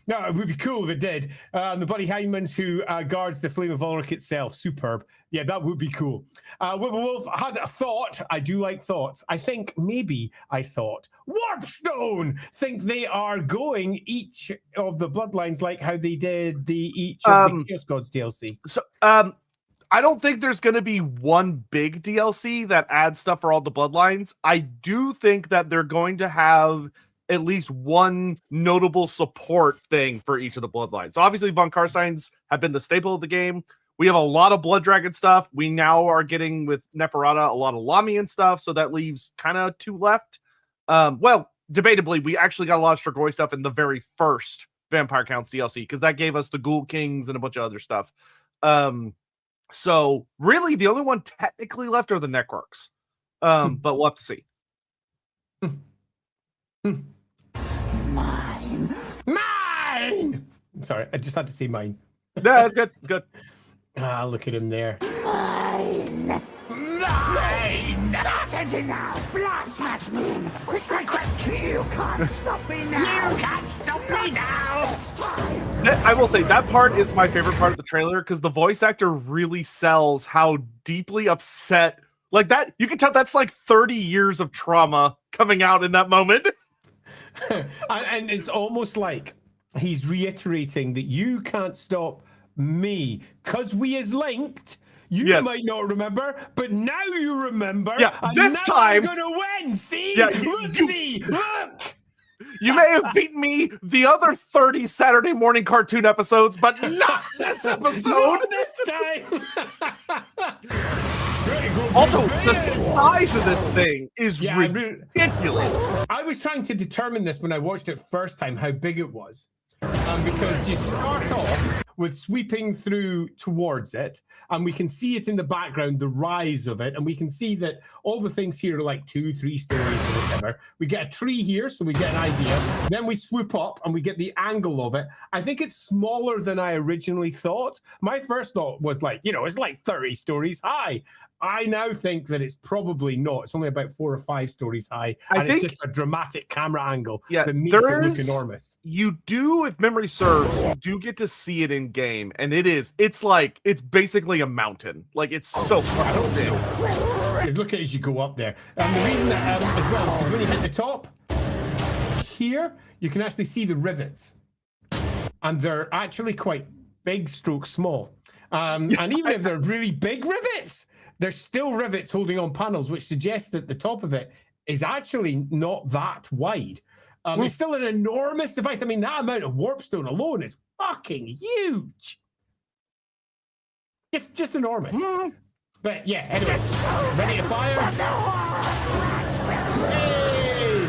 No, it would be cool if it did. The Buddy Heinmans who guards the Flame of Ulrich itself. Superb. Yeah, that would be cool. Wolf had a thought. I do like thoughts. I thought Warpstone think they are going each of the bloodlines like how they did each of the Chaos Gods DLC. So I don't think there's going to be one big DLC that adds stuff for all the bloodlines. I do think that they're going to have at least one notable support thing for each of the bloodlines. So obviously Von Karsteins have been the staple of the game. We have a lot of Blood Dragon stuff. We now are getting with Neferata a lot of Lamian stuff, so that leaves kind of 2 left. Well, debatably, we actually got a lot of Strigoi stuff in the very first Vampire Counts DLC, because that gave us the Ghoul Kings and a bunch of other stuff. So really the only one technically left are the Necrarchs. But we'll have to see. Mine! Sorry, I just had to say mine. Yeah, it's good. It's good. Ah, look at him there. Mine! Start it now! Blood smash me! Quick! You can't stop me now! You can't stop me now! This time! I will say that part is my favorite part of the trailer, because the voice actor really sells how deeply upset, like that. You can tell that's like 30 years of trauma coming out in that moment. And it's almost like he's reiterating that you can't stop me because we is linked. You might not remember, but now you remember. Yeah, this time I'm gonna win. See? Yeah, look. You may have beaten me the other 30 Saturday morning cartoon episodes, but not this episode. Not this time. Also, the size of this thing is ridiculous. I was trying to determine this when I watched it first time, how big it was. Because you start off with sweeping through towards it, and we can see it in the background, the rise of it, and we can see that all the things here are like 2-3 stories or whatever. We get a tree here, so we get an idea. Then we swoop up and we get the angle of it. I think it's smaller than I originally thought. My first thought was like, it's like 30 stories high. I now think that it's probably not. It's only about 4 or 5 stories high. And it's just a dramatic camera angle that makes it look enormous. You do, if memory serves, you do get to see it in game. And it's basically a mountain. Like, it's so fucking big. Look at it as you go up there. And the reason that, as well, is when you hit the top, here, you can actually see the rivets. And they're actually quite big stroke small. And even if they're really big rivets, there's still rivets holding on panels, which suggests that the top of it is actually not that wide. It's still an enormous device. I mean, that amount of warpstone alone is fucking huge. Just enormous. But yeah, anyway, ready to fire? Hey!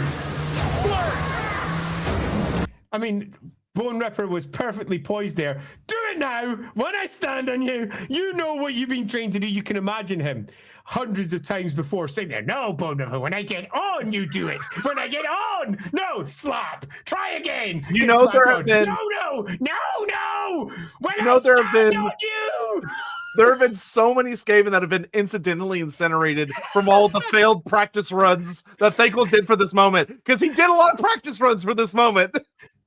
I mean, Bone Ripper was perfectly poised there. Do it now! When I stand on you, you know what you've been trained to do. You can imagine him hundreds of times before saying there, no, Bone Ripper, when I get on, you do it. When I get on! No, slap! Try again! You know there have been... No! When you know, I stand on you! There have been so many Skaven that have been incidentally incinerated from all the failed practice runs that Thanquol did for this moment, because he did a lot of practice runs for this moment.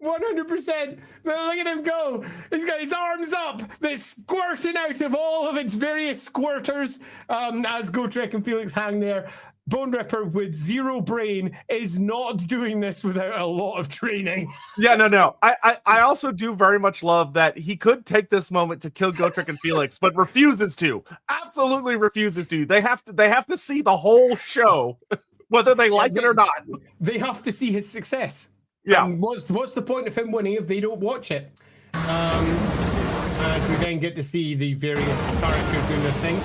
100%. Look at him go. He's got his arms up. They're squirting out of all of its various squirters as Gotrek and Felix hang there. Bone Ripper with 0 brain is not doing this without a lot of training. Yeah, no. I also do very much love that he could take this moment to kill Gotrek and Felix, but refuses to. Absolutely refuses to. They have to see the whole show, whether they like it or not. They have to see his success. Yeah. What's the point of him winning if they don't watch it? And we then get to see the various characters doing their thing.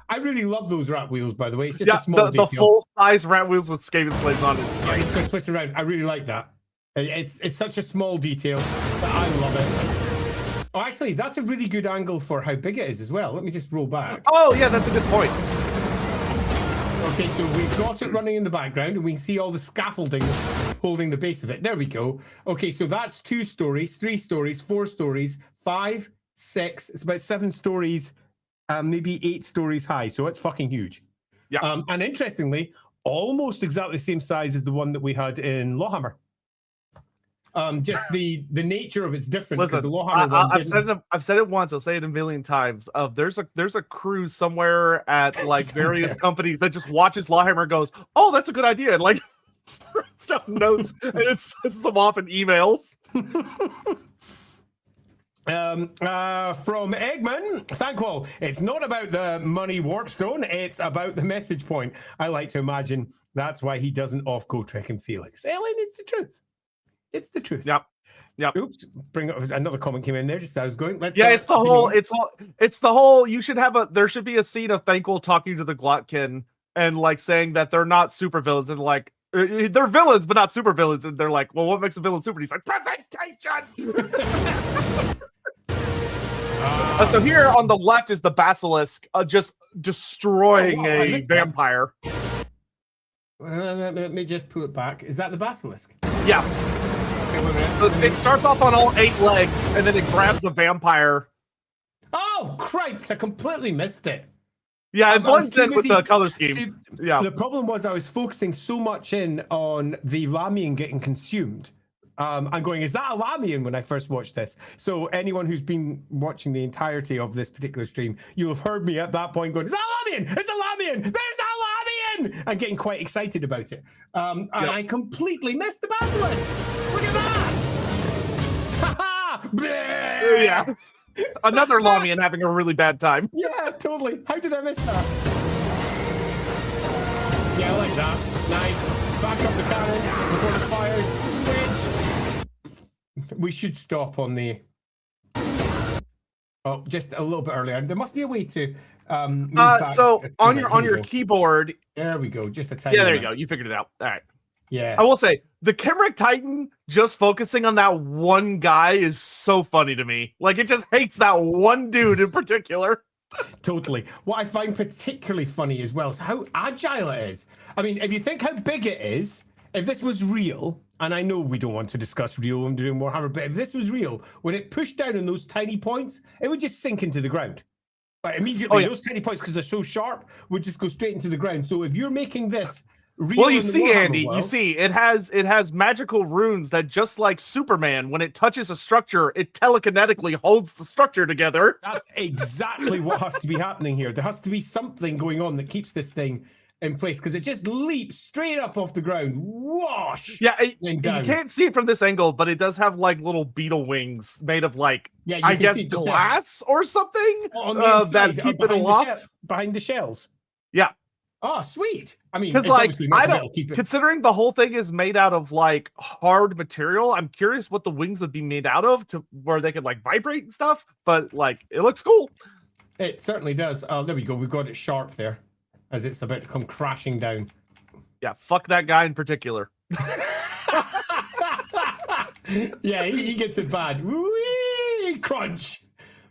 I really love those rat wheels, by the way. It's just a small detail. The full-size rat wheels with Skaven slaves on it. Yeah, it's going to twist around. I really like that. It's such a small detail, but I love it. Oh, actually, that's a really good angle for how big it is as well. Let me just roll back. Oh, yeah, that's a good point. Okay, so we've got it running in the background, and we can see all the scaffolding holding the base of it. There we go. Okay, so that's 2 stories, 3 stories, 4 stories, 5, 6. It's about 7 stories. Maybe 8 stories high, so it's fucking huge. Yeah. And interestingly, almost exactly the same size as the one that we had in LAWhammer. Just the nature of it's different. Listen, the LAWhammer I've said it once. I'll say it a million times. There's a crew somewhere at like various companies that just watches LAWhammer, goes, "Oh, that's a good idea," and like stuff notes and it sends them off in emails. From Eggman, Thanquol, it's not about the money warpstone, it's about the message point. I like to imagine that's why he doesn't off Gotrek and Felix. Ellen, it's the truth. It's the truth. Yep. Oops, bring up another comment came in there just as I was going. It's the whole you should have there should be a scene of Thanquol talking to the Glotkin and like saying that they're not supervillains and like they're villains but not supervillains, and they're like, well, what makes a villain super? And he's like, presentation. So here on the left is the basilisk just destroying a vampire. Let me just pull it back. Is that the basilisk? Yeah. Okay, it starts off on all 8 legs and then it grabs a vampire. Oh, cripes. I completely missed it. Yeah, it blends in with the color scheme. See, yeah. The problem was I was focusing so much in on the Lamian getting consumed. I'm going, is that a Lamian when I first watched this? So anyone who's been watching the entirety of this particular stream, you'll have heard me at that point going, is that a Lamian? It's a Lamian! There's a Lamian! I'm getting quite excited about it. And I completely missed the basilisk. Look at that! Yeah. Another Lamian having a really bad time. Yeah, totally. How did I miss that? Yeah, I like that. Nice. Back up the cannon before the fires. Switch. We should stop on the... Oh, just a little bit earlier. There must be a way to... so on your keyboard... There we go. Just a tiny Yeah, there you go. You figured it out. All right. Yeah. I will say, the Kimric Titan just focusing on that one guy is so funny to me. Like, it just hates that one dude in particular. Totally. What I find particularly funny as well is how agile it is. I mean, if you think how big it is, if this was real, and I know we don't want to discuss real when doing Warhammer, but if this was real, when it pushed down on those tiny points, it would just sink into the ground. Like immediately, those tiny points, because they're so sharp, would just go straight into the ground. So if you're making this real, well, you see, Andy, you see, it has magical runes that, just like Superman, when it touches a structure, it telekinetically holds the structure together. That's exactly what has to be happening here. There has to be something going on that keeps this thing in place, because it just leaps straight up off the ground. Wash! Yeah, you can't see it from this angle, but it does have like little beetle wings made of like, I guess, glass or something that keep it aloft. Behind the shells. Yeah. Oh, sweet. I mean, because like, I don't, considering the whole thing is made out of like hard material, I'm curious what the wings would be made out of to where they could like vibrate and stuff, but like, it looks cool. It certainly does. There we go. We've got it sharp there as it's about to come crashing down. Yeah, fuck that guy in particular. Yeah, he gets it bad. Whee! Crunch.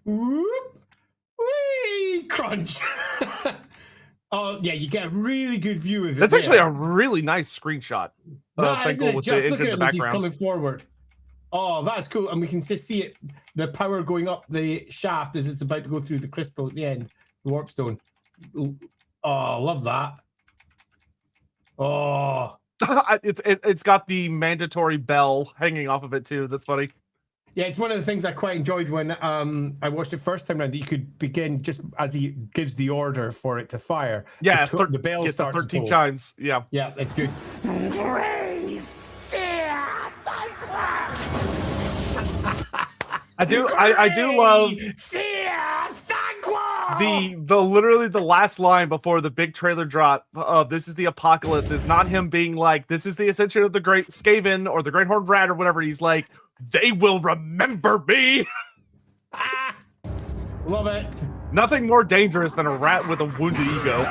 Whoop! Whee! Crunch. Oh, yeah, you get a really good view of it. That's actually a really nice screenshot. Isn't it? Just look at him as he's coming forward. Oh, that's cool. And we can just see it, the power going up the shaft as it's about to go through the crystal at the end, the warpstone. Oh, love that. Oh. It's got the mandatory bell hanging off of it too. That's funny. Yeah, it's one of the things I quite enjoyed when I watched it first time around, that you could begin just as he gives the order for it to fire. Yeah, the bell starts 13 chimes. Yeah. Yeah, it's good. I do love the literally the last line before the big trailer drop of "This is the apocalypse" is not him being like, "This is the ascension of the great Skaven or the great horned rat" or whatever. He's like, "They will remember me." Love it. Nothing more dangerous than a rat with a wounded ego.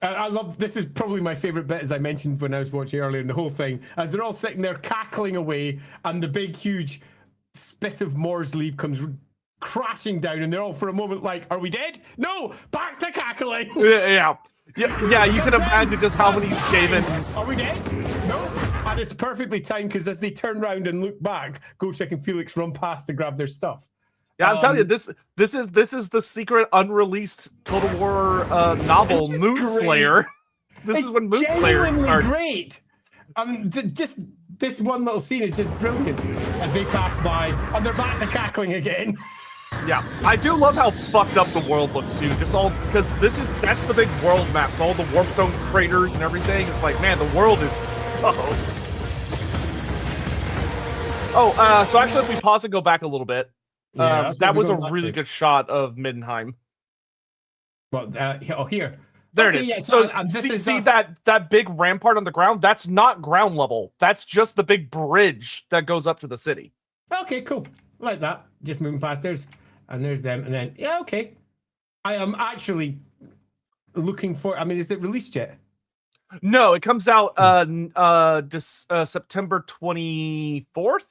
I love, this is probably my favorite bit, as I mentioned when I was watching earlier in the whole thing, as they're all sitting there cackling away, and the big huge spit of Moore's leaf comes crashing down, and they're all for a moment like, "Are we dead? No, back to cackling." Yeah. You can imagine just how many Skaven. Are we dead? No. And it's perfectly timed, because as they turn around and look back, Goldcheck and Felix run past to grab their stuff. Yeah, I'm telling you, this is the secret unreleased Total War novel, Moonslayer. This is when Moonslayer starts. Great. Just this one little scene is just brilliant as they pass by and they're back to cackling again. Yeah, I do love how fucked up the world looks too. Just all because that's the big world maps, all the warpstone craters and everything. It's like, man, the world is fucked. Oh, so actually, if we pause and go back a little bit, that was a really good shot of Middenheim. Well, here. There it is. Yeah, so see that big rampart on the ground? That's not ground level. That's just the big bridge that goes up to the city. Okay, cool. Like that. Just moving past. There's them, and then okay. I am actually looking for. I mean, is it released yet? No, it comes out September 24th.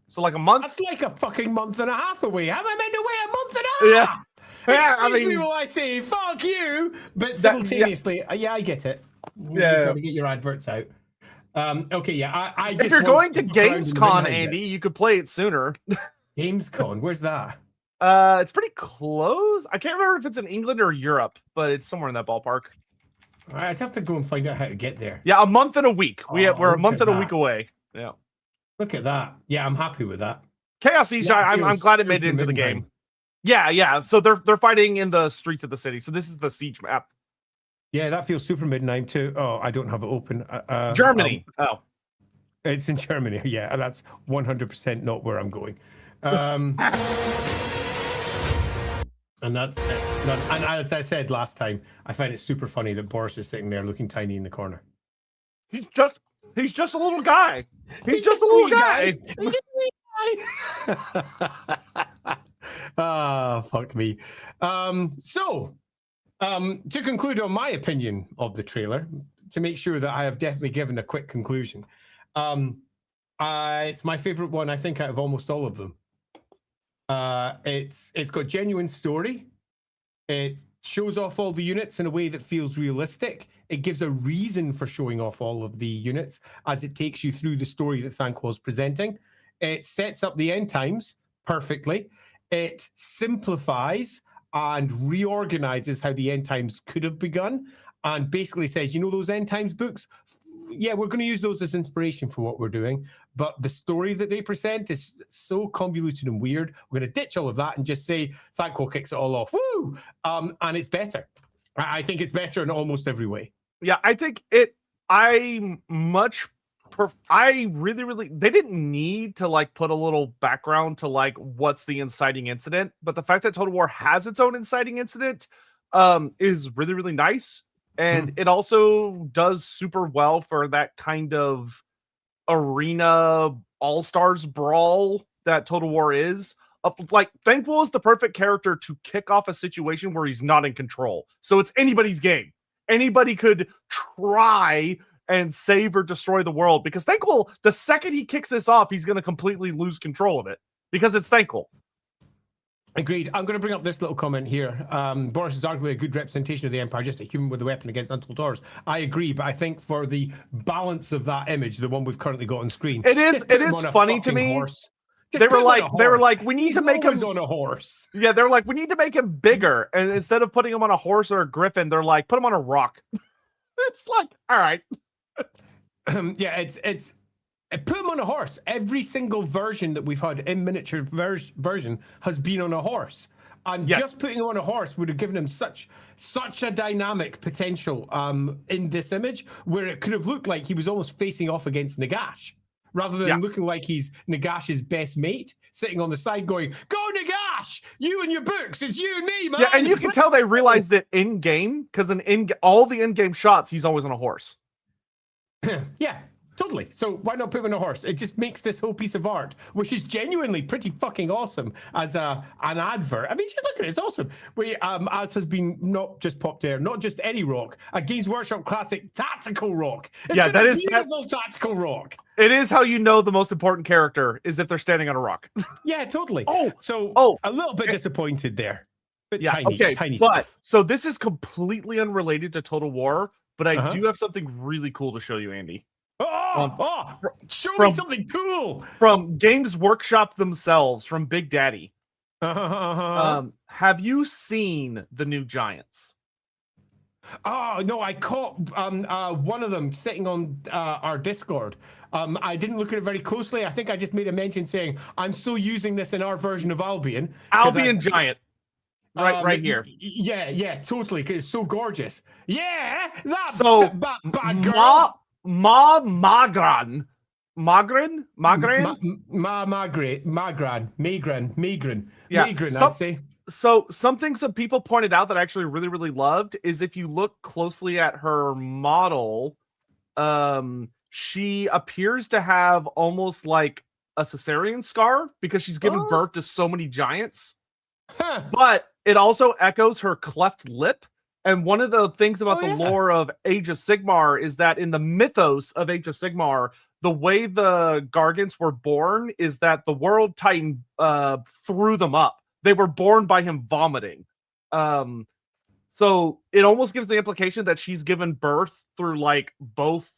So like a month. That's like a fucking month and a half away. How am I meant to wait a month and a half? Yeah. Yeah, I mean, will I say fuck you, but simultaneously, yeah, I get it. You got to get your adverts out. Okay, yeah, I if you're going to Gamescom, Andy, you could play it sooner. Gamescom, where's that? It's pretty close. I can't remember if it's in England or Europe, but it's somewhere in that ballpark. I'd have to go and find out how to get there. Yeah, a month and a week. We're a month and a week away. Yeah. Look at that. Yeah, I'm happy with that. Chaos Siege. I'm glad it made it into the game. Yeah. So they're fighting in the streets of the city. So this is the siege map. Yeah, that feels super Midnight too. Oh, I don't have it open. Germany. It's in Germany. Yeah, that's 100% not where I'm going. And that's it. And as I said last time, I find it super funny that Boris is sitting there looking tiny in the corner. He's just a little guy. He's just a little guy. He's just a guy. Ah, fuck me. To conclude on my opinion of the trailer, to make sure that I have definitely given a quick conclusion, it's my favorite one, I think, out of almost all of them. It's got genuine story. It shows off all the units in a way that feels realistic. It gives a reason for showing off all of the units as it takes you through the story that Thanquol is presenting. It sets up the end times perfectly. It simplifies and reorganizes how the end times could have begun, and basically says, those end times books, yeah, we're going to use those as inspiration for what we're doing, but the story that they present is so convoluted and weird. We're going to ditch all of that and just say Thanquol kicks it all off. Woo! And it's better. I think it's better in almost every way. Yeah, I think really they didn't need to like put a little background to like what's the inciting incident, but the fact that Total War has its own inciting incident is really, really nice. And it also does super well for that kind of arena all-stars brawl that Total War is. Like, Thanquol is the perfect character to kick off a situation where he's not in control. So it's anybody's game. Anybody could try and save or destroy the world, because Thanquol, the second he kicks this off, he's going to completely lose control of it because it's Thanquol. Agreed. I'm going to bring up this little comment here. Boris is arguably a good representation of the Empire, just a human with a weapon against untold horrors. I agree, but I think for the balance of that image, the one we've currently got on screen, it is funny to me. They were like, we need to make him on a horse. Yeah, they're like, we need to make him bigger, and instead of putting him on a horse or a griffin, they're like, put him on a rock. It's like, all right. Yeah, it's put him on a horse. Every single version that we've had in miniature version has been on a horse, and just putting him on a horse would have given him such a dynamic potential in this image, where it could have looked like he was almost facing off against Nagash, rather than looking like he's Nagash's best mate sitting on the side going, "Go Nagash, you and your books, it's you and me, man." Yeah, and you can tell they realized it in game, because in all the in-game shots, he's always on a horse. Yeah, totally. So why not put him on a horse? It just makes this whole piece of art, which is genuinely pretty fucking awesome, as an advert. I mean, just look at it; it's awesome. As has been not just popped there, not just any rock, a Games Workshop classic tactical rock. It's that is beautiful tactical rock. It is how you know the most important character is if they're standing on a rock. Yeah, totally. Oh, a little bit disappointed there. But yeah, tiny but stuff. so this is completely unrelated to Total War, but I do have something really cool to show you, Andy. Show me something cool from Games Workshop themselves, from Big Daddy. Have you seen the new Giants? Oh no, I caught one of them sitting on our Discord. I didn't look at it very closely. I think I just made a mention saying I'm still using this in our version of Albion. Giant. Right here. Yeah, totally. Because it's so gorgeous. Yeah, bad girl. Magran. Yeah, I'd say. So something some people pointed out that I actually really, really loved is if you look closely at her model, she appears to have almost like a cesarean scar because she's given birth to so many giants. But it also echoes her cleft lip. And one of the things about the lore of Age of Sigmar is that in the mythos of Age of Sigmar, the way the Gargants were born is that the World Titan threw them up. They were born by him vomiting. So it almost gives the implication that she's given birth through like both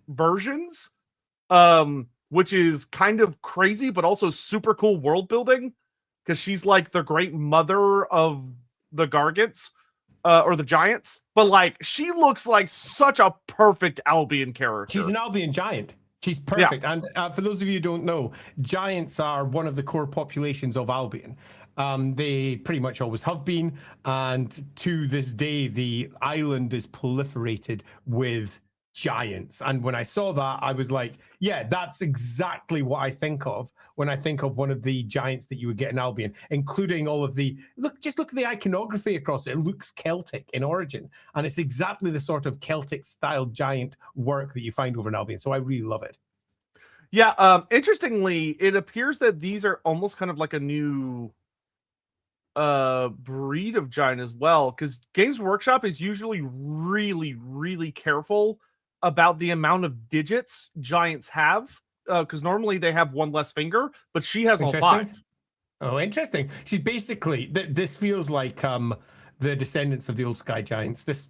versions, which is kind of crazy, but also super cool world building because she's like the great mother of the Gargants. Or the Giants, but like she looks like such a perfect Albion character. She's an Albion giant. She's perfect. Yeah. And for those of you who don't know, giants are one of the core populations of Albion. They pretty much always have been, and to this day, the island is proliferated with giants. And when I saw that, I was like, yeah, that's exactly what I think of when I think of one of the giants that you would get in Albion, including all of the look at the iconography across it. It looks Celtic in origin, and it's exactly the sort of Celtic style giant work that you find over in Albion. So I really love it. Yeah, interestingly, it appears that these are almost kind of like a new breed of giant as well, because Games Workshop is usually really, really careful about the amount of digits giants have, because normally they have one less finger, but she has all 5. Oh, interesting. She's basically this feels like the descendants of the old Sky Giants. This,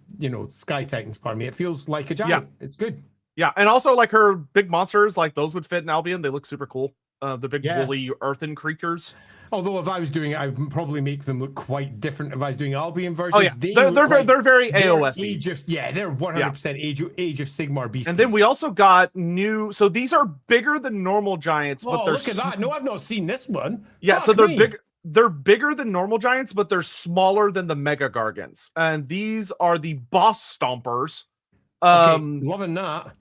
Sky Titans, pardon me. It feels like a giant. Yeah. It's good. Yeah, and also like her big monsters, like those would fit in Albion. They look super cool. The big woolly earthen creatures. Although if I was doing it, I would probably make them look quite different if I was doing Albion versions. Oh yeah, they're very AOS-y. They're 100% Age of Sigmar beasts. And then we also got new. So these are bigger than normal giants, but they're look at that. No, I've not seen this one. Yeah, so they're big. They're bigger than normal giants, but they're smaller than the Mega Gargants. And these are the Boss Stompers. Loving that.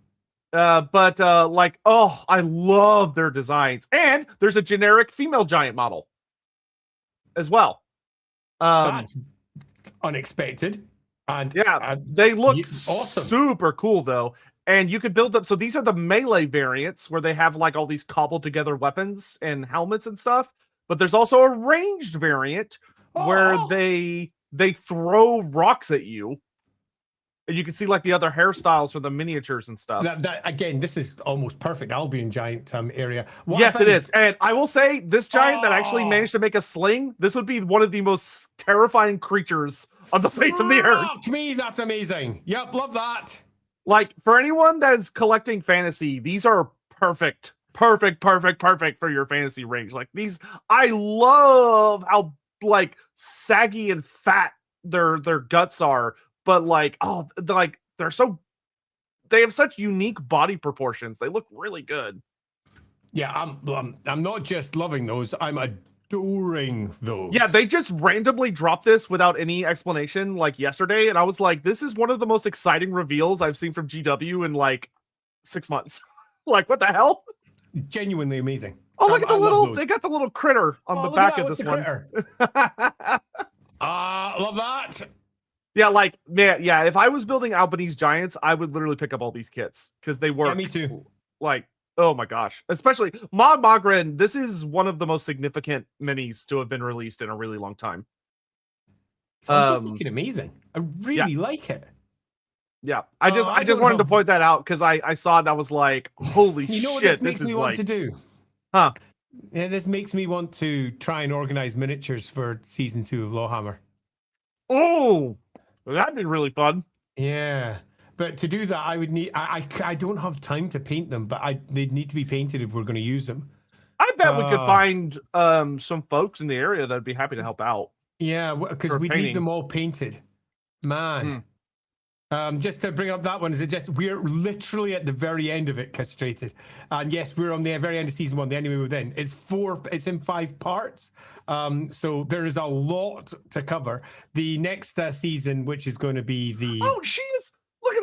I love their designs. And there's a generic female giant model as well. That's unexpected. And they look awesome. Super cool though. And you could build them. So these are the melee variants where they have like all these cobbled together weapons and helmets and stuff. But there's also a ranged variant where they throw rocks at you. And you can see like the other hairstyles for the miniatures and stuff. Again, this is almost perfect Albion giant area. Yes, it is. And I will say this giant that actually managed to make a sling, this would be one of the most terrifying creatures on the face of the earth. Me, that's amazing. Yep, love that. Like for anyone that's collecting fantasy, these are perfect for your fantasy range. Like these, I love how like saggy and fat their guts are. But they're so they have such unique body proportions. They look really good. Yeah, I'm not just loving those. I'm adoring those. Yeah, they just randomly dropped this without any explanation like yesterday, and I was like, this is one of the most exciting reveals I've seen from GW in like 6 months. Like, what the hell? Genuinely amazing. Oh, look at the little, they got the little critter on the back of this one. Love that. Yeah, like, man, yeah, if I was building Albanese Giants, I would literally pick up all these kits because they work. Yeah, me too. Like, oh my gosh. Especially Maud Magrin, this is one of the most significant minis to have been released in a really long time. It's also fucking amazing. I really like it. Yeah, I just wanted to point that out because I saw it and I was like, holy shit, what this makes is me want to do? Huh? Yeah, this makes me want to try and organize miniatures for season 2 of LAWhammer. Oh, that'd be really fun. Yeah, but to do that, I would need. I don't have time to paint them, but they'd need to be painted if we're going to use them. I bet we could find some folks in the area that'd be happy to help out. Yeah, because we need them all painted, man. Just to bring up that one, we're literally at the very end of it, castrated, and yes, we're on the very end of season 1, the enemy within. It's in 5 parts, so there is a lot to cover. The next season, which is going to be the she is.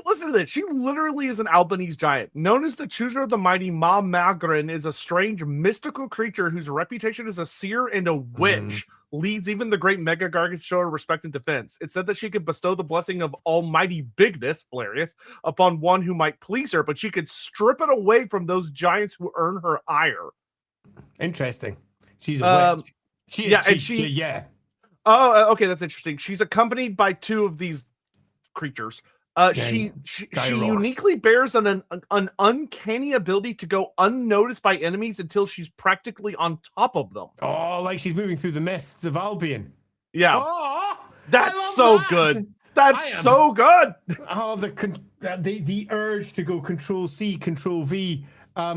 Listen to this. She literally is an Albanese giant. Known as the chooser of the mighty, Ma Magrin is a strange mystical creature whose reputation as a seer and a witch leads even the great Mega Gargant show respect and defense. It said that she could bestow the blessing of almighty bigness, hilarious, upon one who might please her, but she could strip it away from those giants who earn her ire. Interesting. She's a witch. Yeah. Oh, okay, that's interesting. She's accompanied by 2 of these creatures. She uniquely bears an uncanny ability to go unnoticed by enemies until she's practically on top of them. Oh, like she's moving through the mists of Albion. Yeah. Oh, that's so good. That's so good. Oh, the urge to go Control C, Control V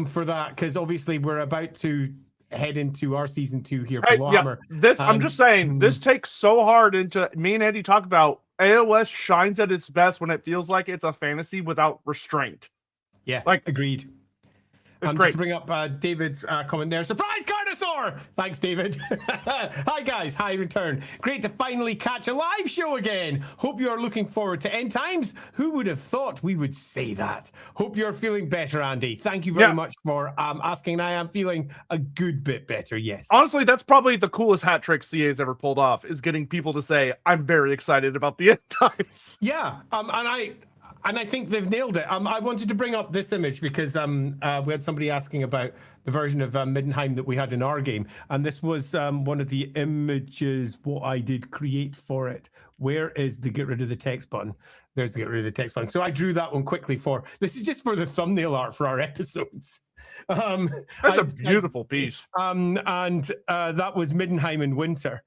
for that, because obviously we're about to head into our season 2 here for LAWhammer. This I'm just saying, this takes so hard into me and Andy talk about. AOS shines at its best when it feels like it's a fantasy without restraint. Yeah, like agreed. It's great. To bring up David's comment there. Surprise, Carnosaur! Thanks, David. Hi, guys. Hi, return. Great to finally catch a live show again. Hope you are looking forward to end times. Who would have thought we would say that? Hope you're feeling better, Andy. Thank you very much for asking. I am feeling a good bit better, yes. Honestly, that's probably the coolest hat trick CA's ever pulled off, is getting people to say, I'm very excited about the end times. Yeah, and I think they've nailed it. I wanted to bring up this image because we had somebody asking about the version of Middenheim that we had in our game. And this was one of the images what I did create for it. Where is the get rid of the text button? There's the get rid of the text button. So I drew that one quickly this is just for the thumbnail art for our episodes. That's a beautiful piece. And that was Middenheim in winter.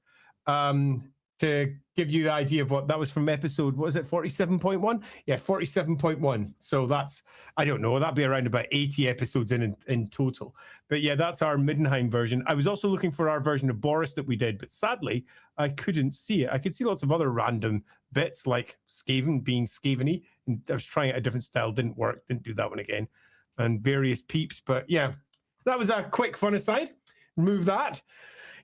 To give you the idea of what that was from episode, what was it, 47.1? Yeah, 47.1. So that's, I don't know, that'd be around about 80 episodes in total. But yeah, that's our Middenheim version. I was also looking for our version of Boris that we did, but sadly, I couldn't see it. I could see lots of other random bits like Skaven being Skaveny. And I was trying a different style, didn't work, didn't do that one again. And various peeps. But yeah, that was a quick fun aside. Remove that.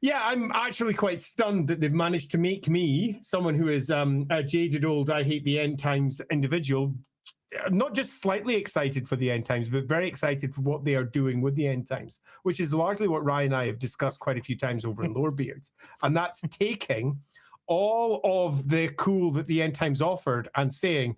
Yeah, I'm actually quite stunned that they've managed to make me, someone who is a jaded old I hate the end times individual, not just slightly excited for the end times, but very excited for what they are doing with the end times, which is largely what Ryan and I have discussed quite a few times over in Lorebeards. And that's taking all of the cool that the end times offered and saying,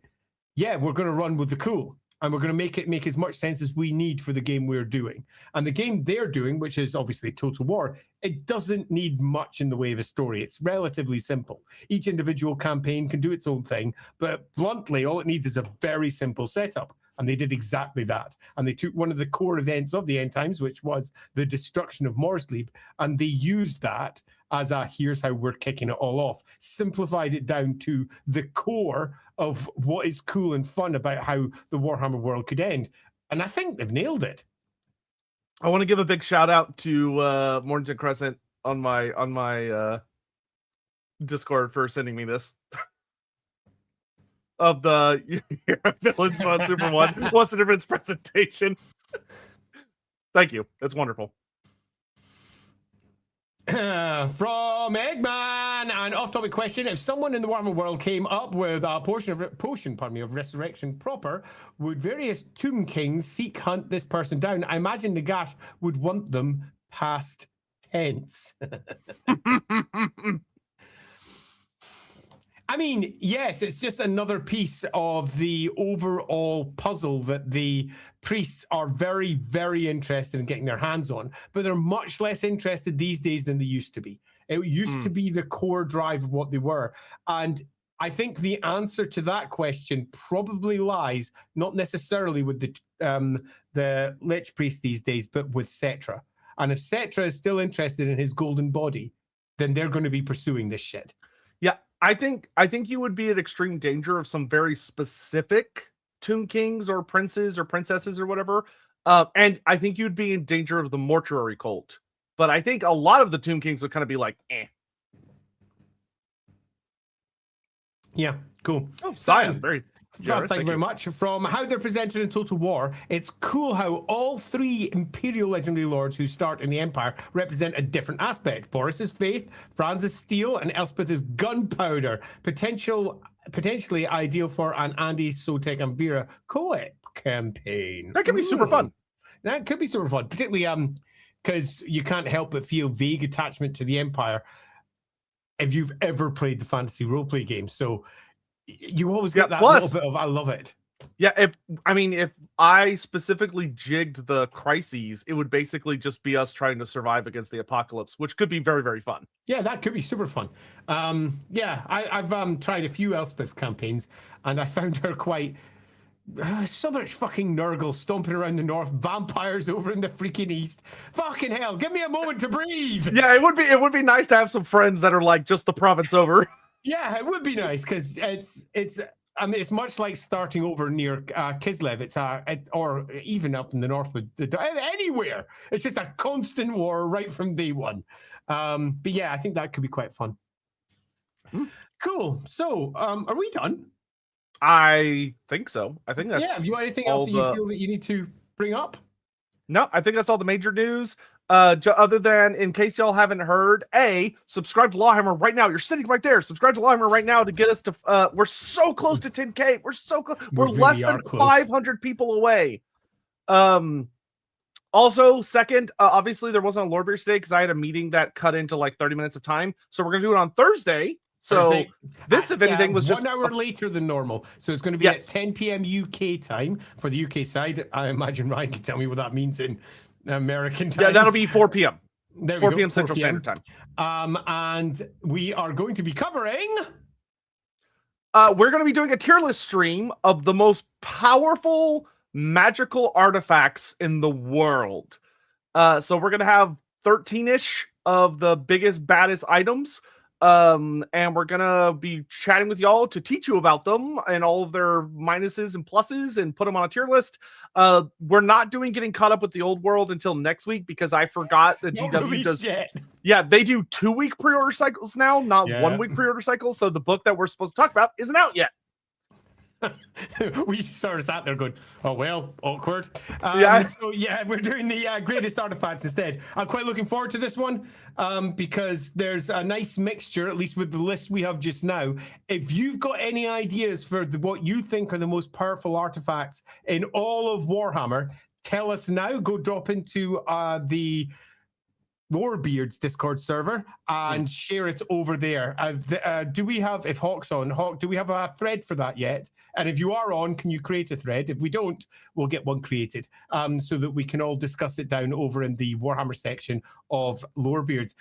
yeah, we're going to run with the cool. And we're going to make it make as much sense as we need for the game we're doing. And the game they're doing, which is obviously Total War, it doesn't need much in the way of a story. It's relatively simple. Each individual campaign can do its own thing, but bluntly, all it needs is a very simple setup. And they did exactly that. And they took one of the core events of the end times, which was the destruction of Morrslieb, and they used that as a here's how we're kicking it all off. Simplified it down to the core of what is cool and fun about how the Warhammer world could end. And I think they've nailed it. I want to give a big shout out to Mornington Crescent on my Discord for sending me this. of the Village on Super One. What's the difference presentation? Thank you. That's wonderful. From Eggman, an off-topic question: if someone in the Warhammer world came up with a potion of resurrection proper, would various Tomb Kings seek hunt this person down? I imagine Nagash would want them past tense. I mean, yes, it's just another piece of the overall puzzle that the priests are very, very interested in getting their hands on, but they're much less interested these days than they used to be. It used to be the core drive of what they were. And I think the answer to that question probably lies not necessarily with the Lich Priest these days, but with Cetra. And if Cetra is still interested in his golden body, then they're going to be pursuing this shit. Yeah, I think you would be at extreme danger of some very specific Tomb Kings or princes or princesses or whatever. And I think you'd be in danger of the mortuary cult. But I think a lot of the Tomb Kings would kind of be like, eh. Yeah, cool. Oh, Sion, very generous. Thank you very much. From how they're presented in Total War, it's cool how all three Imperial Legendary Lords who start in the Empire represent a different aspect. Boris is faith, Franz is steel, and Elspeth is gunpowder. Potentially ideal for an Andy, Sotek, and Vera co-op campaign. That could be super fun. That could be super fun, particularly because you can't help but feel vague attachment to the Empire if you've ever played the fantasy roleplay game. So you always get that little bit of, I love it. Yeah, if I specifically jigged the crises, it would basically just be us trying to survive against the apocalypse, which could be very, very fun. Yeah, that could be super fun. I've tried a few Elspeth campaigns, and I found her quite so much fucking Nurgle stomping around the north, vampires over in the freaking east. Fucking hell, give me a moment to breathe. Yeah, it would be nice to have some friends that are like just the province over. Yeah, it would be nice because it's much like starting over near Kislev. Or even up in the north with anywhere. It's just a constant war right from day one. But yeah, I think that could be quite fun. Cool. So, are we done? I think so. I think that's have you got anything else that you feel that you need to bring up? No, I think that's all the major news. Other than, in case y'all haven't heard, subscribe to LAWhammer right now. You're sitting right there. Subscribe to LAWhammer right now to get us to. We're so close to 10K. We're so close. We're really less than 500 people away. Also, second, obviously there wasn't a Lord Beers today because I had a meeting that cut into like 30 minutes of time. So we're gonna do it on Thursday. So this, if anything, was just 1 hour later than normal. So it's going to be at 10 p.m. UK time for the UK side. I imagine Ryan can tell me what that means in American time. Yeah, that'll be 4 p.m. 4 p.m. 4 Central Standard Time. And we are going to be covering... we're going to be doing a tier list stream of the most powerful magical artifacts in the world. So we're going to have 13-ish of the biggest, baddest items. And we're gonna be chatting with y'all to teach you about them and all of their minuses and pluses and put them on a tier list. We're not doing getting caught up with the old world until next week because I forgot that GW does. Yeah, they do 2-week pre-order cycles now, not 1-week pre-order cycles. So the book that we're supposed to talk about isn't out yet. We sort of sat there going, oh well, awkward. So we're doing the greatest artifacts instead. I'm quite looking forward to this one because there's a nice mixture, at least with the list we have just now. If you've got any ideas for what you think are the most powerful artifacts in all of Warhammer, tell us now. Go drop into the Warbeards Discord server and share it over there. Do we have, if Hawk's on, Hawk, do we have a thread for that yet? And if you are on, can you create a thread? If we don't, we'll get one created so that we can all discuss it down over in the Warhammer section of Lorebeards.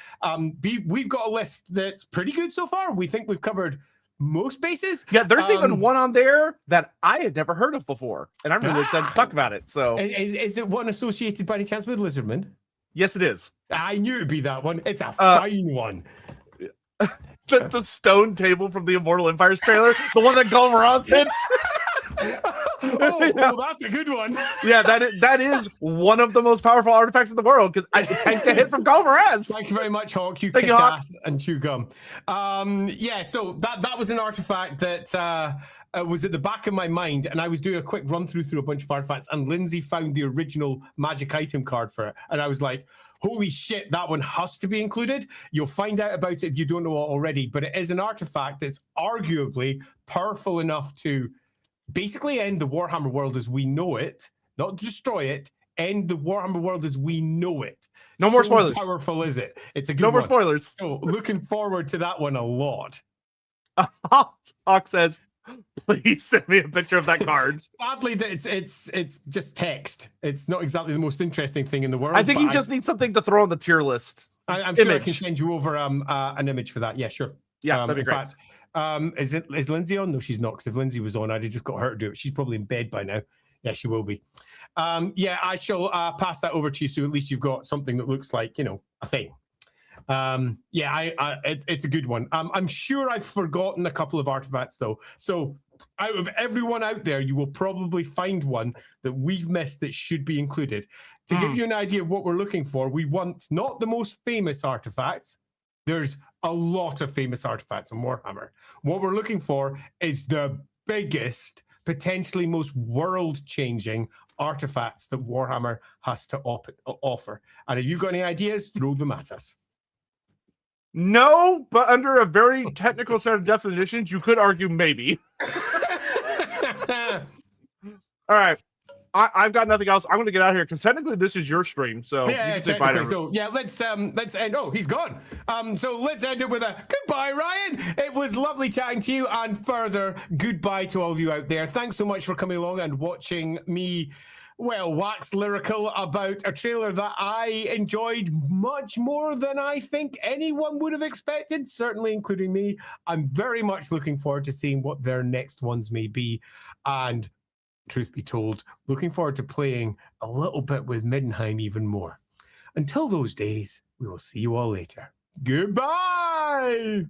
We've got a list that's pretty good so far. We think we've covered most bases. Yeah, there's even one on there that I had never heard of before, and I'm really excited to talk about it. So, is it one associated by any chance with Lizardman? Yes, it is. I knew it'd be that one. It's a fine one. The stone table from the Immortal Empires trailer, the one that Golmaraz hits. Oh, that's a good one. Yeah, that is one of the most powerful artifacts in the world because I tanked a hit from Golmaraz. Thank you very much, Hawk. You kick ass and chew gum. So that was an artifact that was at the back of my mind, and I was doing a quick run through a bunch of artifacts, and Lindsay found the original magic item card for it, and I was like, holy shit, that one has to be included. You'll find out about it if you don't know it already, but it is an artifact that's arguably powerful enough to basically end the Warhammer world as we know it, not destroy it, end the Warhammer world as we know it. No more spoilers. Powerful is it? It's a good No more one. spoilers. So looking forward to that one a lot. Hawk says, please send me a picture of that card. Sadly, it's just text. It's not exactly the most interesting thing in the world. I think he just needs something to throw on the tier list. I'm sure I can send you over an image for that. Yeah, sure. Yeah, that'd be great. In fact, is Lindsay on? No, she's not. Because if Lindsay was on, I'd have just got her to do it. She's probably in bed by now. Yeah, she will be. Yeah, I shall pass that over to you, so at least you've got something that looks like, a thing. Yeah, it's a good one. I'm sure I've forgotten a couple of artifacts though. So out of everyone out there, you will probably find one that we've missed that should be included. To give you an idea of what we're looking for, we want not the most famous artifacts. There's a lot of famous artifacts on Warhammer. What we're looking for is the biggest, potentially most world-changing artifacts that Warhammer has to offer. And if you've got any ideas, throw them at us. No, but under a very technical set of definitions, you could argue maybe. All right. I've got nothing else. I'm going to get out of here because technically this is your stream. So yeah, so yeah, let's end. Oh, he's gone. So let's end it with a goodbye, Ryan. It was lovely chatting to you, and further goodbye to all of you out there. Thanks so much for coming along and watching me, well, wax lyrical about a trailer that I enjoyed much more than I think anyone would have expected, certainly including me. I'm very much looking forward to seeing what their next ones may be, and truth be told, looking forward to playing a little bit with Middenheim even more. Until those days, we will see you all later. Goodbye!